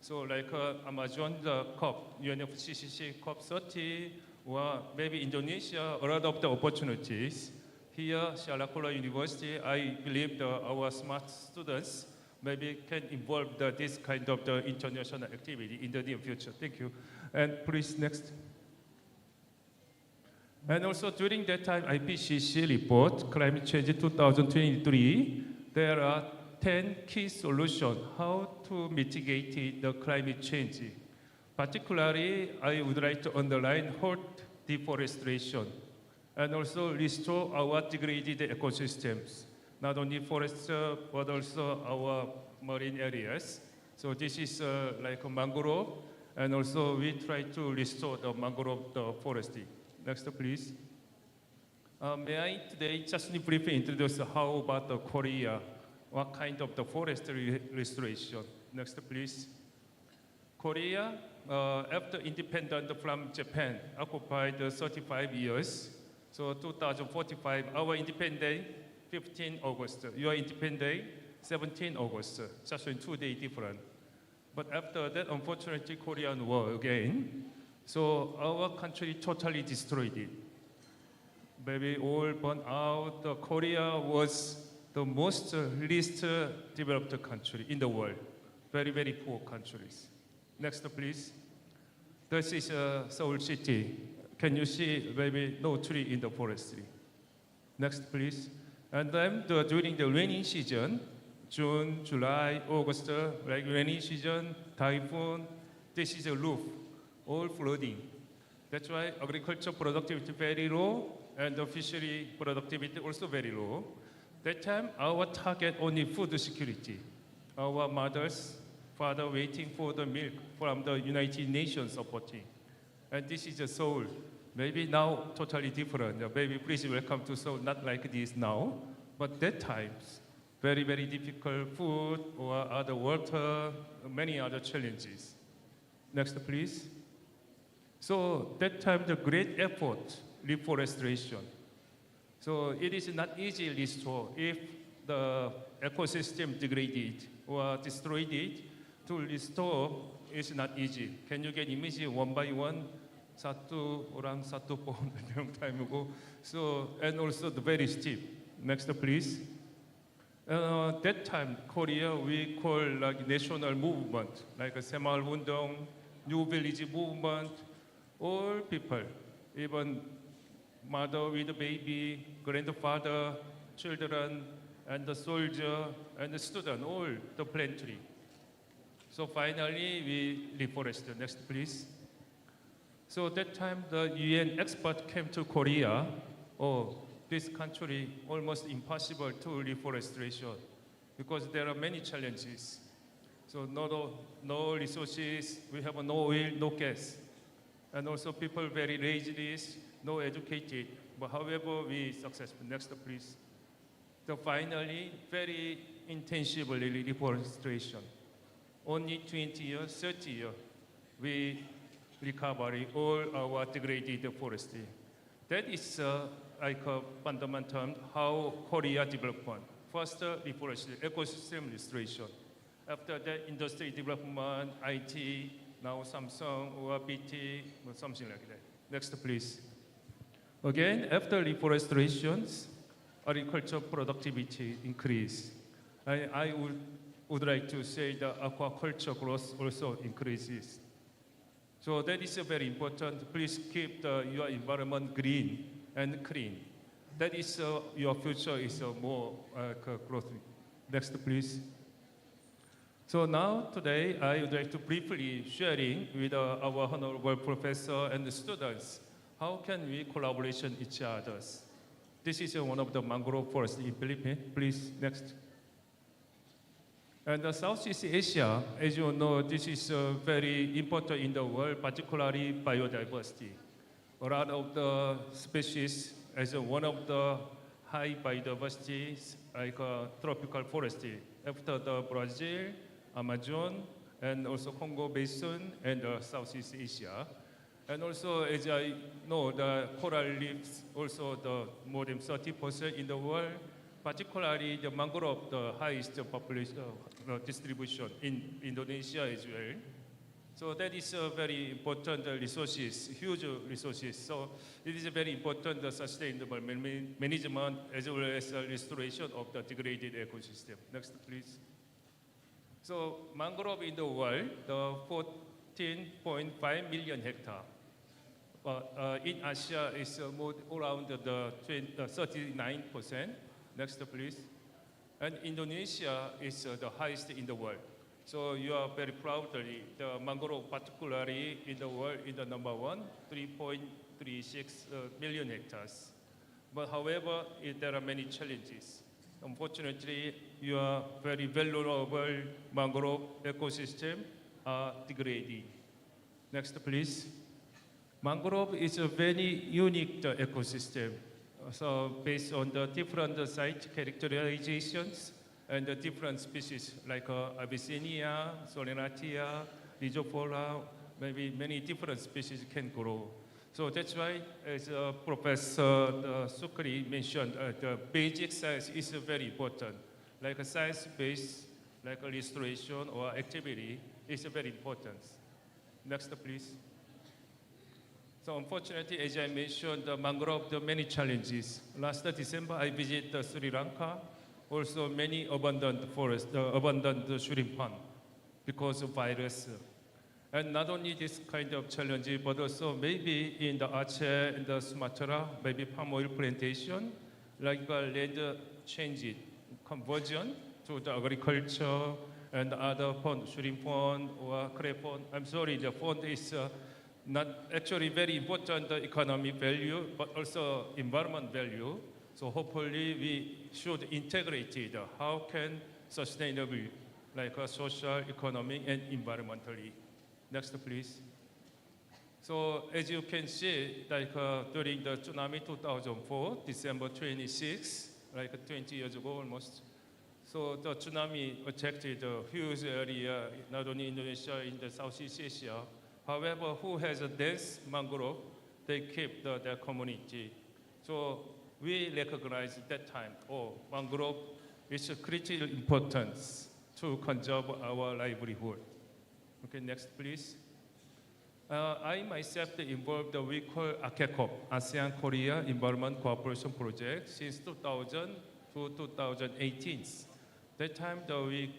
So like Amazon COP, UNFCCC COP 30, or maybe Indonesia, a lot of the opportunities. Here, Shalakula University, I believe our smart students maybe can involve this kind of the international activity in the near future. Thank you. And please, next. And also during that time, IPCC report, Climate Change 2023, there are 10 key solutions how to mitigate the climate change. Particularly, I would like to underline halt deforestation and also restore our degraded ecosystems, not only forests, but also our marine areas. So this is like a mangrove, and also we try to restore the mangrove forestry. Next, please. May I today just briefly introduce how about Korea, what kind of the forestry restoration. Next, please. Korea, after independence from Japan, occupied 35 years. So 2045, our independence, 15 August. Your independence, 17 August, just in 2 days different. But after that, unfortunately, Korean War again. So our country totally destroyed it. Maybe all burned out. Korea was the most least developed country in the world. Very, very poor countries. Next, please. This is Seoul city. Can you see maybe no tree in the forestry? Next, please. And then during the rainy season, June, July, August, like rainy season, typhoon, this is a roof, all flooding. That's why agriculture productivity very low, and the fishery productivity also very low. That time, our target only food security. Our mothers, father waiting for the milk from the United Nations supporting. And this is a Seoul. Maybe now totally different. Maybe please welcome to Seoul, not like this now. But that times, very, very difficult food or other water, many other challenges. Next, please. So that time the great effort, reforestation. So it is not easy to restore if the ecosystem degraded or destroyed it. To restore is not easy. Can you get imagine one by one? Satu orang satu pohon a long time ago. So and also the very steep. Next please. That time Korea we call like national movement, like a Semal Undong, New Village movement. All people, even mother with a baby, grandfather, children, and the soldier, and the student, all the plant tree. So finally, we reforested. Next, please. So that time, the UN expert came to Korea. Oh, this country almost impossible to reforestation because there are many challenges. So no resources, we have no oil, no gas. And also people very lazy, no educated. But however, we successful. Next, please. So finally, very intensively reforestation. Only 20 years, 30 years, we recover all our degraded forestry. That is like a fundamental how Korea development. First, reforestation, ecosystem restoration. After that, industry development, IT, now Samsung or BT or something like that. Next, please. Again, after reforestation, agriculture productivity increase. I would like to say the aquaculture growth also increases. So that is very important. Please keep your environment green and clean. That is your future is more growth. Next, please. So now today I would like to briefly sharing with our honorable professor and the students how can we collaboration each others. This is one of the mangrove forests in Philippines. Please next. And Southeast Asia, as you know, this is very important in the world, particularly biodiversity. A lot of the species as one of the high biodiversities, like tropical forestry. After the Brazil, Amazon, and also Congo Basin, and Southeast Asia. And also, as I know, the coral reefs, also the more than 30% in the world, particularly the mangrove, the highest population distribution in Indonesia as well. So that is a very important resources, huge resources. So it is a very important sustainable management as well as restoration of the degraded ecosystem. Next, please. So mangrove in the world, the 14.5 million hectare. In Asia, it's more around the 39%. Next, please. And Indonesia is the highest in the world. So you are very proudly, the mangrove particularly in the world is the number one, 3.36 million hectares. But however, there are many challenges. Unfortunately, your very valuable mangrove ecosystem are degraded. Next, please. Mangrove is a very unique ecosystem. So based on the different site characterizations and the different species like Abyssinia, Solanatia, Rhizophora, maybe many different species can grow. So that's why, as Professor Sukri mentioned, the basic science is very important. Like a science-based, like a restoration or activity is very important. Next, please. So unfortunately, as I mentioned, the mangrove, there are many challenges. Last December, I visited Sri Lanka, also many abundant forests, abundant shrimp pond because of virus. And not only this kind of challenge, but also maybe in the Aceh and the Sumatra, maybe palm oil plantation, like land change it, conversion to the agriculture and other pond, shrimp pond or crab pond. I'm sorry, the pond is not actually very important economic value, but also environment value. So hopefully we should integrate it. How can sustainably, like social, economic, and environmentally. Next, please. So as you can see, like during the tsunami 2004, December 26, like 20 years ago almost. So the tsunami affected a huge area, not only Indonesia, in the Southeast Asia. However, who has a dense mangrove, they keep their community. So we recognize at that time, mangrove is a critical importance to conserve our livelihood. Okay, next please. I myself involved we call AKECOP, ASEAN Korea Environment Cooperation Project, since 2000 to 2018. That time we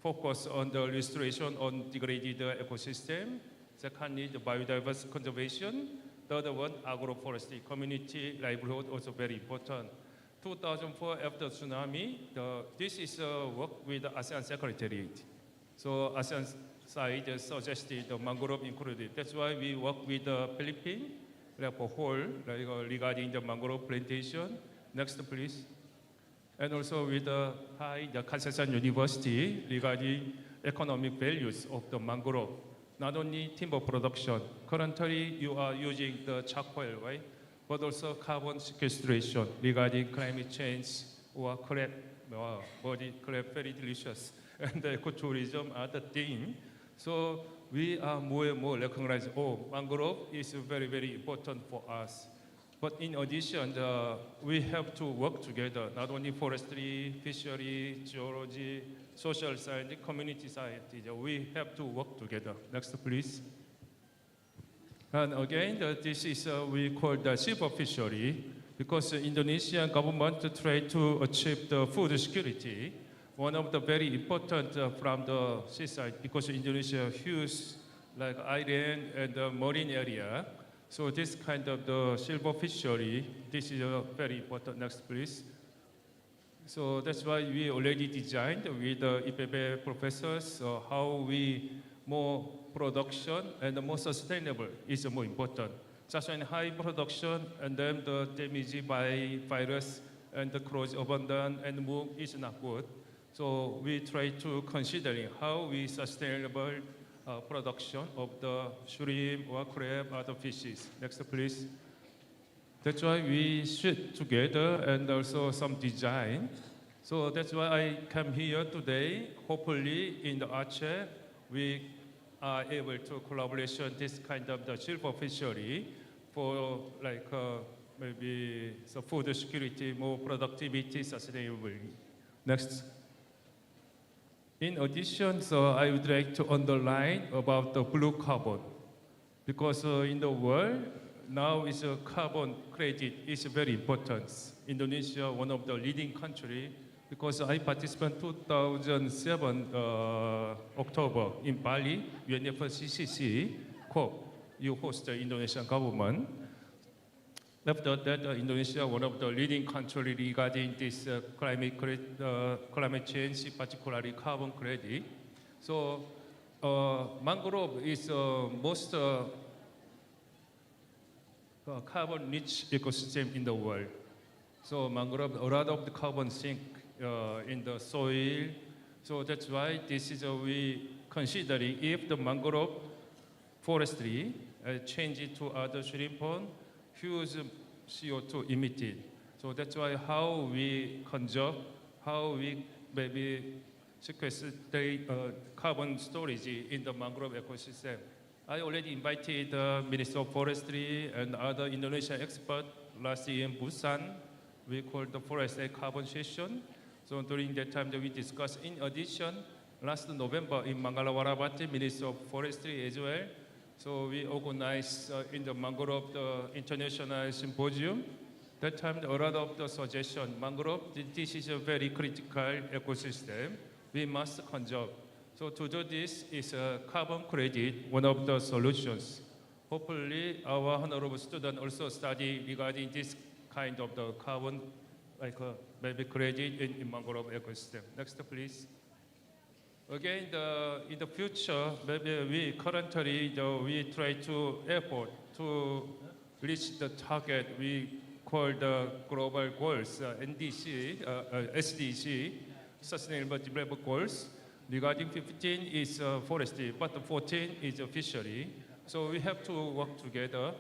focus on the restoration on degraded ecosystem. Secondly, the biodiversity conservation. The other one, agroforestry, community livelihood, also very important. 2004, after tsunami, this is work with the ASEAN Secretariat. So ASEAN side suggested the mangrove included. That's why we work with the Philippines, like a whole, regarding the mangrove plantation. Next, please. And also with the Kansai University regarding economic values of the mangrove. Not only timber production. Currently, you are using the charcoal, right? But also carbon sequestration regarding climate change or crab, body crab, very delicious. And the ecotourism are the thing. So we are more and more recognized, mangrove is very, very important for us. But in addition, we have to work together, not only forestry, fishery, geology, social science, community science. We have to work together. Next, please. And again, this is we call the silver fishery, because the Indonesian government try to achieve the food security. One of the very important from the seaside, because Indonesia huge like island and the marine area. So this kind of the silver fishery, this is very important. Next, please. So that's why we already designed with the ICFAES professors how we more production and more sustainable is more important. Such a high production and then the damage by virus and the cross abundant and move is not good. So we try to considering how we sustainable production of the shrimp or crab, other fishes. Next, please. That's why we shoot together and also some design. So that's why I come here today. Hopefully in the Aceh, we are able to collaboration this kind of the silver fishery for like maybe so food security, more productivity, sustainability. Next. In addition, so I would like to underline about the blue carbon, because in the world now is a carbon credit is very important. Indonesia, one of the leading country, because I participated 2007 October in Bali, UNFCCC COP. You host the Indonesian government. After that, Indonesia, one of the leading countries regarding this climate change, particularly carbon credit. So mangrove is most carbon-rich ecosystem in the world. So mangrove, a lot of the carbon sink in the soil. So that's why this is we considering if the mangrove forestry change it to other shrimp pond, huge CO2 emitted. So that's why how we conserve, how we maybe sequester carbon storage in the mangrove ecosystem. I already invited the Minister of Forestry and other Indonesian experts last year in Busan. We called the forest carbon session. So during that time that we discussed, in addition, last November in Mangalawarabati, Minister of Forestry as well. So we organized in the mangrove the international symposium. That time a lot of the suggestion, mangrove, this is a very critical ecosystem. We must conserve. So to do this is a carbon credit, one of the solutions. Hopefully our honorable student also study regarding this kind of the carbon, like maybe credit in mangrove ecosystem. Next, please. Again, in the future, maybe we currently we try to effort to reach the target we call the global goals, NDC, SDG, Sustainable Development Goals. Regarding 15 is forestry, but 14 is fishery. So we have to work together.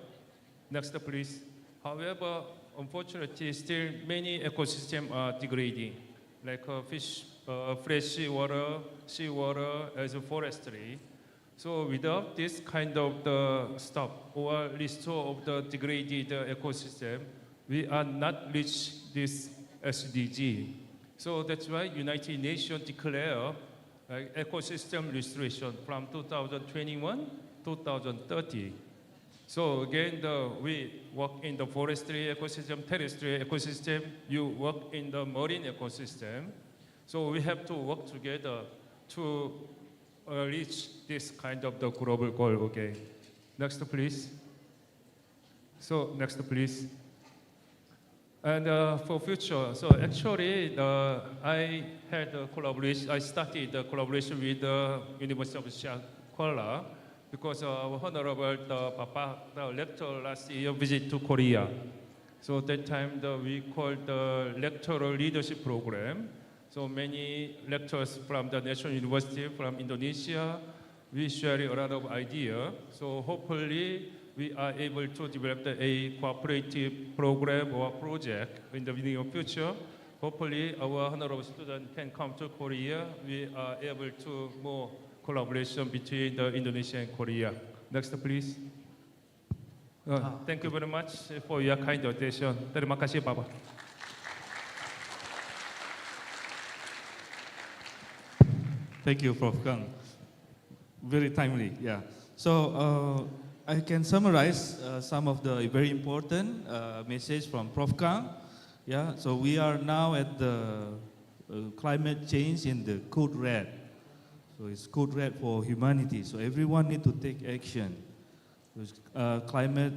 Next, please. However, unfortunately, still many ecosystems are degrading, like fish, fresh water, seawater, as a forestry. So without this kind of the stop or restore of the degraded ecosystem, we are not reach this SDG. So that's why United Nations declare ecosystem restoration from 2021 to 2030. So again, we work in the forestry ecosystem, terrestrial ecosystem, you work in the marine ecosystem. So we have to work together to reach this kind of the global goal, okay? Next, please. So, next, please. And for future, so actually, I had a collaboration, I started the collaboration with the University of Chicago because our Honorable Papa, the lecturer last year visit to Korea. So that time we called the lecturer leadership program. So many lecturers from the National University from Indonesia, we share a lot of ideas. So hopefully we are able to develop a cooperative program or project in the near future. Hopefully our honorable student can come to Korea. We are able to more collaboration between the Indonesia and Korea. Next, please. Thank you very much for your kind attention. Terima kasih, Bapak. Thank you, Prof. Kang. Very timely, yeah. So I can summarize some of the very important message from Prof. Kang. Yeah, so we are now at the climate change in the code red. So it's code red for humanity. So everyone need to take action. Climate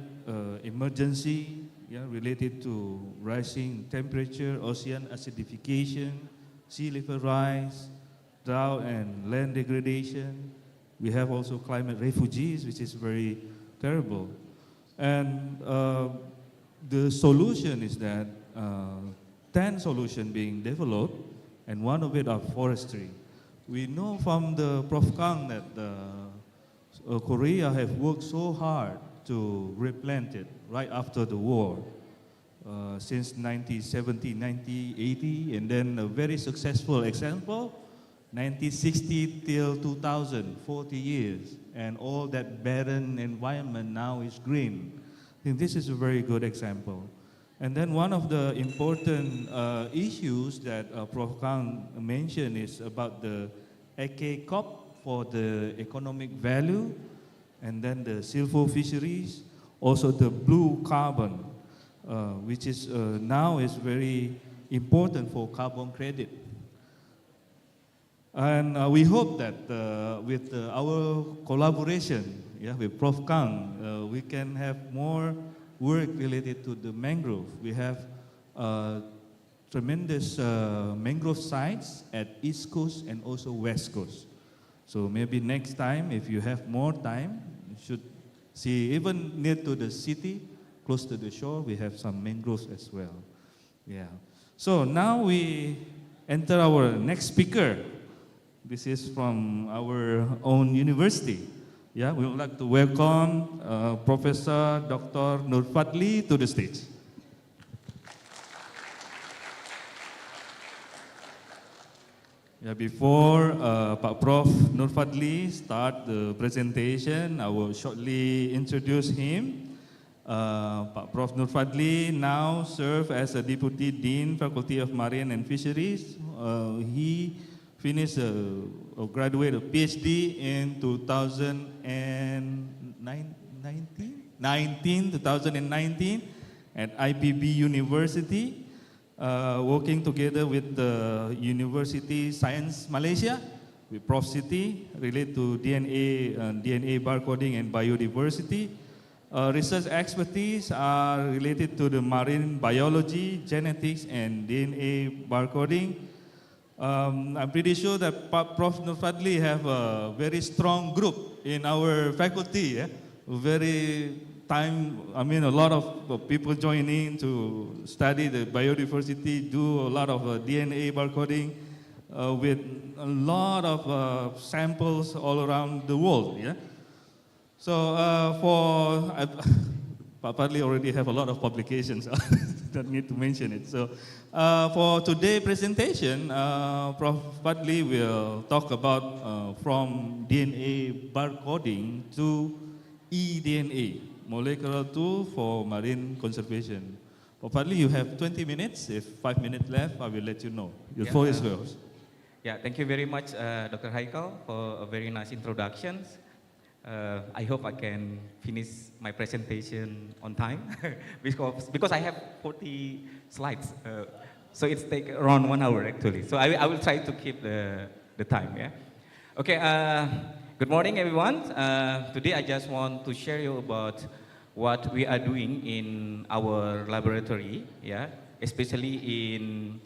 emergency, yeah, related to rising temperature, ocean acidification, sea level rise, drought and land degradation. We have also climate refugees, which is very terrible. And the solution is that 10 solutions being developed, and one of it are forestry. We know from the Prof. Kang that Korea have worked so hard to replant it right after the war, since 1970, 1980, and then a very successful example, 1960 till 2000, 40 years, and all that barren environment now is green. I think this is a very good example. And then one of the important issues that Prof. Kang mentioned is about the ECOP for the economic value, and then the silver fisheries, also the blue carbon, which is now is very important for carbon credit. And we hope that with our collaboration, yeah, with Prof. Kang, we can have more work related to the mangrove. We have tremendous mangrove sites at East Coast and also West Coast. So maybe next time, if you have more time, you should see even near to the city, close to the shore, we have some mangroves as well. Yeah. So now we enter our next speaker. This is from our own university. Yeah, we would like to welcome Professor Dr. Nur Fadli to the stage. Yeah, before Pak Prof. Nur Fadli start the presentation, I will shortly introduce him. Pak Prof. Nur Fadli now serves as a Deputy Dean, Faculty of Marine and Fisheries. He finished or graduated a PhD in 2019 at IPB University, working together with the University Science Malaysia, with Prof. Siti, related to DNA barcoding and biodiversity. Research expertise are related to the marine biology, genetics, and DNA barcoding. I'm pretty sure that Prof. Nur Fadli have a very strong group in our faculty. Yeah? A lot of people joining to study the biodiversity, do a lot of DNA barcoding with a lot of samples all around the world. Yeah? So Pak Fadli already have a lot of publications. Don't need to mention it. So For today's presentation, Prof. Fadli will talk about from DNA barcoding to eDNA, molecular tool for marine conservation. Prof. Fadli, you have 20 minutes. If 5 minutes left, I will let you know. Your floor is yours. Yeah, thank you very much, Dr. Haikal, for a very nice introduction. I hope I can finish my presentation on time because I have 40 slides. So it's take around 1 hour actually. So I will try to keep the time. Yeah. Okay. Good morning, everyone. Today I just want to share you about what we are doing in our laboratory. Yeah, especially in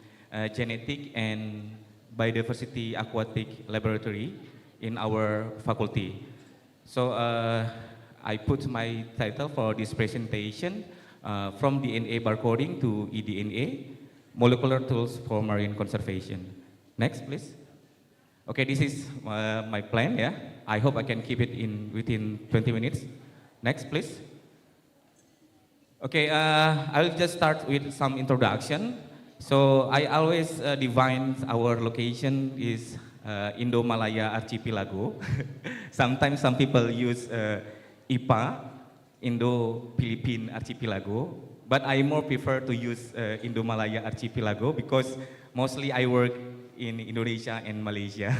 genetic and biodiversity aquatic laboratory in our faculty. So I put my title for this presentation from DNA barcoding to eDNA, molecular tools for marine conservation. Next, please. Okay, this is my plan. Yeah, I hope I can keep it in within 20 minutes. Next, please. Okay, I'll just start with some introduction. So I always define our location is Indo-Malaya Archipelago. Sometimes some people use IPA, Indo-Philippine Archipelago, but I more prefer to use Indo-Malaya Archipelago because mostly I work in Indonesia and Malaysia.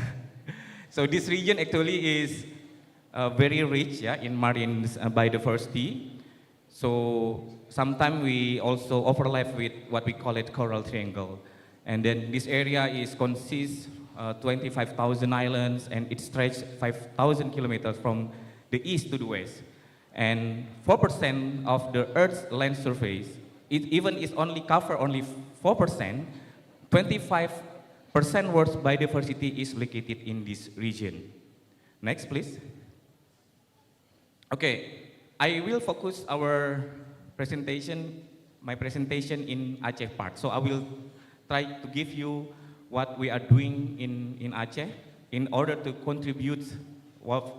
So this region actually is very rich, yeah, in marine biodiversity. So sometimes we also overlap with what we call it coral triangle. And then this area consists 25,000 islands, and it stretches 5,000 kilometers from the east to the west. And 4% of the Earth's land surface, it even is only cover only 4%, 25% world's biodiversity is located in this region. Next, please. Okay, I will focus my presentation in Aceh part. So I will try to give you what we are doing in Aceh in order to contribute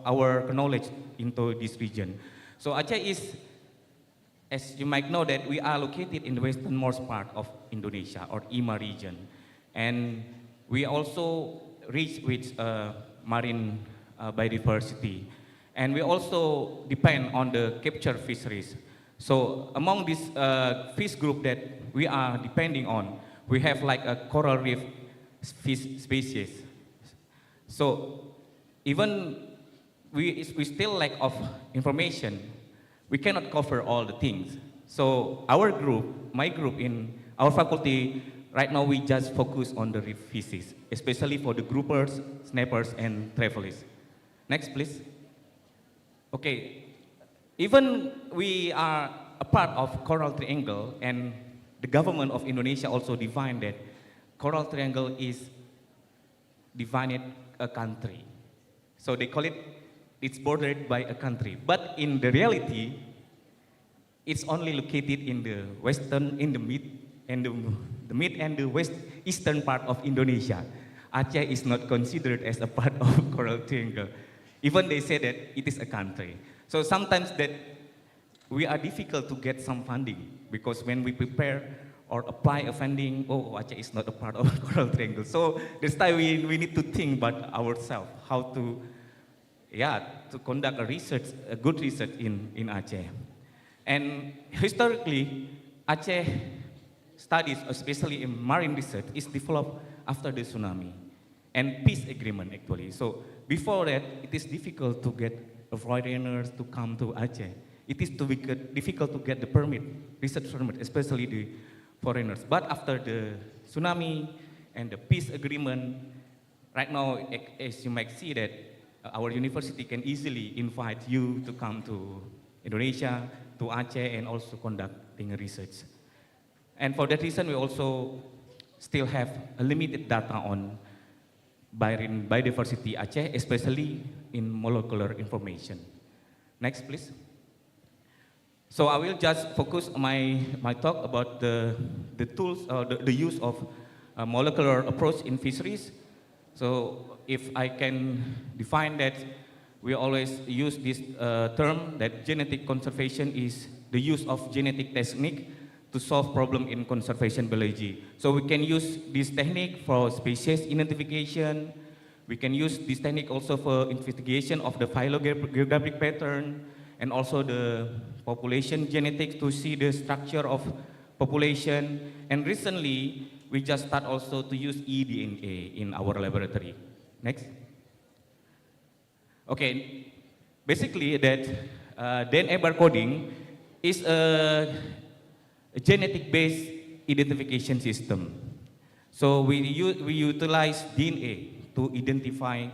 our knowledge into this region. So Aceh is, as you might know, that we are located in the westernmost part of Indonesia, or IMA region. And we also rich with marine biodiversity. And we also depend on the capture fisheries. So among this fish group that we are depending on, we have like a coral reef fish species. So even we still lack of information. We cannot cover all the things. So our group, my group in our faculty, right now we just focus on the reef fishes, especially for the groupers, snappers, and trevallies. Next, please. Okay, even we are a part of Coral Triangle, and the government of Indonesia also defined that Coral Triangle is defined a country. So they call it, it's bordered by a country. But in the reality, it's only located in the western, in the mid and the west eastern part of Indonesia. Aceh is not considered as a part of Coral Triangle. Even they say that it is a country. So sometimes that we are difficult to get some funding because when we prepare or apply a funding, oh, Aceh is not a part of Coral Triangle. So this time we need to think about ourselves, how to, to conduct a good research in Aceh. And historically, Aceh studies, especially in marine research, is developed after the tsunami and peace agreement actually. So before that, it is difficult to get foreigners to come to Aceh. It is difficult to get the permit, research permit, especially the foreigners. But after the tsunami and the peace agreement, right now, as you might see that our university can easily invite you to come to Indonesia, to Aceh, and also conducting research. And for that reason, we also still have a limited data on biodiversity Aceh, especially in molecular information. Next, please. So I will just focus my talk about the tools, the use of molecular approach in fisheries. So if I can define that, we always use this term that genetic conservation is the use of genetic technique to solve problem in conservation biology. So we can use this technique for species identification. We can use this technique also for investigation of the phylogeographic pattern and also the population genetics to see the structure of population. And recently, we just start also to use eDNA in our laboratory. Next. Okay, basically that DNA barcoding is a genetic-based identification system. So we utilize DNA to identify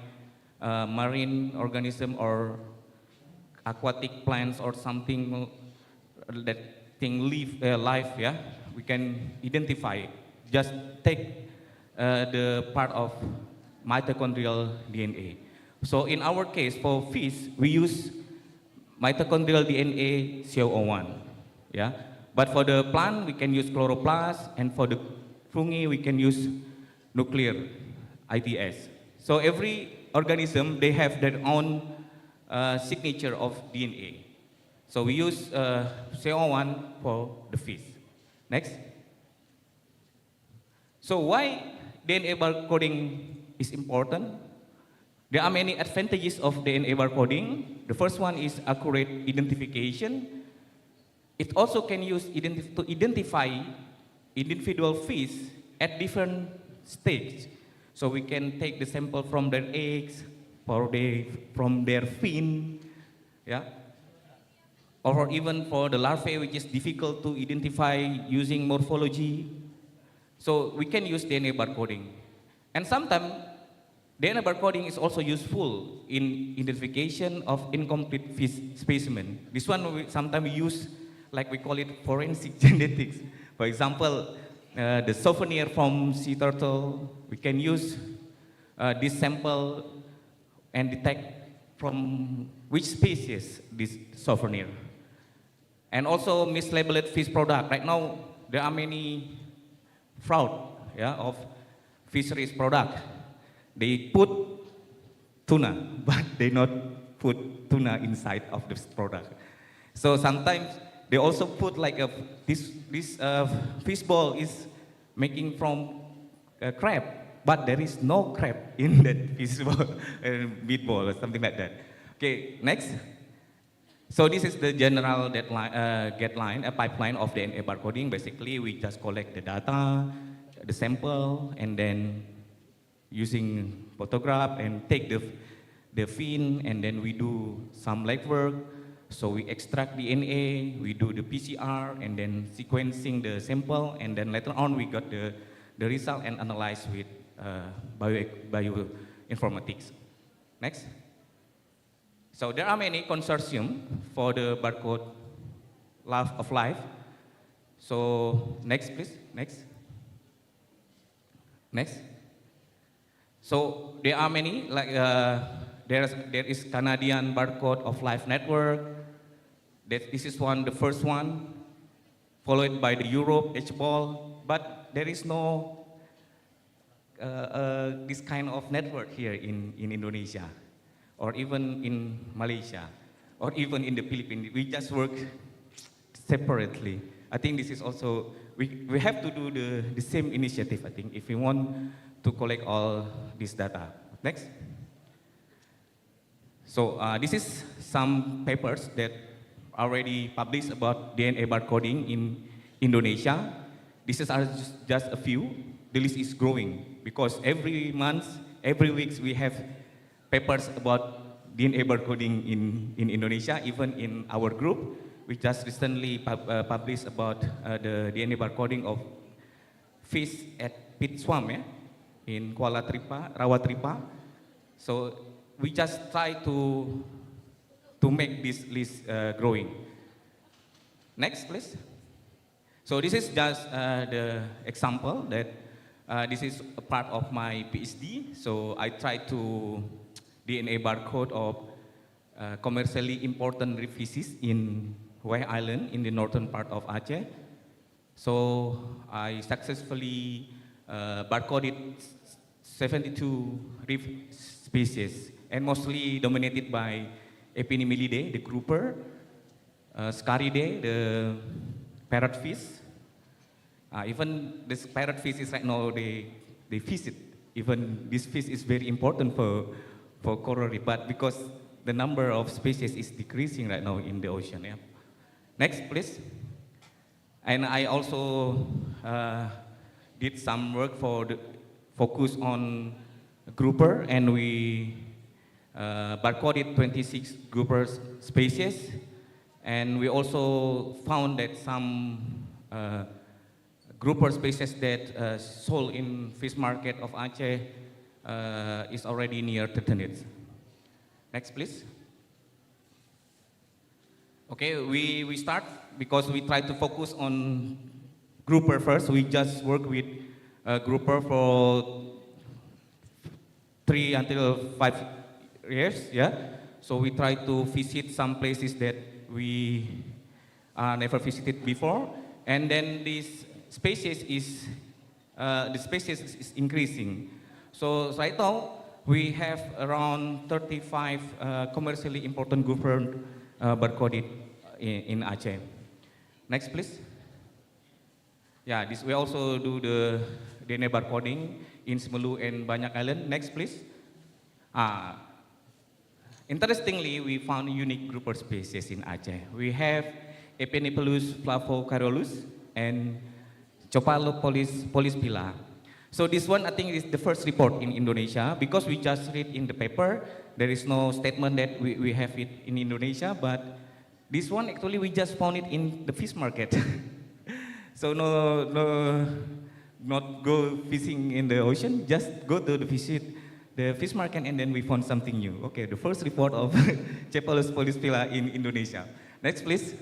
marine organism or aquatic plants or something that thing live, yeah. We can identify, just take the part of mitochondrial DNA. So in our case, for fish, we use mitochondrial DNA COO1, yeah. But for the plant, we can use chloroplast, and for the fungi, we can use nuclear ITS. So every organism, they have their own signature of DNA. So we use COO1 for the fish. Next. So why DNA barcoding is important? There are many advantages of DNA barcoding. The first one is accurate identification. It also can use to identify individual fish at different stages. So we can take the sample from their eggs, from their fin, yeah? Or even for the larvae, which is difficult to identify using morphology. So we can use DNA barcoding. And sometimes DNA barcoding is also useful in identification of incomplete fish specimen. This one sometimes we use, like we call it forensic genetics. For example, the souvenir from sea turtle, we can use this sample and detect from which species this souvenir. And also mislabeled fish product. Right now, there are many fraud, yeah, of fisheries product. They put tuna, but they not put tuna inside of this product. So sometimes they also put like this fish ball is making from crab, but there is no crab in that fish ball, meatball or something like that. Okay, next. So this is the general pipeline of DNA barcoding. Basically, we just collect the data, the sample, and then using photograph and take the fin, and then we do some legwork. So we extract DNA, we do the PCR, and then sequencing the sample, and then later on we got the result and analyze with bioinformatics. Next. So there are many consortium for the barcode of life. So next, please. Next. Next. So there are many, like there is Canadian Barcode of Life Network. This is the first one, followed by the Europe HBOL. But there is no this kind of network here in Indonesia, or even in Malaysia, or even in the Philippines. We just work separately. I think this is also, we have to do the same initiative, I think, if we want to collect all this data. Next. So this is some papers that already published about DNA barcoding in Indonesia. This is just a few. The list is growing because every month, every week we have papers about DNA barcoding in Indonesia. Even in our group, we just recently published about the DNA barcoding of fish at pit swamp, yeah? In Kuala Tripa, Rawa Tripa. So we just try to make this list growing. Next, please. So this is just the example that this is a part of my PhD. So I try to DNA barcode of commercially important reef species in Hue Island in the northern part of Aceh. So I successfully barcoded 72 reef species, and mostly dominated by Epinimelidae, the grouper, Scaridae, the parrotfish, Even this parrotfish is right now, they fish it. Even this fish is very important for coral reef, but because the number of species is decreasing right now in the ocean. Yeah. Next, please. And I also did some work for the focus on grouper, and we barcoded 26 grouper species, and we also found that some grouper species that sold in fish market of Aceh is already near threatened. Next, please. Okay, we start because we try to focus on grouper first. We just work with grouper for 3 until 5 years, yeah. So we try to visit some places that we never visited before, and then this species is the species is increasing. So right now we have around 35 commercially important grouper barcoded in Aceh. Next, please. Yeah, this we also do the DNA barcoding in Semelu and Banyak Island. Next, please. Interestingly, we found unique grouper species in Aceh. We have Epenipelus flavocarolus and Copalopolis polispila. So this one, I think, is the first report in Indonesia, because we just read in the paper. There is no statement that we have it in Indonesia, but this one actually we just found it in the fish market. So not go fishing in the ocean, just go to the fish market, and then we found something new. Okay, the first report of Cephalus polispila in Indonesia. Next, please.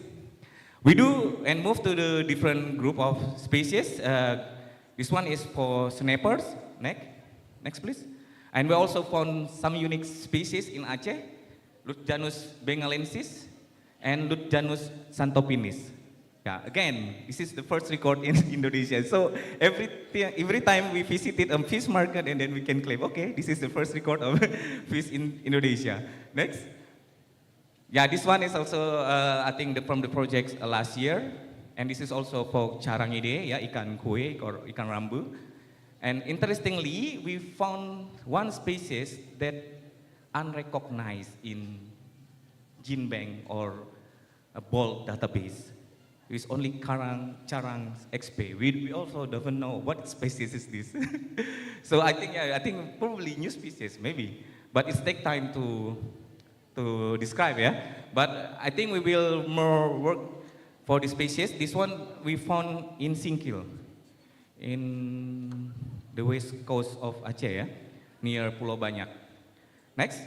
We do and move to the different group of species. This one is for snappers. Next, please. And we also found some unique species in Aceh, Lutjanus bengalensis and Lutjanus santopinis. Yeah, again, this is the first record in Indonesia. So every time we visited a fish market, and then we can claim, okay, this is the first record of fish in Indonesia. Next. Yeah, this one is also, I think, from the project last year. And this is also for charangide, yeah, ikan kue or ikan rambu. And interestingly, we found one species that unrecognized in gene bank or a BOLD database. It's only charang XP. We also don't know what species is this. So I think probably new species maybe, but it takes time to describe, yeah. But I think we will more work for the species. This one we found in Singkil, in the west coast of Aceh, yeah, near Pulau Banyak. Next.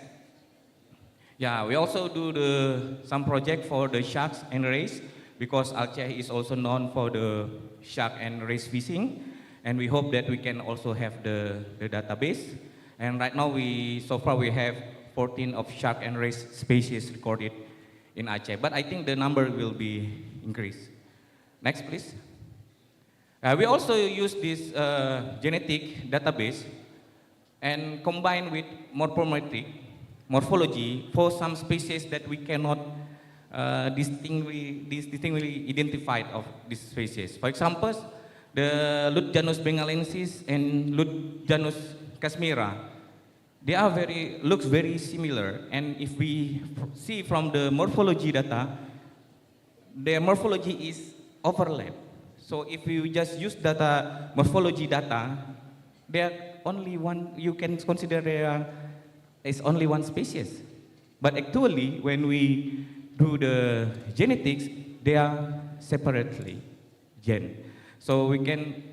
Yeah, we also do some project for the sharks and rays, because Aceh is also known for the shark and rays fishing, and we hope that we can also have the database. And right now so far we have 14 of shark and rays species recorded in Aceh, but I think the number will be increased. Next, please. We also use this genetic database and combine with morphology for some species that we cannot distinctly identified of this species. For example, the Lutjanus bengalensis and Lutjanus casmira, they are looks very similar. And if we see from the morphology data, their morphology is overlap. So if you just use morphology data, there only one, you can consider there is only one species. But actually, when we do the genetics, they are separately gen. So we can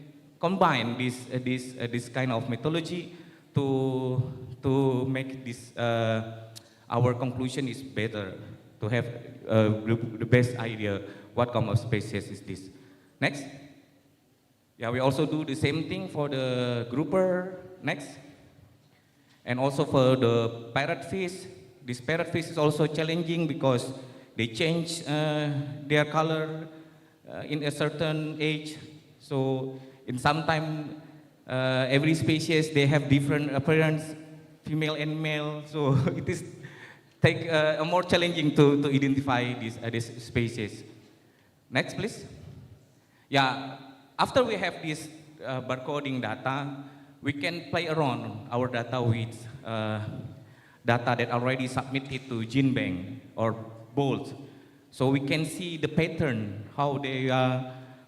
combine this kind of methodology to make this our conclusion is better, to have the best idea what kind of species is this. Next. Yeah, we also do the same thing for the grouper. Next. And also for the parrotfish. This parrotfish is also challenging because they change their color in a certain age. So in some time, every species, they have different appearance, female and male. So it is more challenging to identify this species. Next, please. Yeah, after we have this barcoding data, we can play around our data with data that already submitted to GenBank or BOLT. So we can see the pattern, how they,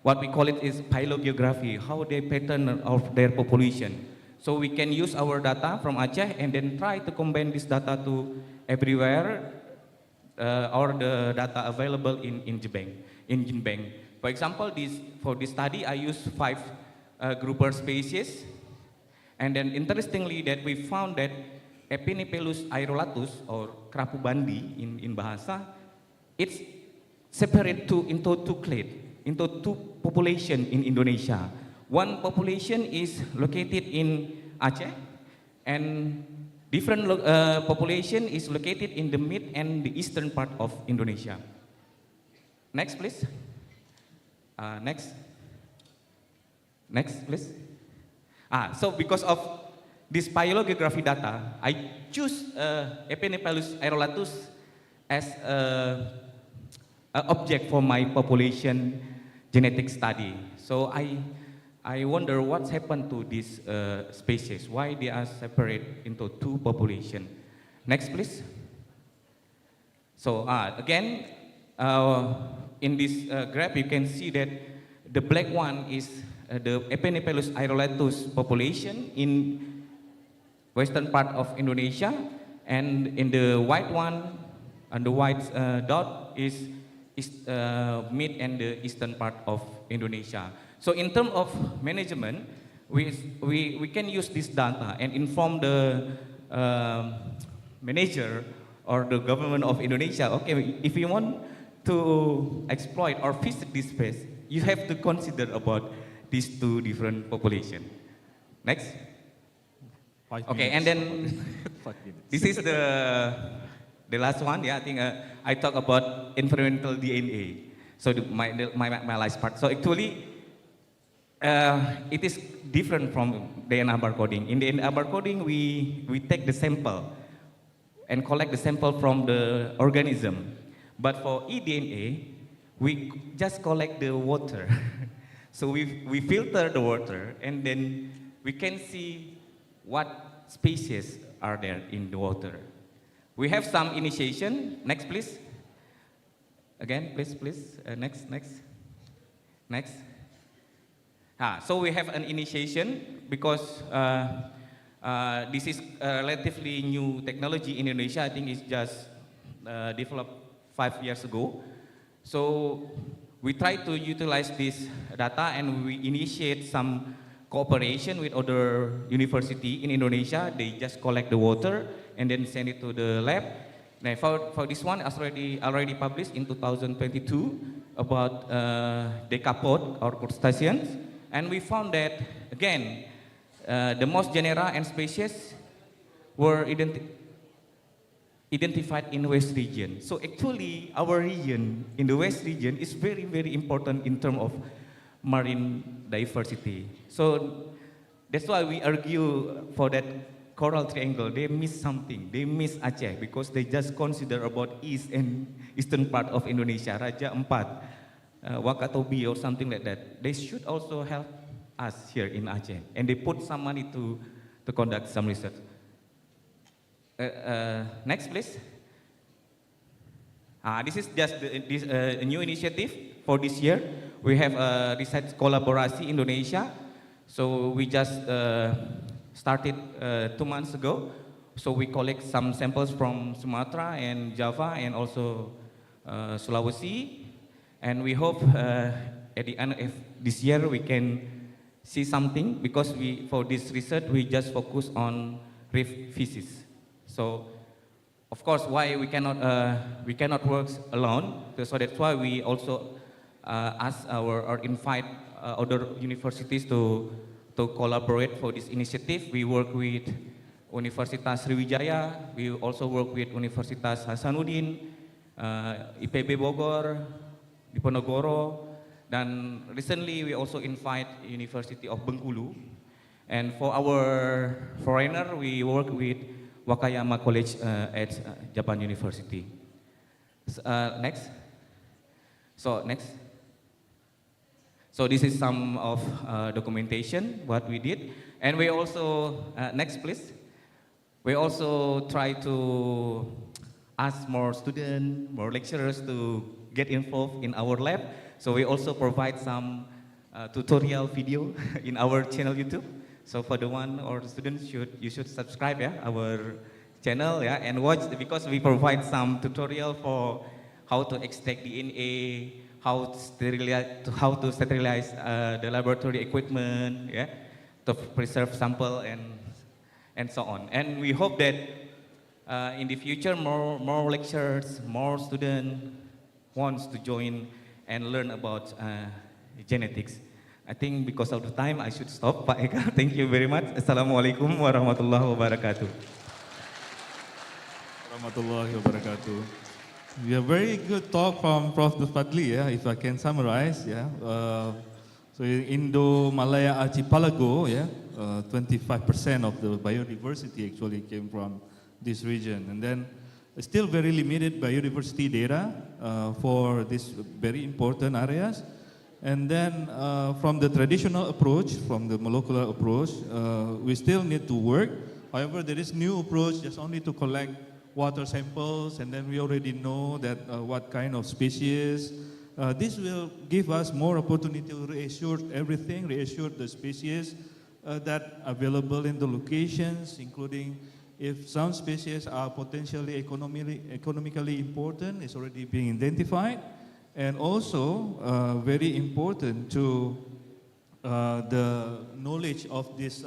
what we call it is phylogeography, how they pattern of their population. So we can use our data from Aceh and then try to combine this data to everywhere or the data available in GenBank. For example, for this study, I used 5 grouper species. And then interestingly that we found that Epinephelus aerolatus or kerapu bandi in Bahasa, it's separated into 2 clades, into 2 populations in Indonesia. One population is located in Aceh, and different population is located in the mid and the eastern part of Indonesia. Next, please. Next, please. So because of this phylogeography data, I choose Epinephelus aerolatus as an object for my population genetic study. So I wonder what's happened to this species, why they are separate into 2 populations. Next, please. So again, in this graph, you can see that the black one is the Epinephelus aerolatus population in western part of Indonesia, and in the white one, and the white dot is mid and the eastern part of Indonesia. So in terms of management, we can use this data and inform the manager or the government of Indonesia, okay, if you want to exploit or visit this space, you have to consider about these 2 different populations. Next. 5 okay, minutes. and then 5 minutes. this is the last one. Yeah, I think I talk about environmental DNA. So my last part. So actually, it is different from DNA barcoding. In the DNA barcoding, we take the sample and collect the sample from the organism. But for eDNA, we just collect the water. So we filter the water, and then we can see what species are there in the water. We have some initiation. Next, please. Again, please. Next. So we have an initiation because this is a relatively new technology in Indonesia. I think it's just developed 5 years ago. So we try to utilize this data and we initiate some cooperation with other university in Indonesia. They just collect the water and then send it to the lab. Now for this one, it's already published in 2022 about decapod or crustaceans. And we found that, again, the most genera and species were identified in West region. So actually, our region, in the West region, is very, very important in terms of marine diversity. So that's why we argue for that coral triangle. They miss something. They miss Aceh because they just consider about east and eastern part of Indonesia, Raja Empat, Wakatobi or something like that. They should also help us here in Aceh. And they put some money to conduct some research. Next, please. This is just a new initiative for this year. We have a research collaboration Indonesia. So we just started 2 months ago. So we collect some samples from Sumatra and Java and also Sulawesi. And we hope at the end of this year we can see something, because for this research we just focus on reef species. So, of course, why we cannot work alone. So that's why we also ask or invite other universities to collaborate for this initiative. We work with Universitas Sriwijaya. We also work with Universitas Hasanuddin, IPB Bogor, Diponegoro, dan recently we also invite University of Bengkulu. And for our foreigner, we work with Wakayama College at Japan University. Next. So So this is some of documentation, what we did. And we also, next please. We also try to ask more students, more lecturers to get involved in our lab. So we also provide some tutorial video in our channel YouTube. So for the one or the students, you should subscribe, yeah, our channel, yeah, and watch, because we provide some tutorial for how to extract DNA, how to sterilize the laboratory equipment, yeah, to preserve sample and so on. And we hope that in the future, more lecturers, more students wants to join and learn about genetics. I think because of the time, I should stop, Pak Eka. Thank you very much. Assalamualaikum warahmatullahi wabarakatuh. Warahmatullahi wabarakatuh. We have very good talk from Prof. Fadli, yeah, if I can summarize, yeah. So in Indo-Malaya archipelago, yeah, 25% of the biodiversity actually came from this region. And then still very limited biodiversity data for these very important areas. And then from the traditional approach, from the molecular approach, we still need to work. However, there is new approach just only to collect water samples, and then we already know that what kind of species. This will give us more opportunity to reassure everything, reassure the species that are available in the locations, including if some species are potentially economically important, it's already being identified. And also, very important to the knowledge of this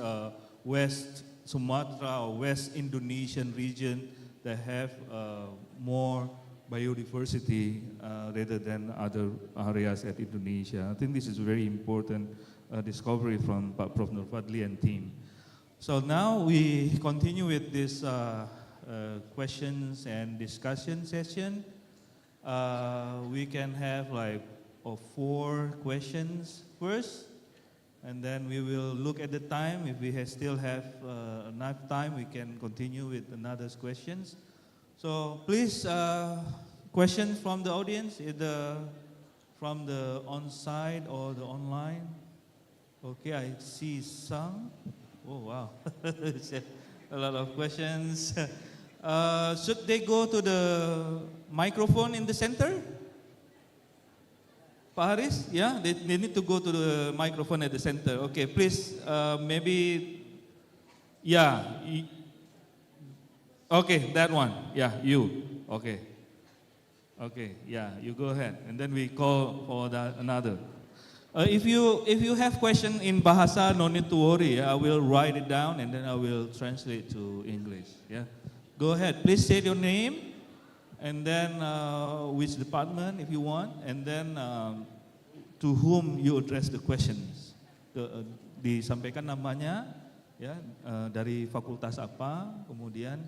West Sumatra or West Indonesian region that have more biodiversity rather than other areas at Indonesia. I think this is a very important discovery from Prof. Nur Fadli and team. So now we continue with this questions and discussion session. We can have like 4 questions first, and then we will look at the time. If we still have enough time, we can continue with another questions. So please, questions from the audience, either from the on-site or the online. Okay, I see some. Oh wow, a lot of questions. Should they go to the microphone in the center? Pak Haris, yeah, they need to go to the microphone at the center. Okay, please, maybe, yeah. Okay, that one, yeah, you, okay. Okay, yeah, you go ahead, and then we call for another. If you have question in Bahasa, no need to worry, I will write it down and then I will translate to English, yeah. Go ahead, please state your name, and then which department if you want, and then to whom you address the questions. Disampaikan namanya, ya, dari fakultas apa, kemudian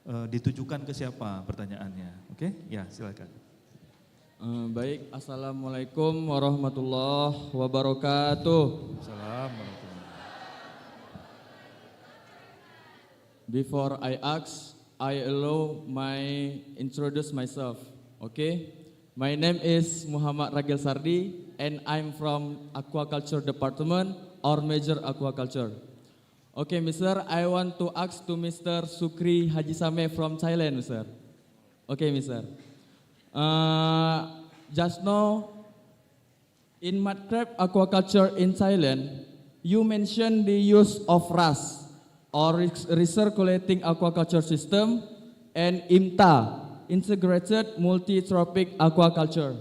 ditujukan ke siapa pertanyaannya. Oke, ya silakan. Baik, assalamualaikum warahmatullahi wabarakatuh. Assalamualaikum. Before I ask, I allow introduce myself. Okay, my name is Muhammad Ragil Sardi, and I'm from Aquaculture Department or Major Aquaculture. Okay, Mister, I want to ask to Mr. Sukri Haji Sameh from Thailand, Mister. Okay, Mister. Just now, in mud crab aquaculture in Thailand, you mentioned the use of RAS, or recirculating aquaculture system, and IMTA, integrated multi-trophic aquaculture.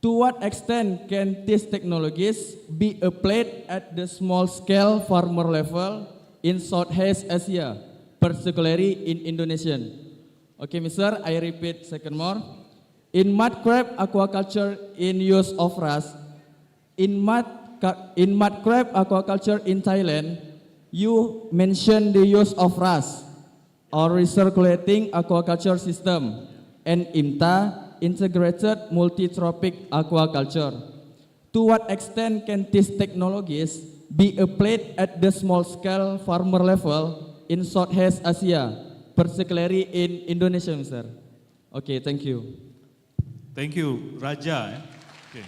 To what extent can these technologies be applied at the small-scale farmer level in Southeast Asia, particularly in Indonesia? Okay, Mister, I repeat second more. In mud crab aquaculture in use of RAS, in mud crab aquaculture in Thailand, you mentioned the use of RAS, or recirculating aquaculture system, and IMTA, integrated multi-trophic aquaculture. To what extent can these technologies be applied at the small-scale farmer level in Southeast Asia, particularly in Indonesia, Mister? Okay, thank you. Thank you, Raja. Okay.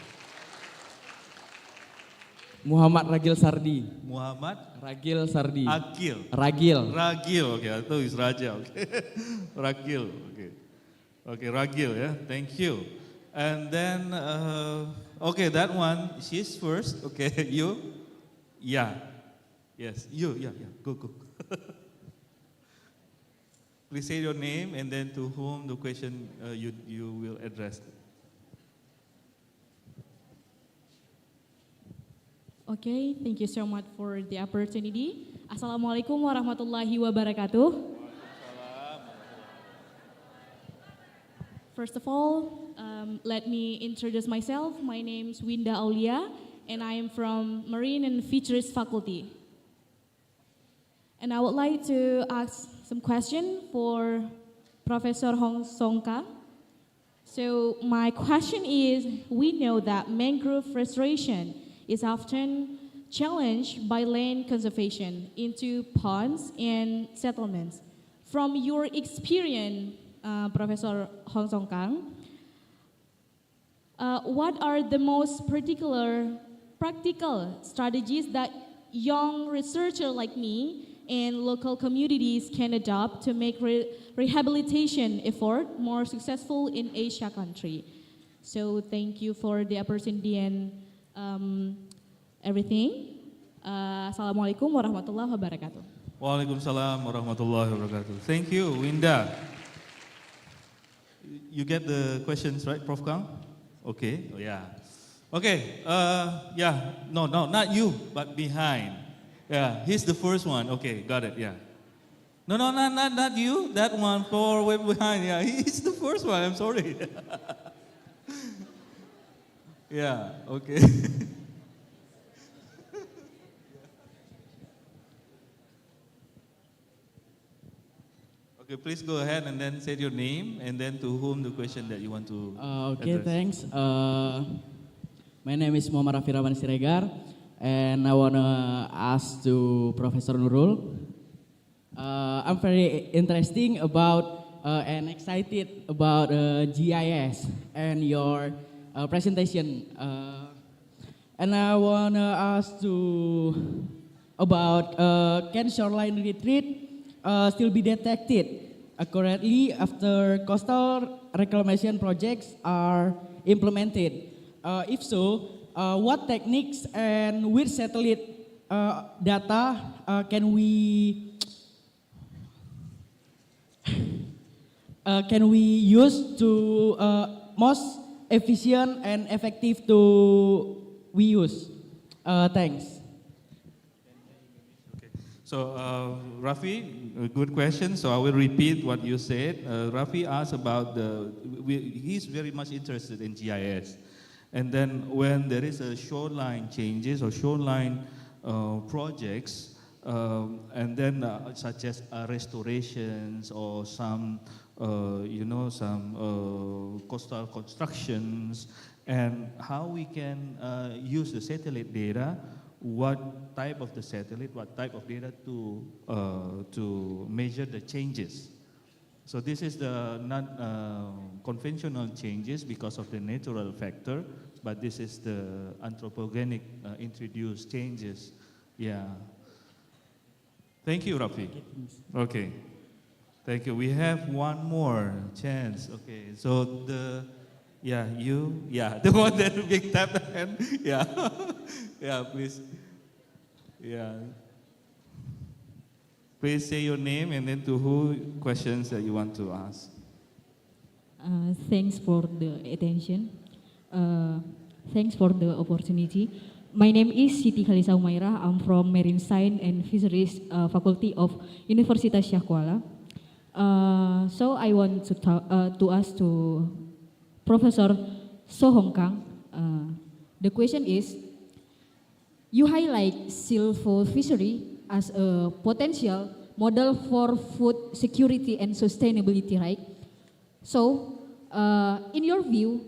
Muhammad Ragil Sardi. Muhammad Ragil Sardi. Akil. Ragil. Ragil, okay, I thought it's Raja, okay. Ragil, okay. Okay, Ragil, yeah, thank you. And then, okay, that one, she's first, okay, you? Yeah, yes, you, yeah, go. Please say your name and then to whom the question you will address. Okay, thank you so much for the opportunity. Assalamualaikum warahmatullahi wabarakatuh. First of all, let me introduce myself. My name is Winda Aulia, and I am from Marine and Fisheries Faculty. And I would like to ask some question for Professor Hong Song Kang. So my question is, we know that mangrove restoration is often challenged by land conservation into ponds and settlements. From your experience, Professor Hong Song Kang, what are the most practical strategies that young researchers like me and local communities can adopt to make rehabilitation effort more successful in Asia country? So thank you for the opportunity and everything. Assalamualaikum warahmatullahi wabarakatuh. Waalaikumsalam warahmatullahi wabarakatuh. Thank you, Winda. You get the questions right, Prof. Kang? Okay, yeah. Okay, yeah, no, not you, but behind. Yeah, he's the first one. Okay, got it, yeah. No, not you, that one for way behind. Yeah, he's the first one, I'm sorry. Yeah, okay. Okay, please go ahead and then say your name and then to whom the question that you want to Okay, address. thanks. My name is Muhammad Rafi Rawan Siregar, and I want to ask to Professor Nurul. I'm very interesting about and excited about GIS and your presentation. And I want to ask about can shoreline retreat still be detected accurately after coastal reclamation projects are implemented? If so, what techniques and which satellite data can we use to most efficient and effective to we use? Thanks. So, Rafi, a good question. So I will repeat what you said. Rafi asked about he's very much interested in GIS. And then when there is a shoreline changes or shoreline projects, and then such as restorations or some, some coastal constructions, and how we can use the satellite data, what type of the satellite, what type of data to measure the changes. So this is the non-conventional changes because of the natural factor, but this is the anthropogenic introduced changes. Yeah. Thank you, Rafi. Okay. Thank you. We have one more chance. Okay. So the one that big tap the hand. Yeah. Yeah, please. Yeah. Please say your name and then to who questions that you want to ask. Thanks for the attention. Thanks for the opportunity. My name is Siti Khalisa Umaira. I'm from Marine Science and Fisheries Faculty of Universitas Syah Kuala. So I want to ask to Professor So Hong Kang. The question is, you highlight silvofishery as a potential model for food security and sustainability, right? So, in your view,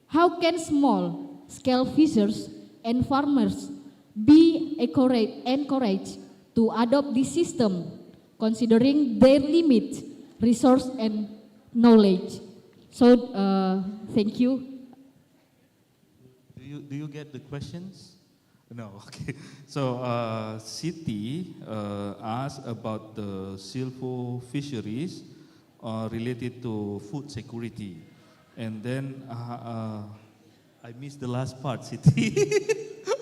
how can small-scale fishers and farmers be encouraged to adopt this system, considering their limit, resource, and knowledge? So, thank you. Do you get the questions? No, okay. So, Siti asked about the silver fisheries related to food security. And then I missed the last part, Siti.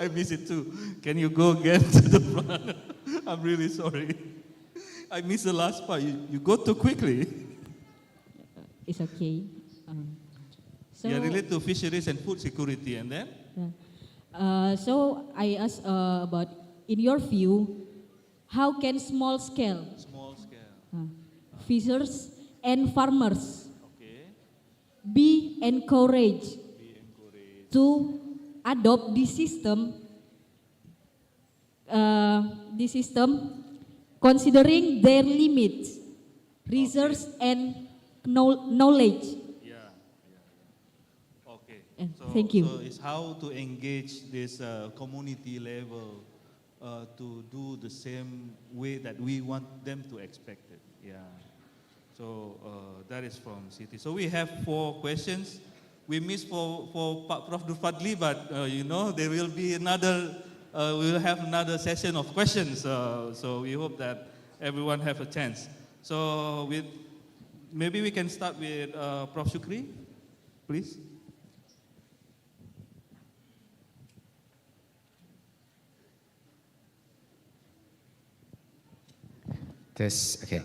I missed it too. Can you go again to the front? I'm really sorry. I missed the last part. You go too quickly. It's okay. Yeah, related to fisheries and food security. And then? So I asked about, in your view, how can small scale fishers and farmers be encouraged to adopt this system considering their limits, resources, and knowledge. Thank you. So it's how to engage this community level to do the same way that we want them to expect it. Yeah. So that is from City. So we have 4 questions. We missed for Prof. Fadli, but you know, there will be another, we will have another session of questions. So we hope that everyone have a chance. So maybe we can start with Prof. Shukri, please. This, okay.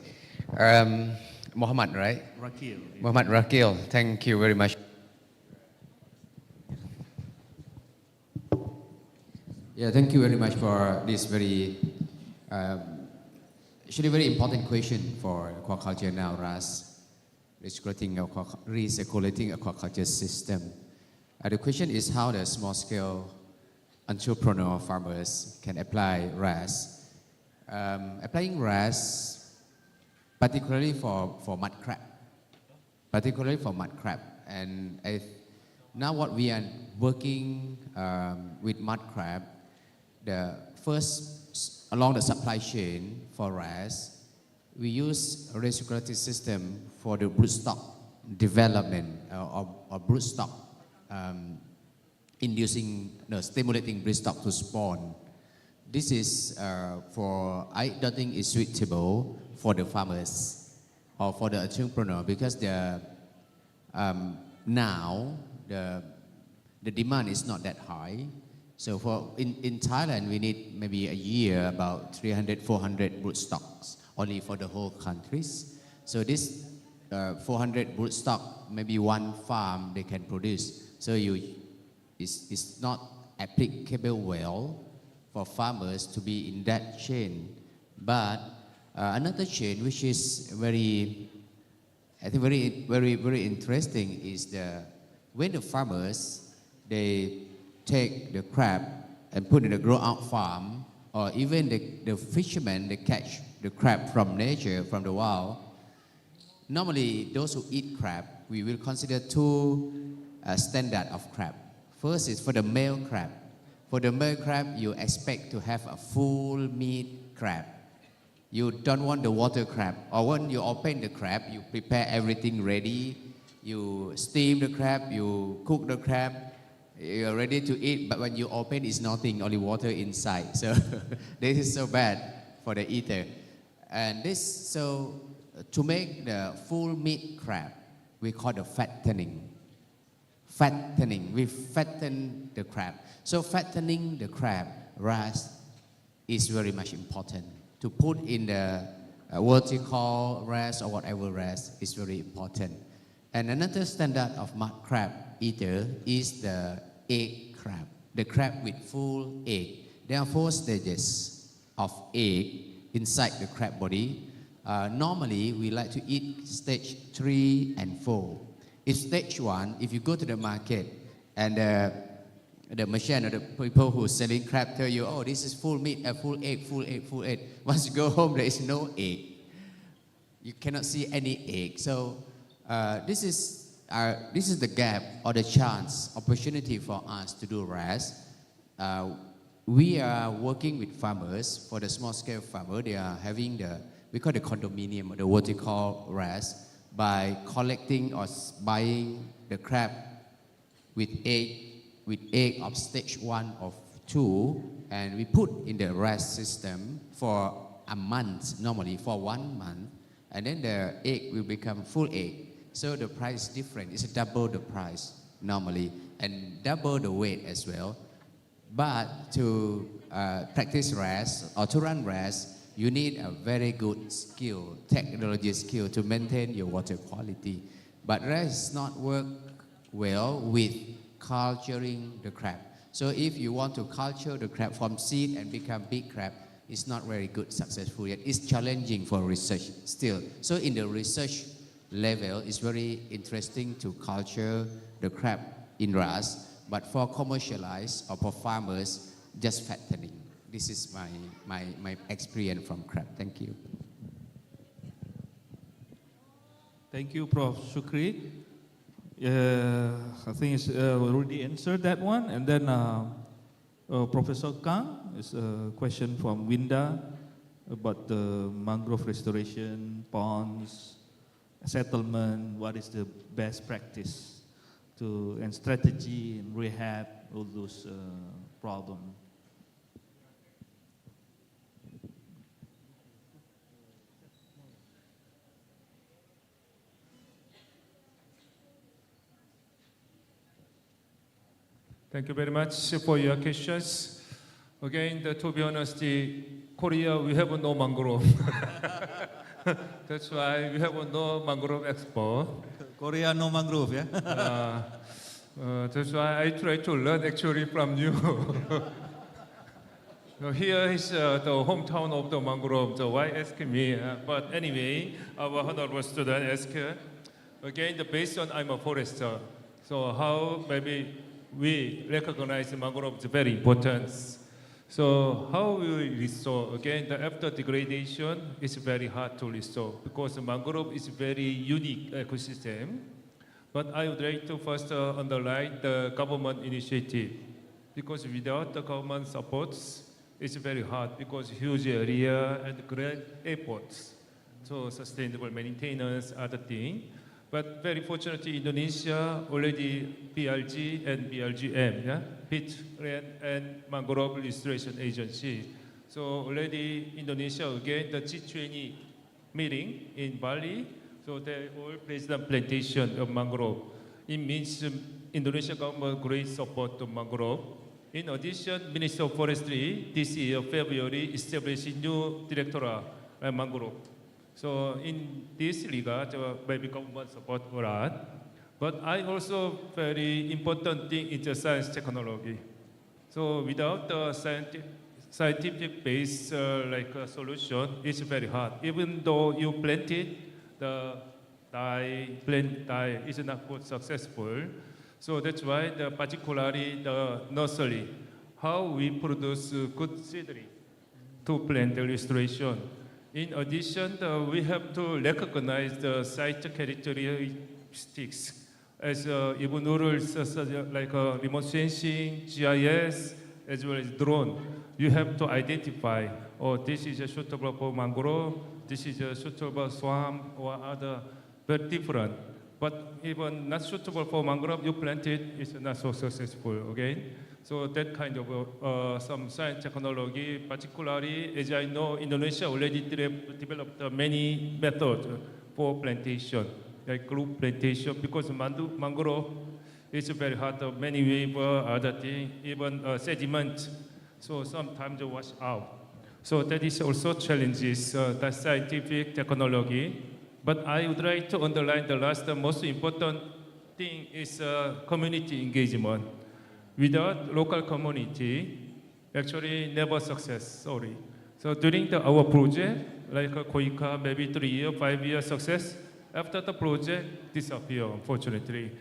Muhammad, right? Rakil. Muhammad Rakil, thank you very much. Yeah, thank you very much for this very, actually very important question for aquaculture now, RAS, recirculating aquaculture system. The question is how the small-scale entrepreneur farmers can apply RAS. Applying RAS, particularly for mud crab, and now what we are working with mud crab, the first along the supply chain for RAS, we use a recirculating system for the broodstock development or broodstock stimulating broodstock to spawn. This is I don't think it's suitable for the farmers or for the entrepreneur because now the demand is not that high. So in Thailand, we need maybe a year about 300, 400 broodstocks only for the whole countries. So this 400 broodstock, maybe one farm they can produce. So it's not applicable well for farmers to be in that chain. But another chain which is very interesting is when the farmers, they take the crab and put in a grow out farm, or even the fishermen, they catch the crab from nature, from the wild. Normally, those who eat crab, we will consider 2 standards of crab. First is for the male crab. For the male crab, you expect to have a full meat crab. You don't want the water crab. Or when you open the crab, you prepare everything ready. You steam the crab, you cook the crab, you're ready to eat, but when you open, it's nothing, only water inside. So this is so bad for the eater. And so to make the full meat crab, we call the fattening. We fatten the crab. So fattening the crab, RAS, is very much important. To put in the vertical RAS or whatever RAS is very important. And another standard of mud crab eater is the egg crab, the crab with full egg. There are 4 stages of egg inside the crab body. Normally, we like to eat stage 3 and 4. If stage 1, if you go to the market and the machine or the people who are selling crab tell you, oh, this is full meat, full egg, full egg, full egg. Once you go home, there is no egg. You cannot see any egg. So this is the gap or the chance, opportunity for us to do RAS. We are working with farmers. For the small-scale farmer, they are having we call the condominium, or the vertical RAS, by collecting or buying the crab with egg of stage 1 or two, and we put in the RAS system for a month, normally for 1 month, and then the egg will become full egg. So the price is different. It's double the price normally, and double the weight as well. But to practice RAS or to run RAS, you need a very good skill, technology skill to maintain your water quality. But RAS does not work well with culturing the crab. So if you want to culture the crab from seed and become big crab, it's not very good, successful yet. It's challenging for research still. So in the research level, it's very interesting to culture the crab in RAS, but for commercialize or for farmers, just fattening. This is my experience from crab. Thank you. Thank you, Prof. Shukri. I think it's already answered that one. And then Professor Kang is a question from Winda about the mangrove restoration, ponds, settlement. What is the best practice and strategy and rehab all those problems? Thank you very much for your questions. Again, to be honest, Korea, we have no mangrove. That's why we have no mangrove export. Korea, no mangrove, yeah? That's why I try to learn actually from you. Here is the hometown of the mangrove, so why ask me? But anyway, our honorable student asked, again, based on I'm a forester, so how maybe we recognize mangrove is very important. So how we restore? Again, after degradation, it's very hard to restore because mangrove is very unique ecosystem. But I would like to first underline the government initiative because without the government supports, it's very hard because huge area and great efforts. So sustainable maintenance, other thing. But very fortunately, Indonesia already PRG and BRGM, yeah? Peat Land and Mangrove Restoration Agency. So already Indonesia again the G20 meeting in Bali. So they all president plantation of mangrove. It means Indonesia government great support to mangrove. In addition, Minister of Forestry this year February established new directorate mangrove. So in this regard, maybe government support a lot. But I also very important thing is the science technology. So without the scientific based solution, it's very hard. Even though you planted, the plant die is not good successful. So that's why particularly the nursery, how we produce good seedling to plant the restoration. In addition, we have to recognize the site characteristics as even rules like remote sensing, GIS, as well as drone. You have to identify, oh, this is a suitable for mangrove, this is a suitable swamp or other, very different. But even not suitable for mangrove, you plant it, it's not so successful, okay? So that kind of some science technology, particularly, as I know, Indonesia already developed many methods for plantation, like group plantation, because mangrove is very hard, many waves, other things, even sediment, so sometimes they wash out. So that is also challenges, the scientific technology. But I would like to underline the last, the most important thing is community engagement. Without local community, actually never success, sorry. So during our project, like Koika, maybe 3 year, 5 year success, after the project, disappear, unfortunately.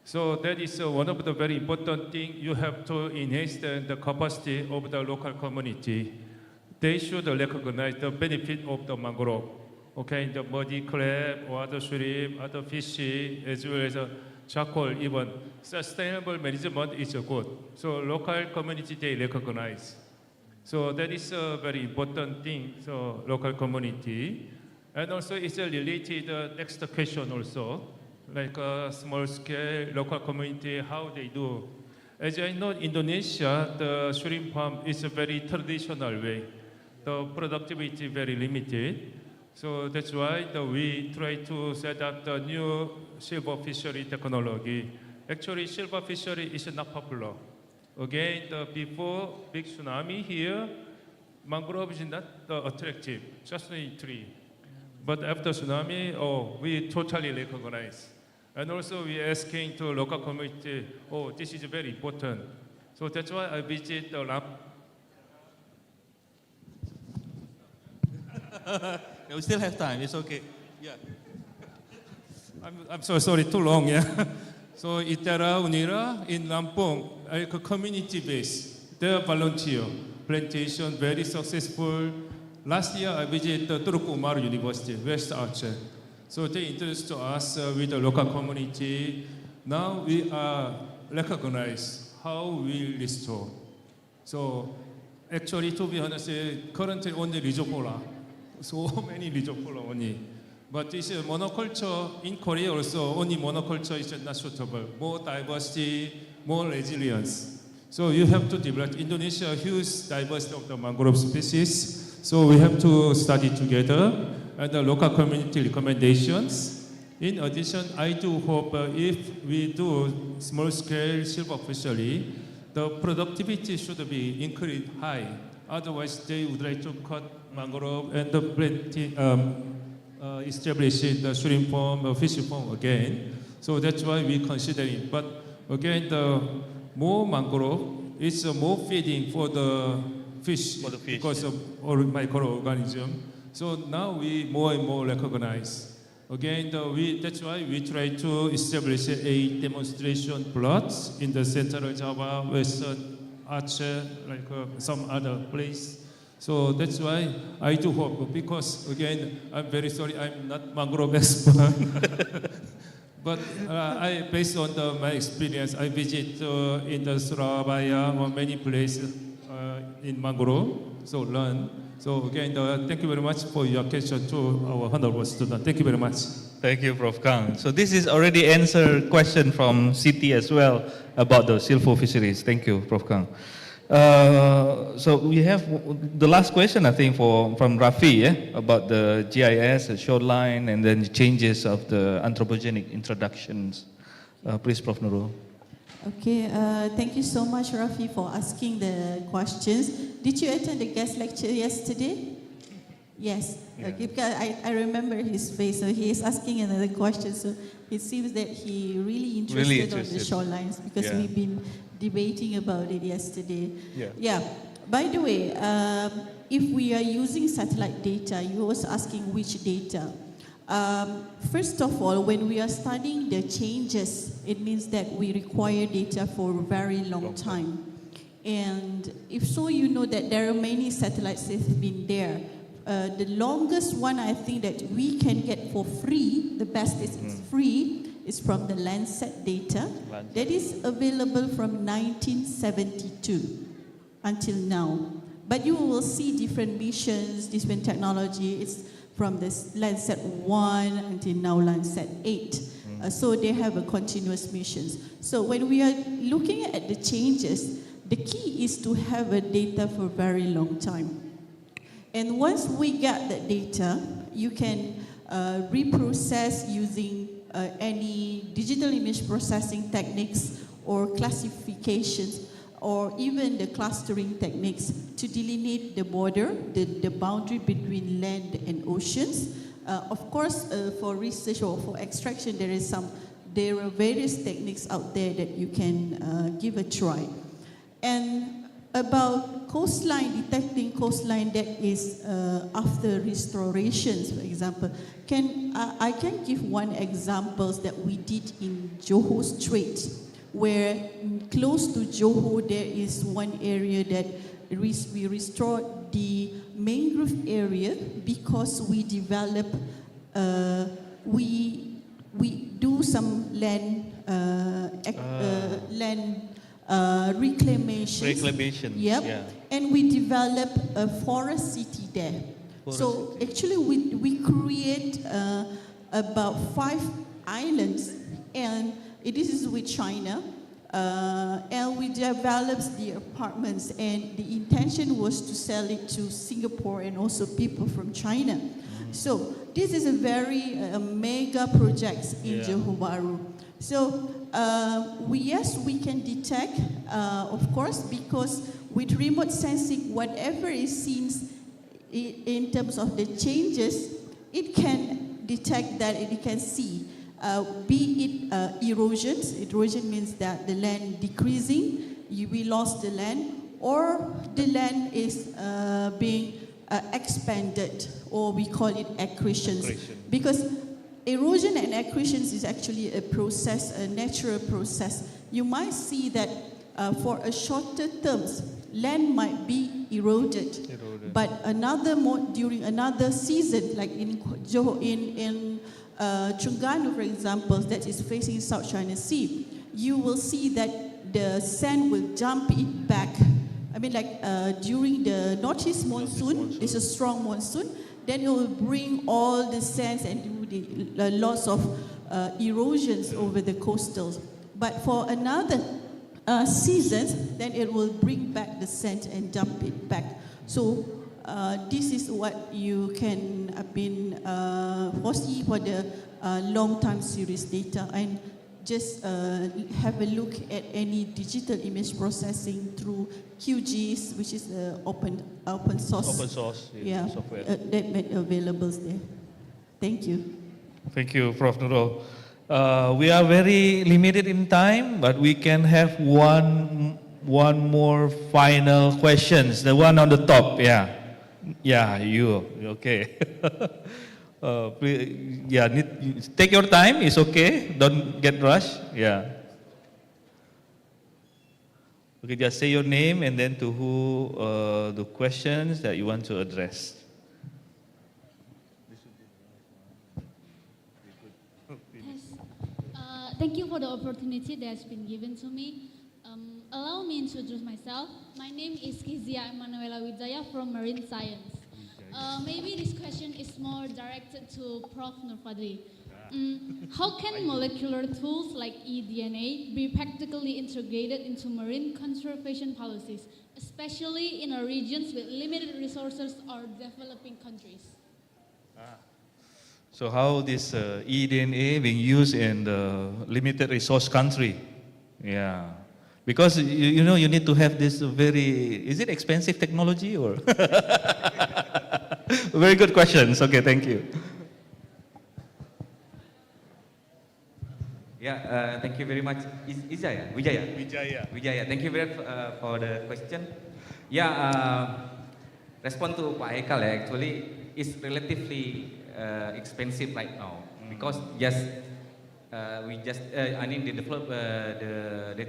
So that is one of the very important things. You have to enhance the capacity of the local community. They should recognize the benefit of the mangrove. Okay, the muddy crab or other shrimp, other fish, as well as charcoal, even sustainable management is good. So local community they recognize. So that is a very important thing. So local community, and also it's a related next question also, like a small scale local community, how they do. As I know, Indonesia, the shrimp farm is a very traditional way. The productivity very limited. So that's why we try to set up the new silver fishery technology. Actually, silver fishery is not popular. Again, before big tsunami here, mangrove is not attractive, just a tree. But after tsunami, we totally recognize. And also we asking to local community, this is very important. So that's why I visit the lab. We still have time, it's okay. Yeah. I'm so sorry, too long, yeah. So Itara Unira in Lampung, a community base. They are volunteer. Plantation, very successful. Last year I visited Turku Umar University, West Aceh. So they introduced us with the local community. Now we are recognized how we restore. So actually, to be honest, currently only Rhizophora. So many Rhizophora only. But this monoculture in Korea also, only monoculture is not suitable. More diversity, more resilience. So you have to develop Indonesia, huge diversity of the mangrove species. So we have to study together and the local community recommendations. In addition, I do hope if we do small-scale silver fishery, the productivity should be increased high. Otherwise, they would like to cut mangrove and establish the shrimp farm, fish farm again. So that's why we consider it. But again, the more mangrove is more feeding for the fish, because of all microorganisms. So now we more and more recognize. Again, that's why we try to establish a demonstration plots in the central Java, Western Aceh, like some other place. So that's why I do hope, because again, I'm very sorry, I'm not mangrove expert. But based on my experience, I visit in the Surabaya or many places in mangrove, so learn. So again, thank you very much for your question to our honorable student. Thank you very much. Thank you, Prof. Kang. So this is already answered question from Siti as well about the silver fisheries. Thank you, Prof. Kang. So we have the last question, I think, from Rafi, about the GIS, the shoreline, and then the changes of the anthropogenic introductions. Please, Prof. Nurul. Okay, thank you so much, Rafi, for asking the questions. Did you attend the guest lecture yesterday? Yes. Yeah. Okay, because I remember his face, so he is asking another question. So it seems that he really interested on the shorelines, because we've been debating about it yesterday. Yeah. By the way, if we are using satellite data, you was asking which data. First of all, when we are studying the changes, it means that we require data for a very long time. And if so, you know that there are many satellites that have been there. The longest one I think that we can get for free, the best is free, is from the Landsat data. That is available from 1972 until now. But you will see different missions, different technology. It's from the Landsat 1 until now Landsat 8. So they have a continuous missions. So when we are looking at the changes, the key is to have a data for a very long time. And once we get the data, you can reprocess using any digital image processing techniques or classifications, or even the clustering techniques to delineate the border, the boundary between land and oceans. Of course, for research or for extraction, there are various techniques out there that you can give a try. And about coastline, detecting coastline that is after restorations, for example, I can give one example that we did in Johor Strait, where close to Johor there is one area that we restored the mangrove area because we develop, we do some land reclamation. Yep. Yeah. And we develop a forest city there. So actually we create about 5 islands, and this is with China. And we developed the apartments, and the intention was to sell it to Singapore and also people from China. So this is a very mega project in Johor Bahru. So yes, we can detect, of course, because with remote sensing, whatever is seen in terms of the changes, it can detect that, it can see. Be it erosions, erosion means that the land decreasing, we lost the land, or the land is being expanded, or we call it accretions. Because erosion and accretions is actually a process, a natural process. You might see that for a shorter terms, land might be eroded. But during another season, like in Terengganu, for example, that is facing South China Sea, you will see that the sand will jump it back. I mean, like during the northeast monsoon, it's a strong monsoon, then it will bring all the sands and do the lots of erosions over the coastals. But for another season, then it will bring back the sand and dump it back. So this is what you can foresee for the long-term series data, and just have a look at any digital image processing through QGIS, which is open source. Open source software. That made available there. Thank you. Thank you, Prof. Nurul. We are very limited in time, but we can have one more final questions. The one on the top, you okay? Please, take your time. It's okay. Don't get rushed. Okay, just say your name and then to who the questions that you want to address. Thank you for the opportunity that has been given to me. Allow me to introduce myself. My name is Kizia Emanuela Wijaya from Marine Science. Maybe this question is more directed to Prof. Nurfadli. How can molecular tools like eDNA be practically integrated into marine conservation policies, especially in our regions with limited resources or developing countries? So how this eDNA being used in the limited resource country? Because you know you need to have this is it expensive technology or? Very good questions. Okay, thank you. Thank you very much. Wijaya. Thank you very much for the question. Respond to Pak Haikal, actually, it's relatively expensive right now because the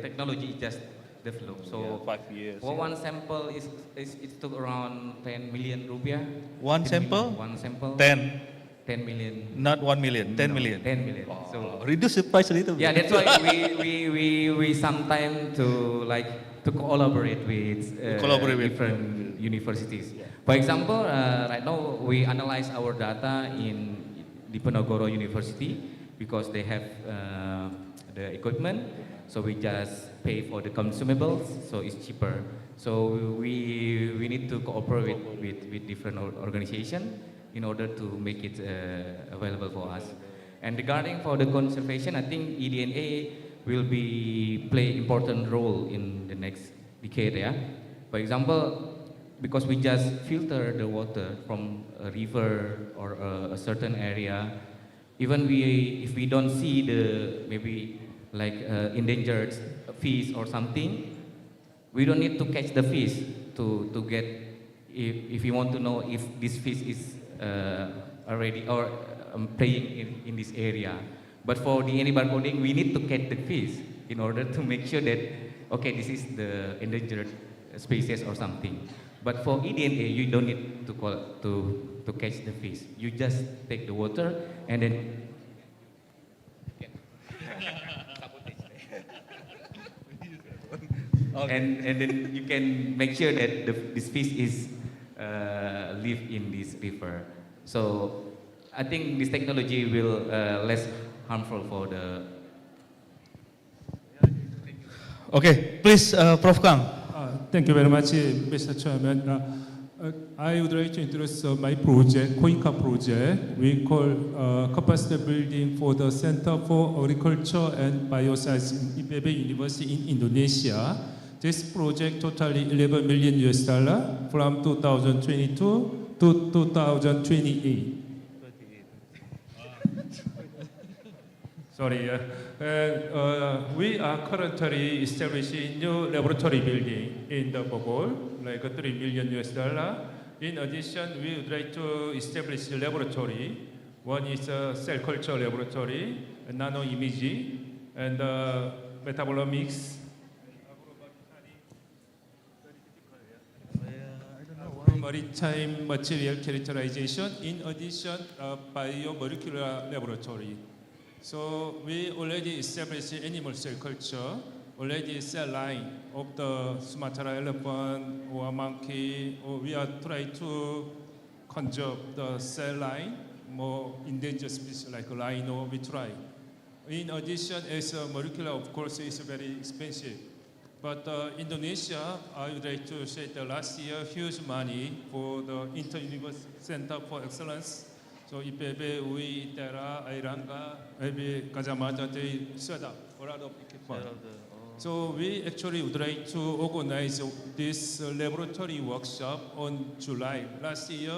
technology just developed. So 5 years. For one sample, it took around 10 million rupiah. One sample? One sample. 10 million. Not 1 million. 10 No, million. 10 million. Oh, So reduce the price a little bit. that's why we sometimes to collaborate with different universities. For example, right now we analyze our data in Diponegoro University because they have the equipment. So we just pay for the consumables, so it's cheaper. So we need to cooperate with different organizations in order to make it available for us. And regarding for the conservation, I think eDNA will play important role in the next decade. For example, because we just filter the water from a river or a certain area, even if we don't see maybe like endangered fish or something, we don't need to catch the fish to get, if you want to know if this fish is already or playing in this area. But for DNA barcoding, we need to catch the fish in order to make sure that, okay, this is the endangered species or something. But for eDNA, you don't need to catch the fish. You just take the water and then and then you can make sure that this fish is live in this river. So I think this technology will less harmful for the. Okay, please, Prof. Kang. Thank you very much, Mr. Chairman. I would like to introduce my project, COICA project. We call capacity building for the Center for Agriculture and Bioscience in IPB University in Indonesia. This project totally $11 million from 2022 to 2028. Sorry, we are currently establishing new laboratory building in the Bogor, like $3 million. In addition, we would like to establish a laboratory. One is a cell culture laboratory, a nano imaging, and metabolomics. Maritime material characterization. In addition, a biomolecular laboratory. So we already established animal cell culture, already cell line of the Sumatra elephant or monkey, or we are trying to conserve the cell line, more endangered species like rhino, we try. In addition, as a molecular, of course, is very expensive. But Indonesia, I would like to say that last year, huge money for the Inter-University Center for Excellence. So IPB, we, Tera, Airanga, maybe Kazamata, they set up a lot of equipment. So we actually would like to organize this laboratory workshop on July. Last year,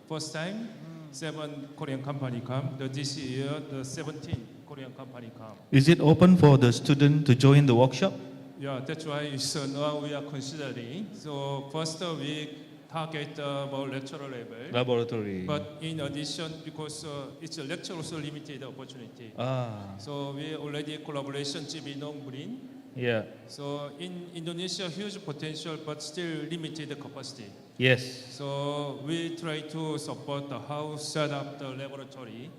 first time, 7 Korean company come. This year, the 17 Korean company come. Is it open for the student to join the workshop? Yeah, that's why now we are considering. So first we target about lecturer level. Laboratory. But in addition, because it's a lecture also limited opportunity. So we already collaboration Cibinong Green. Yeah. So in Indonesia, huge potential, but still limited capacity. Yes. So we try to support how set up the laboratory.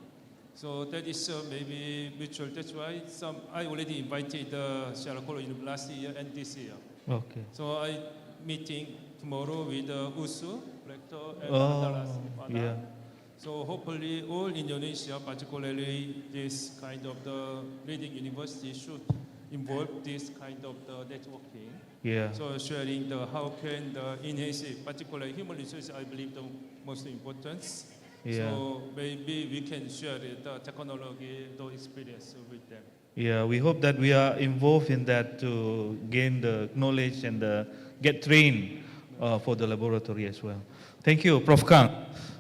So that is maybe mutual. That's why I already invited Sierra Leone last year and this year. Okay. So I meeting tomorrow with USU, rector, and yeah. So hopefully all Indonesia, particularly this kind of the leading university, should involve this kind of the networking. Yeah. So sharing the how can the enhance it, particularly human resources, I believe the most important. Yeah. So maybe we can share the technology, the experience with them. Yeah, we hope that we are involved in that to gain the knowledge and get trained for the laboratory as well. Thank you, Prof. Kang.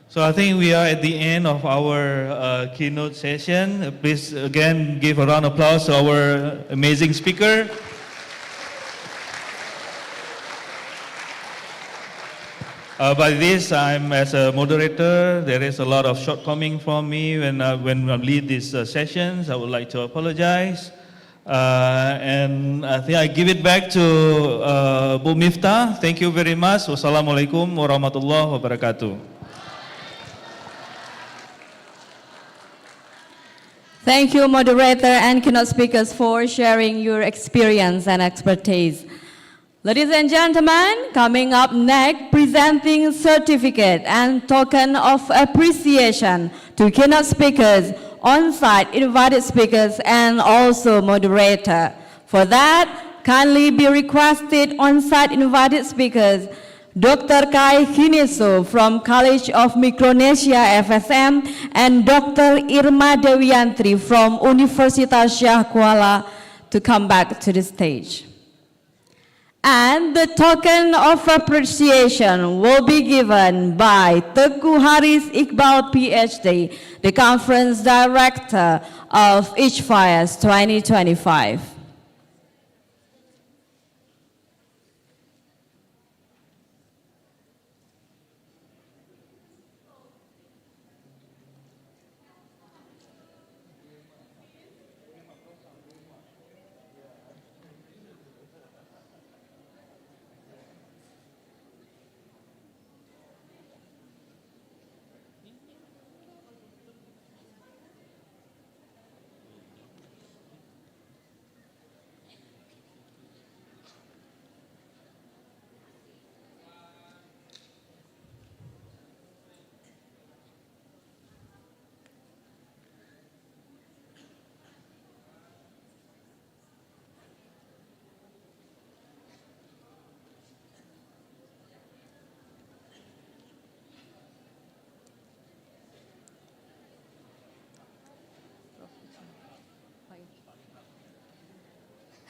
So I think we are at the end of our keynote session. Please again give a round of applause to our amazing speaker. By this, I'm as a moderator, there is a lot of shortcoming from me when I lead these sessions. I would like to apologize. And I think I give it back to Bu Miftah. Thank you very much. Wassalamualaikum warahmatullahi wabarakatuh. Thank you, moderator and keynote speakers, for sharing your experience and expertise. Ladies and gentlemen, coming up next, presenting certificate and token of appreciation to keynote speakers, on-site invited speakers, and also moderator. For that, kindly be requested on-site invited speakers, Dr. Kai Hiniso from College of Micronesia FSM and Dr. Irma Dewiantri from Universitas Syah Kuala to come back to the stage. And the token of appreciation will be given by Teguh Haris Iqbal PhD, the Conference Director of ICFAES 2025.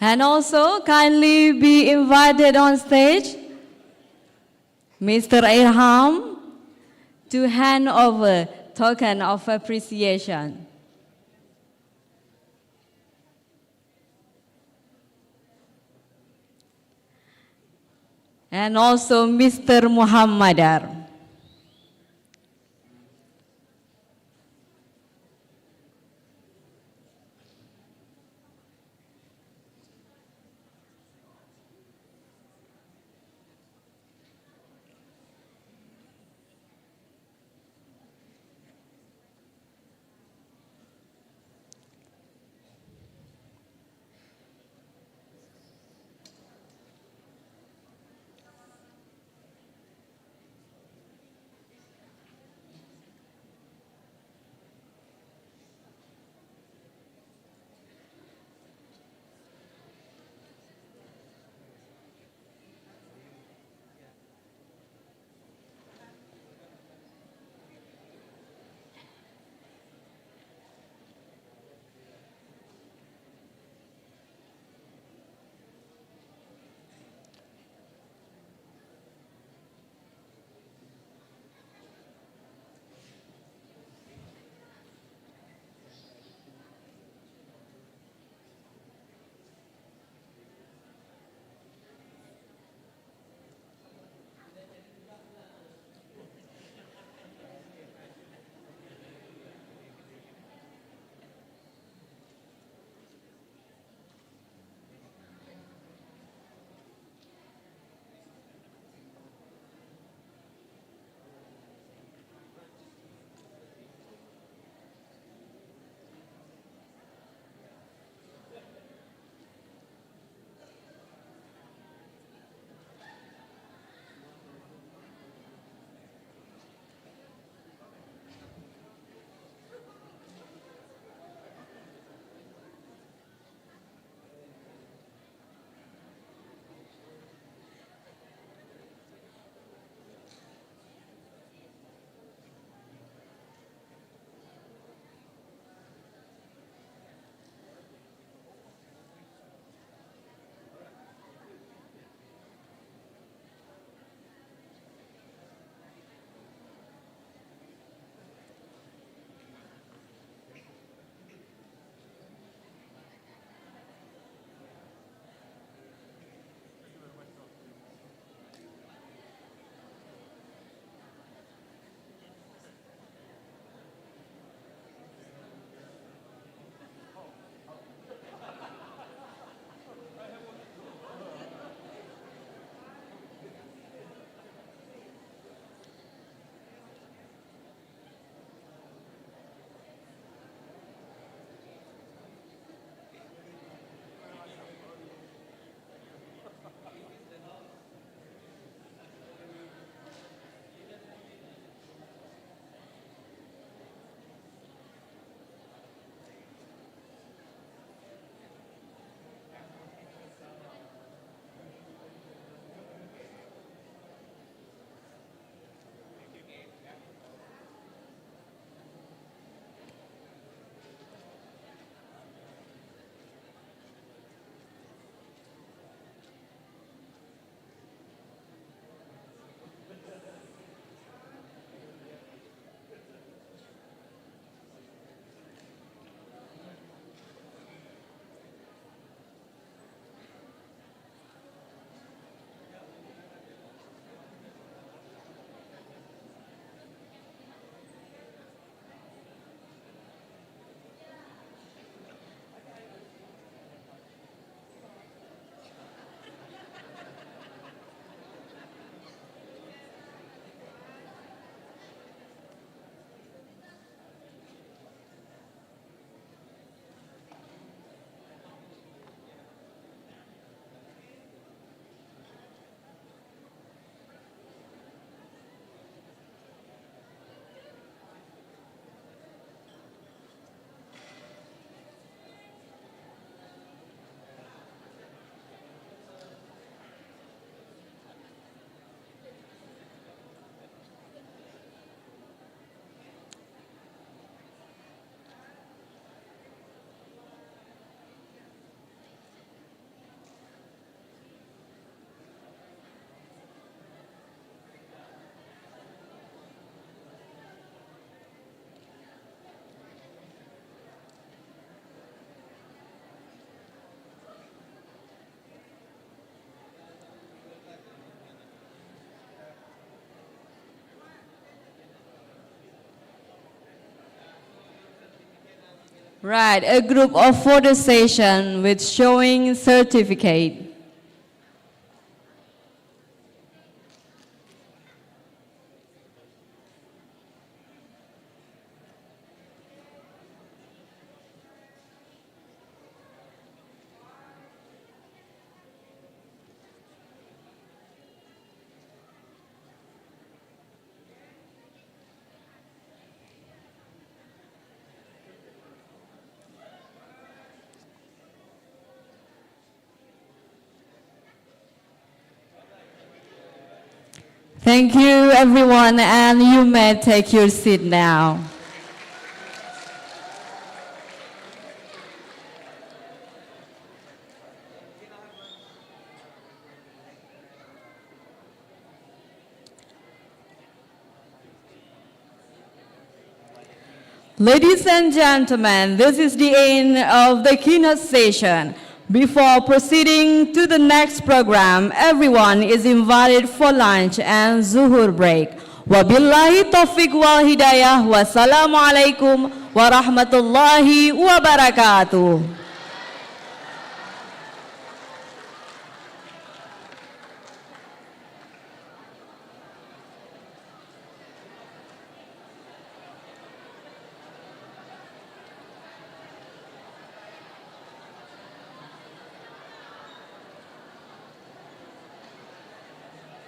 And also kindly be invited on stage Mr. Irham to hand over token of appreciation. And also Mr. Muhammadar. Right, a group of photo session with showing certificate. Thank you, everyone, and you may take your seat now. Ladies and gentlemen, this is the end of the keynote session. Before proceeding to the next program, everyone is invited for lunch and zuhur break. Wabillahi taufiq wal hidayah. Wassalamualaikum warahmatullahi wabarakatuh.